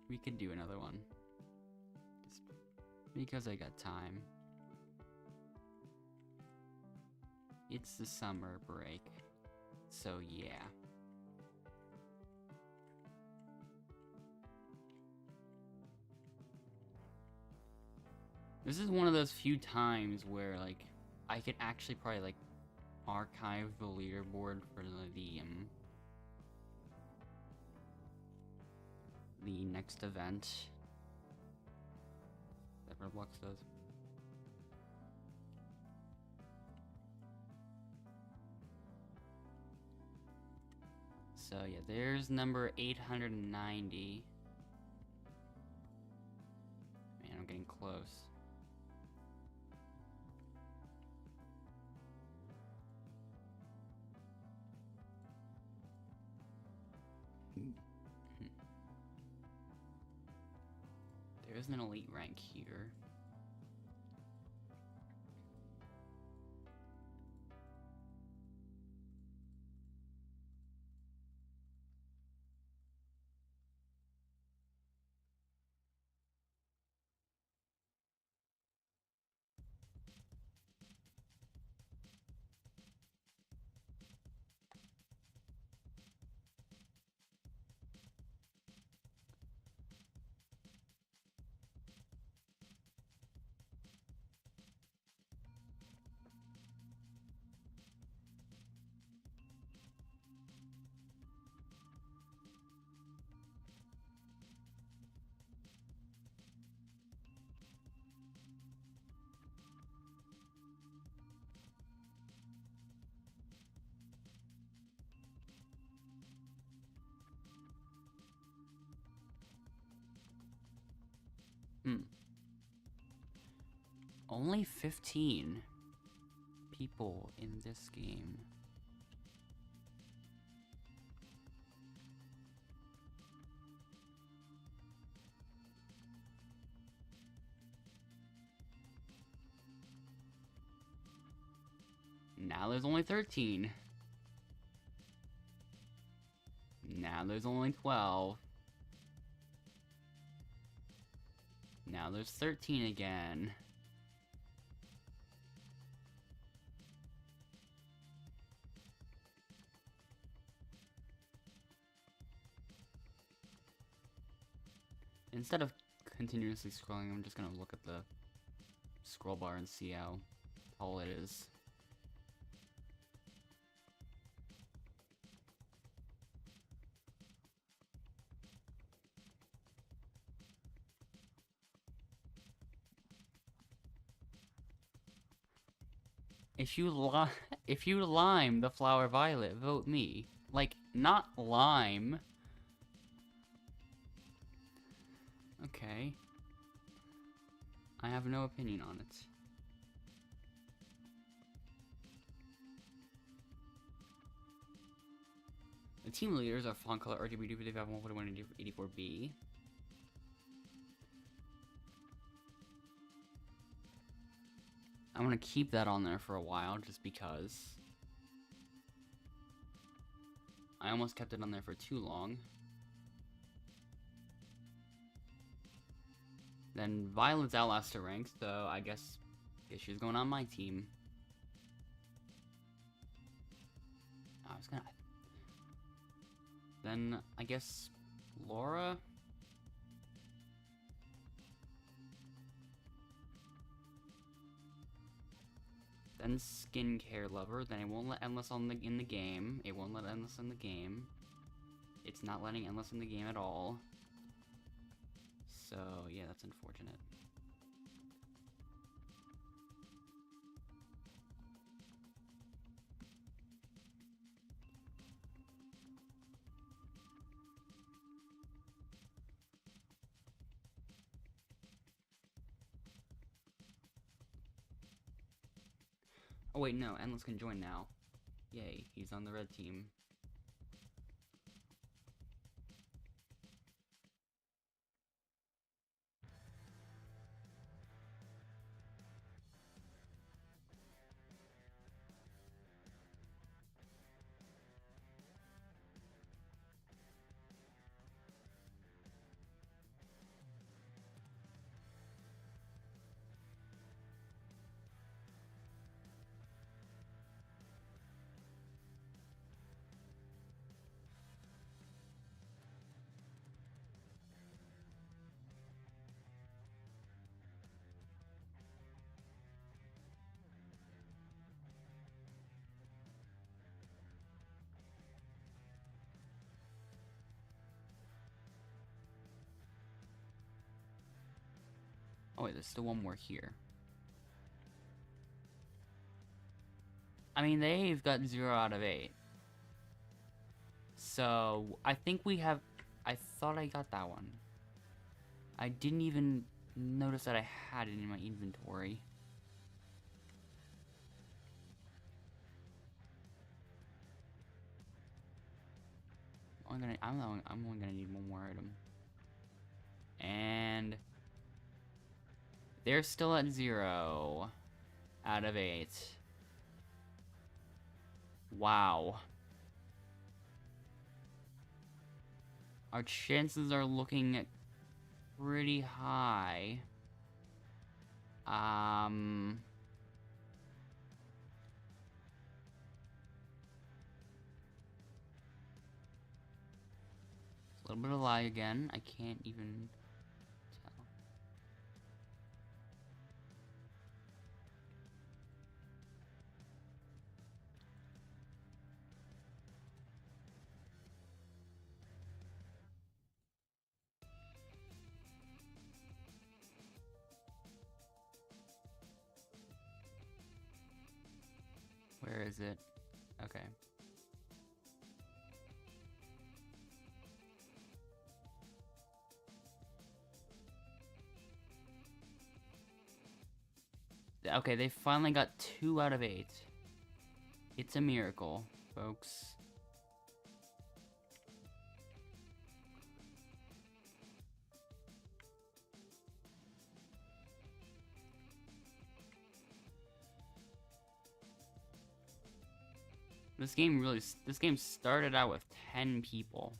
We could do another one. Just because I got time. It's the summer break. So yeah. This is one of those few times where, like, I could actually probably, like, archive the leaderboard for the next event that Roblox does. So yeah, there's number 890. Man, I'm getting close. There isn't an elite rank here. Only 15 people in this game. Now there's only 13. Now there's only 12. Now there's 13 again. Instead of continuously scrolling, I'm just gonna look at the scroll bar and see how tall it is. If you lime the flower violet, vote me. Like, not lime. Okay. I have no opinion on it. The team leaders are font color RGB 1.184B. I'm gonna keep that on there for a while just because. I almost kept it on there for too long. Then Violet's Outlaster rank, so I guess she's going on my team. I was gonna. Then I guess Laura. Then Skincare Lover. Then it won't let Endless in the game. It won't let Endless in the game. It's not letting Endless in the game at all. So, yeah, that's unfortunate. Oh wait, no, Endless can join now. Yay, he's on the red team. Oh wait, there's still one more here. I mean, they've got 0 out of 8. So, I think we have... I thought I got that one. I didn't even notice that I had it in my inventory. I'm only gonna need one more item. And... they're still at 0 out of 8. Wow. Our chances are looking pretty high. It's a little bit of lag again. I can't even tell. Where is it? Okay. Okay, they finally got 2 out of 8. It's a miracle, folks. This game started out with 10 people.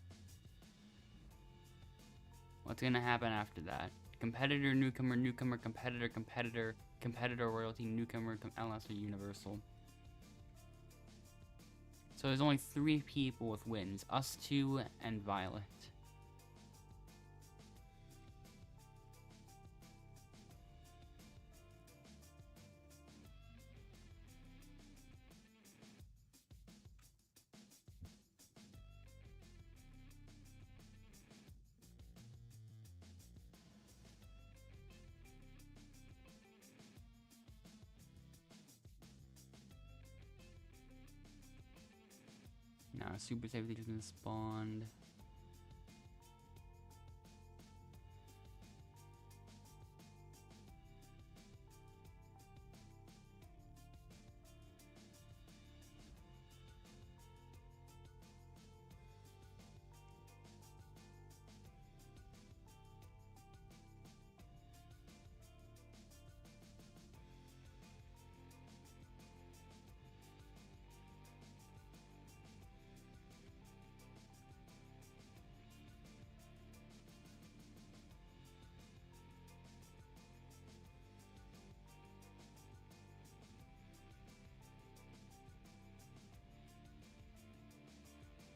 What's gonna happen after that? Competitor, newcomer, newcomer, competitor, competitor, competitor, royalty, newcomer, Outlaster, universal. So there's only 3 people with wins. Us 2 and Violet. Now, super safety is gonna spawn.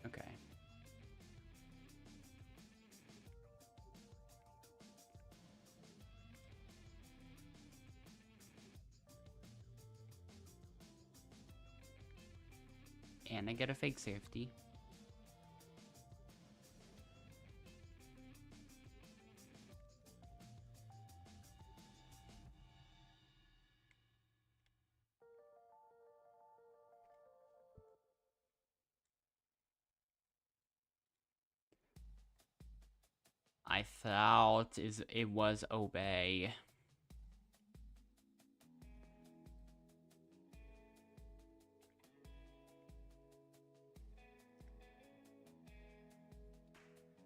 Okay. And I get a fake safety. I thought it was obey.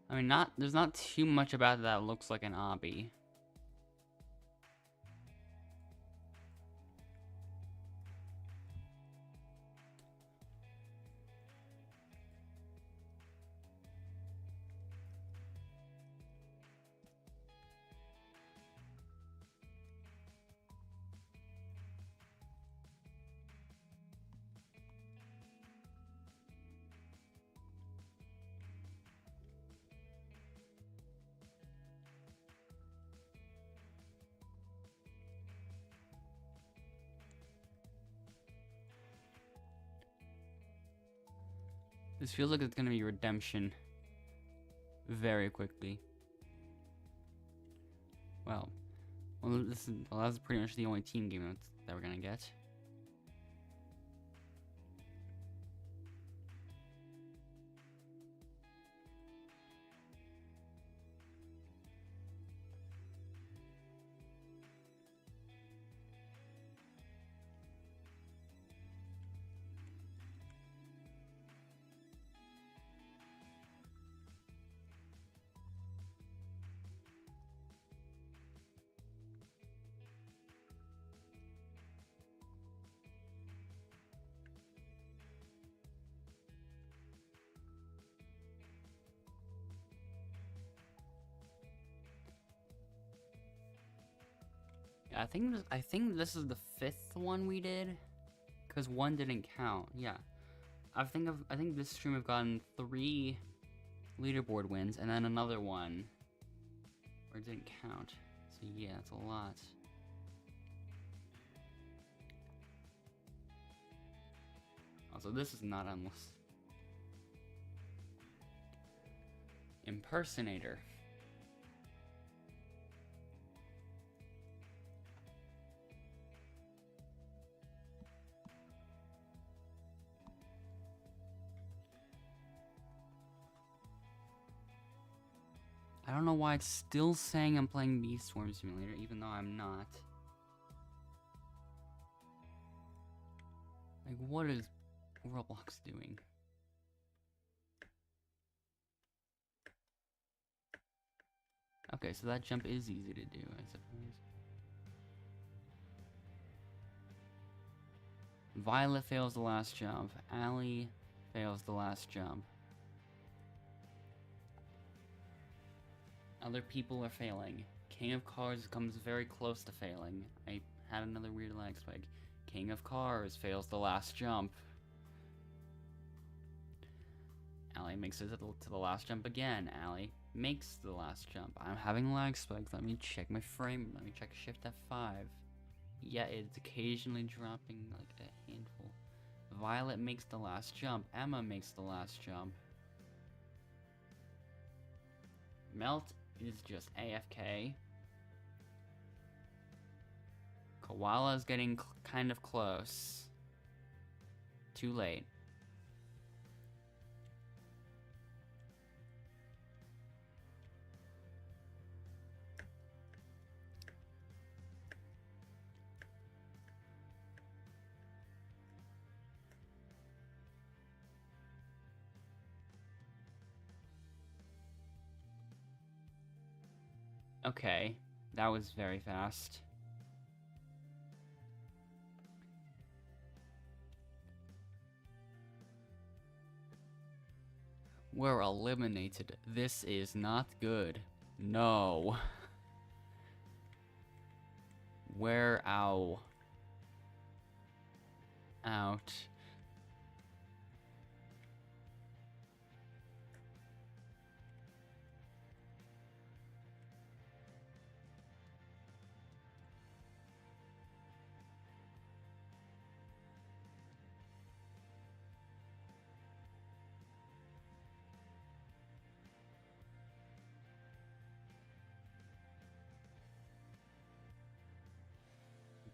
I mean, there's not too much about it that looks like an obby. This feels like it's gonna be redemption very quickly. Well, Well, that's pretty much the only team game that we're gonna get. I think this is the 5th one we did, because 1 didn't count. Yeah, I think this stream I've gotten 3 leaderboard wins and then another one where it didn't count. So yeah, it's a lot. Also, this is not endless. Impersonator. I don't know why it's still saying I'm playing Bee Swarm Simulator, even though I'm not. Like, what is Roblox doing? Okay, so that jump is easy to do, I suppose. Violet fails the last jump. Allie fails the last jump. Other people are failing. King of Cars comes very close to failing. I had another weird lag spike. King of Cars fails the last jump. Allie makes it to the last jump again. Allie makes the last jump. I'm having lag spikes. Let me check my frame. Let me check Shift F5. Yeah, it's occasionally dropping like a handful. Violet makes the last jump. Emma makes the last jump. Melt is just AFK. Koala's getting kind of close. Too late. Okay, that was very fast. We're eliminated. This is not good. No. We're out.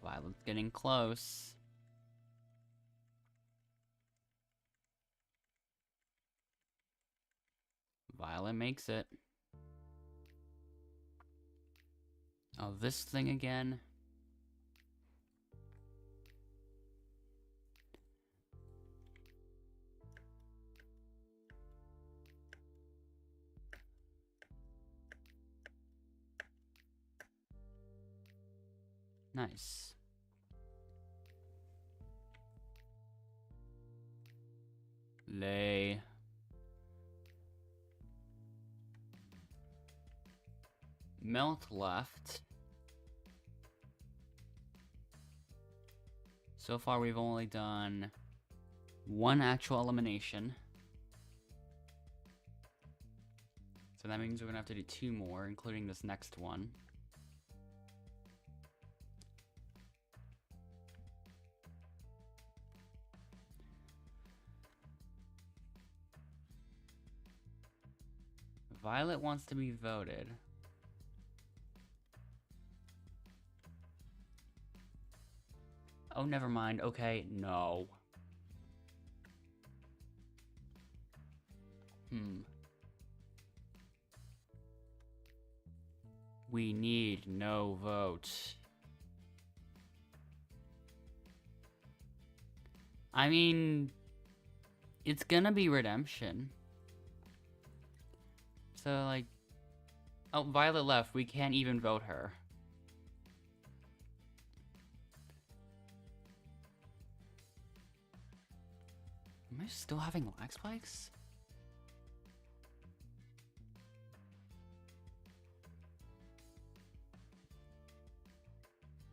Violet's getting close. Violet makes it. Oh, this thing again. Nice. Lay. Melt left. So far we've only done 1 actual elimination. So that means we're gonna have to do 2 more, including this next one. Violet wants to be voted. Oh, never mind. Okay, no. We need no votes. I mean, it's gonna be redemption. So, like... Oh, Violet left. We can't even vote her. Am I still having lag spikes?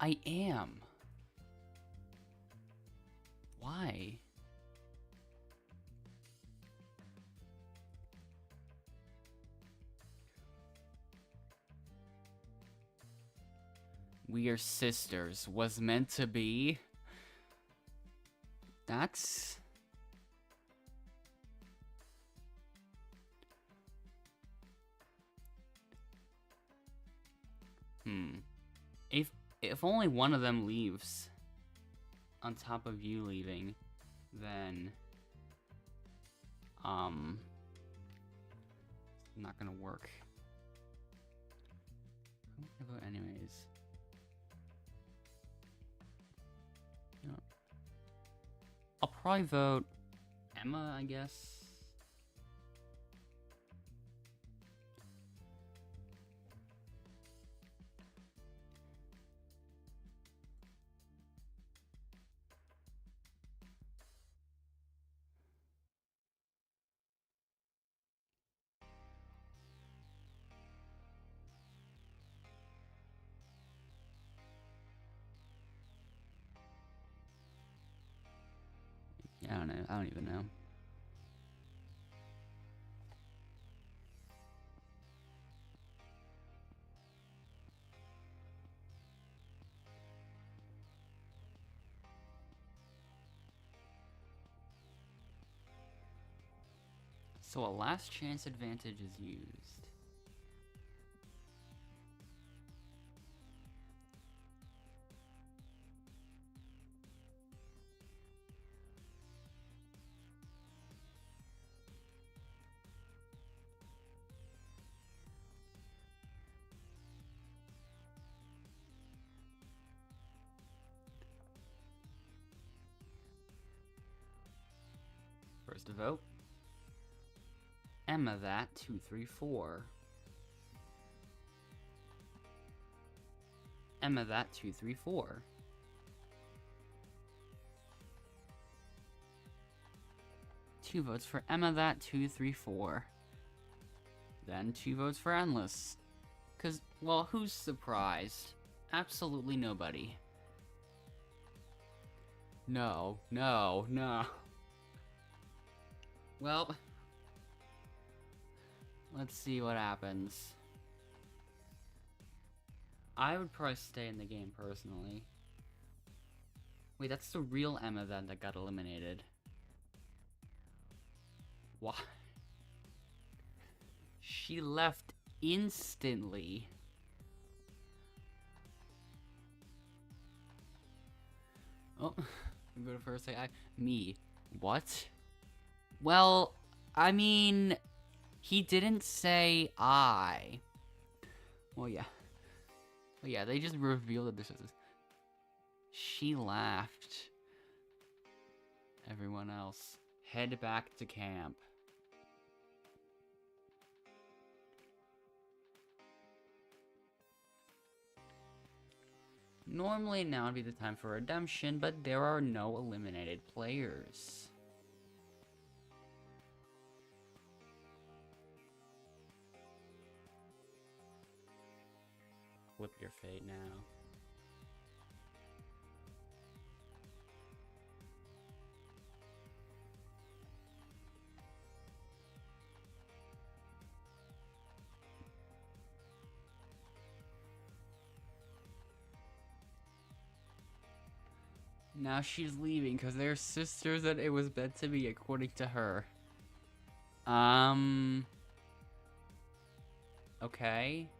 I am. Why? We are sisters. Was meant to be. That's... If only one of them leaves, on top of you leaving, then it's not gonna work. Who am I gonna vote anyways? No. I'll probably vote Emma, I guess. I don't know. I don't even know. So a last chance advantage is used. First to vote. Emma that 234. Emma that 234. Two votes for Emma that 234. Then 2 votes for Endless. Cause, well, who's surprised? Absolutely nobody. No, no, no. Well, let's see what happens. I would probably stay in the game personally. Wait, that's the real Emma then that got eliminated. Why? She left instantly. Oh, I'm going to first say me. What? Well, I mean, he didn't say I. Well, yeah. Well, yeah, they just revealed that this is... She laughed. Everyone else, head back to camp. Normally now would be the time for redemption, but there are no eliminated players. Flip your fate now. Now she's leaving because they're sisters and it was meant to be according to her. Okay.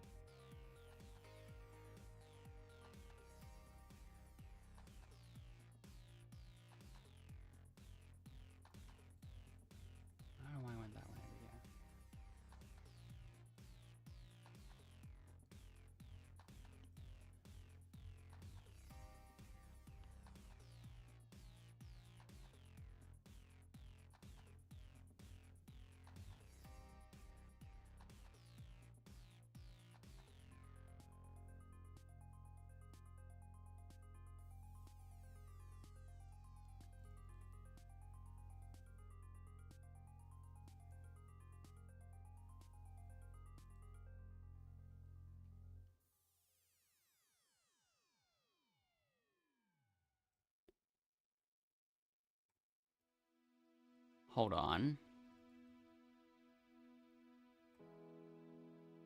Hold on.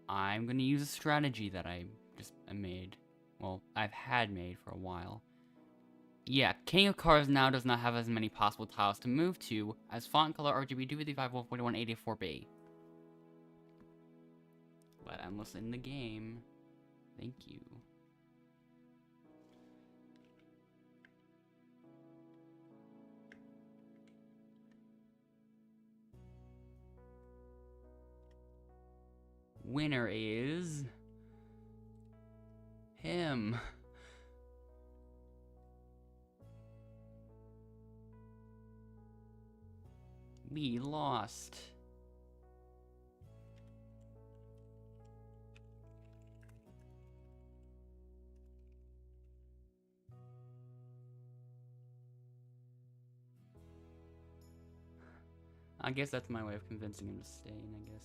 I'm gonna use a strategy that I just made. Well, I've had made for a while. Yeah, King of Cars now does not have as many possible tiles to move to as font color RGB 255 141 Let endless in the game. Thank you. Winner is him. We lost. I guess that's my way of convincing him to stay in, I guess.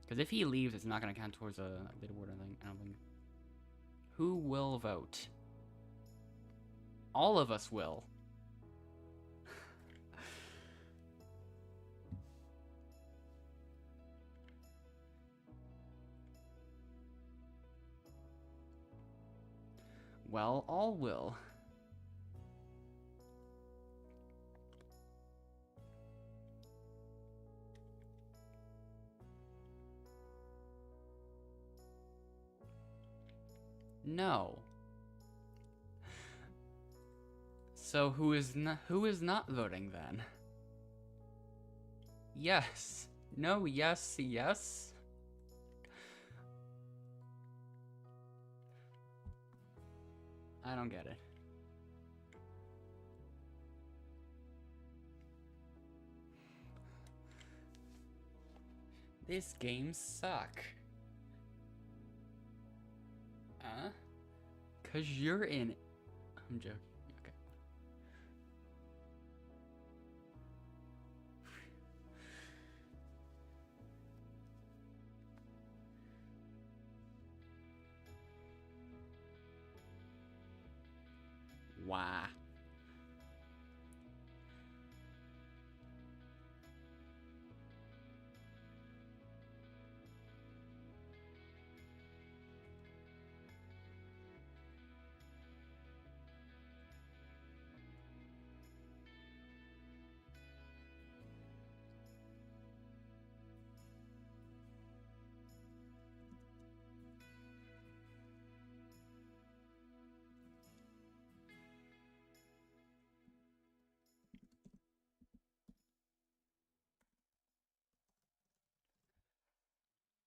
Because if he leaves, it's not going to count towards a leaderboard, I don't think. Who will vote? All of us will. Well, all will. No. So who is not voting then? Yes. No, yes, yes. I don't get it. This game suck. Huh? 'Cause you're in it. I'm joking. Okay. Why?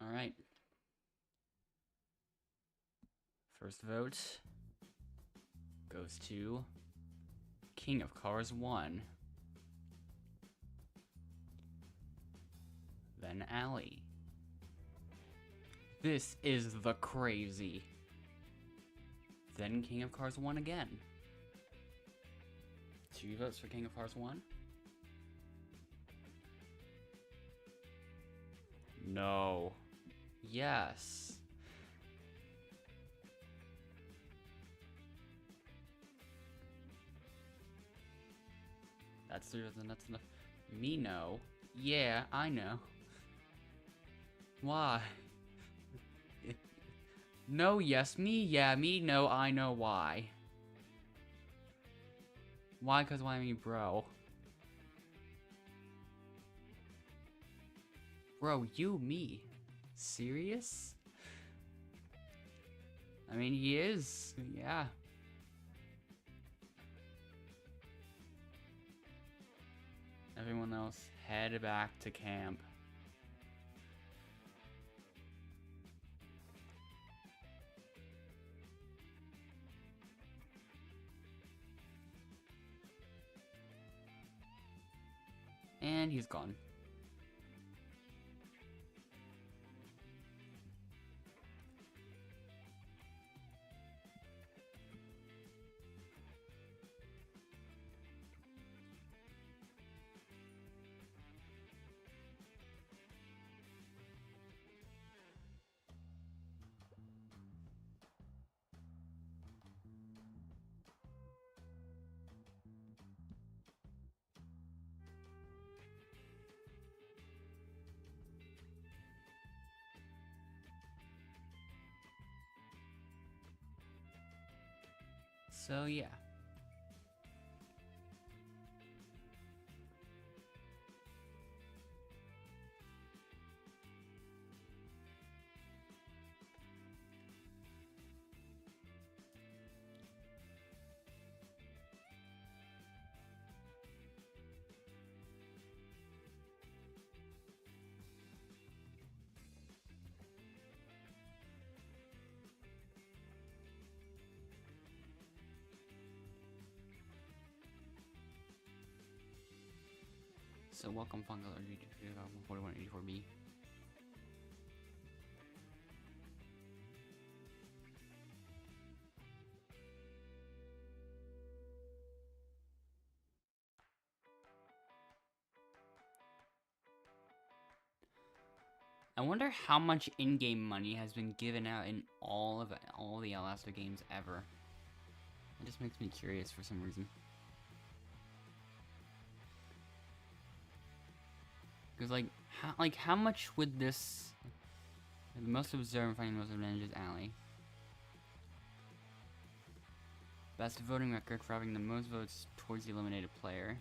All right. First vote goes to King of Cars 1. Then Allie. This is the crazy. Then King of Cars 1 again. 2 votes for King of Cars 1. No. Yes. That's enough. Me no. Yeah, I know. Why? No, yes, me, yeah, me, no, I know why. Why? 'Cause why me, bro? Bro, you, me. Serious? I mean, he is, yeah. Everyone else, head back to camp. And he's gone. So yeah. So welcome Fungal RG 4184B. I wonder how much in-game money has been given out in all the Outlaster games ever. It just makes me curious for some reason. Because how much would this? The most observed, finding the most advantages, Alley. Best voting record for having the most votes towards the eliminated player.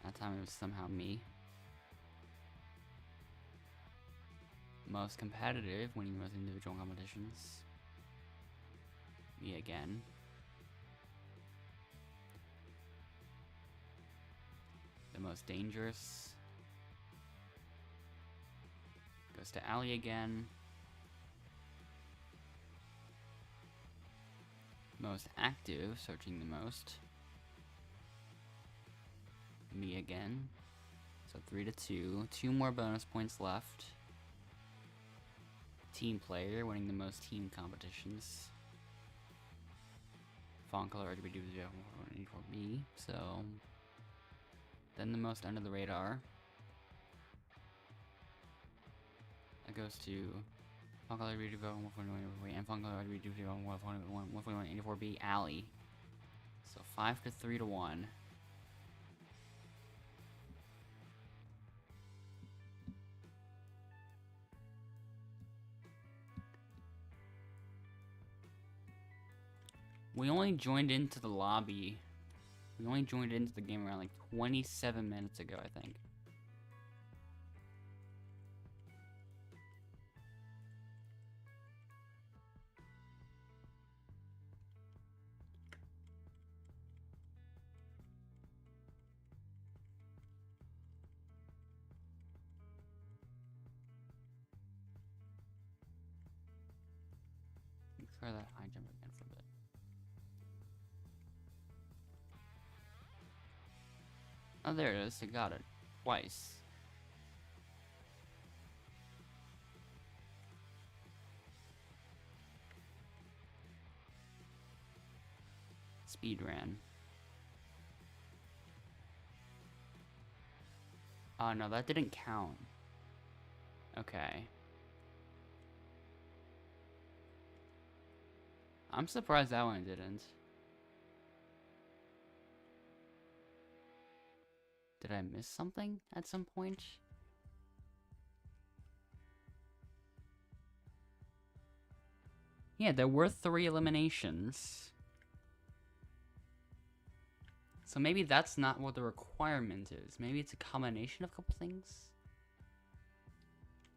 That time it was somehow me. Most competitive, winning most individual competitions. Me again. The most dangerous. Goes to Allie again. Most active, searching the most. Me again. So 3-2. 2 more bonus points left. Team player, winning the most team competitions. Font color RGB for me. So then the most under the radar. That goes to font color RGB and font color RGB 14184B Alley. So 5-3-1. We only joined into the lobby. We only joined into the game around like 27 minutes ago, I think. Let's try that high jump again for a bit. Oh, there it is. I got it. Twice. Speed ran. Oh, no, that didn't count. Okay. I'm surprised that one didn't. Did I miss something at some point? Yeah, there were 3 eliminations. So maybe that's not what the requirement is. Maybe it's a combination of a couple things?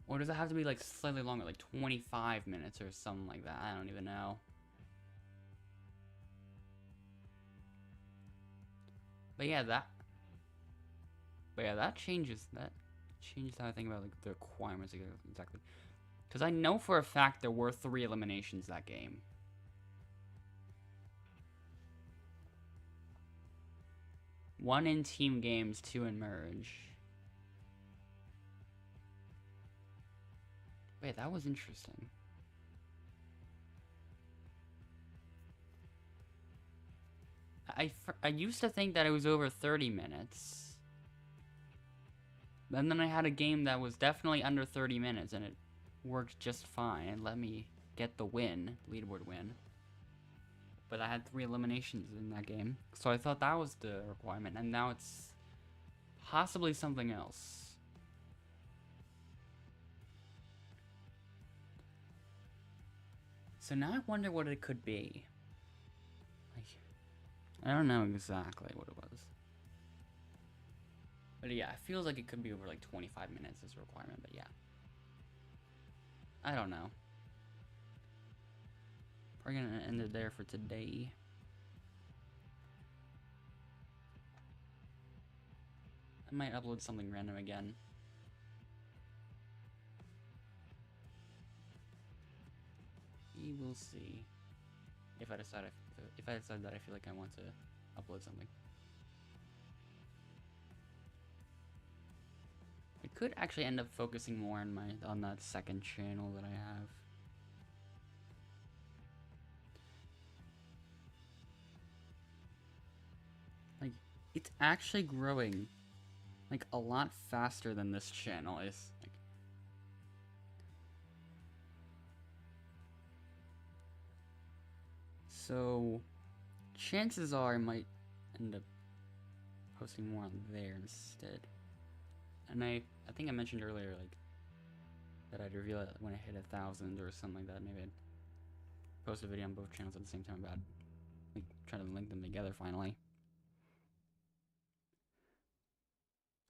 Or does it have to be like slightly longer, like 25 minutes or something like that? I don't even know. But yeah, that changes how I think about like the requirements exactly. Because I know for a fact there were 3 eliminations that game. One in team games, 2 in merge. Wait, that was interesting. I used to think that it was over 30 minutes. And then I had a game that was definitely under 30 minutes and it worked just fine and let me get the win, leaderboard win. But I had 3 eliminations in that game. So I thought that was the requirement, and now it's possibly something else. So now I wonder what it could be. I don't know exactly what it was. But yeah, it feels like it could be over like 25 minutes as a requirement, but yeah. I don't know. Probably gonna end it there for today. I might upload something random again. We will see. If I decide that I feel like I want to upload something. I could actually end up focusing more on that second channel that I have. Like, it's actually growing like a lot faster than this channel is. Like, so chances are I might end up posting more on there instead. And I think I mentioned earlier, like, that I'd reveal it when I hit 1,000 or something like that. Maybe I'd post a video on both channels at the same time about, like, trying to link them together finally.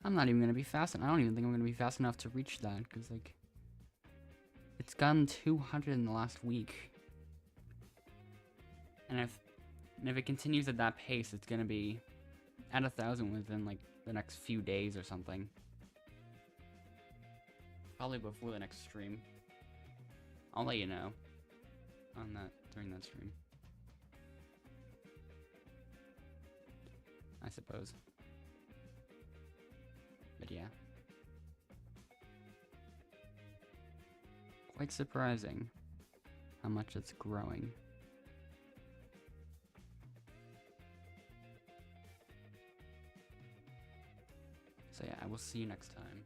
I'm not even gonna be fast enough. I don't even think I'm gonna be fast enough to reach that, because, like, it's gotten 200 in the last week. And if it continues at that pace, it's gonna be at 1,000 within, like, the next few days or something. Probably before the next stream. I'll let you know on that during that stream, I suppose. But yeah. Quite surprising how much it's growing. So yeah, I will see you next time.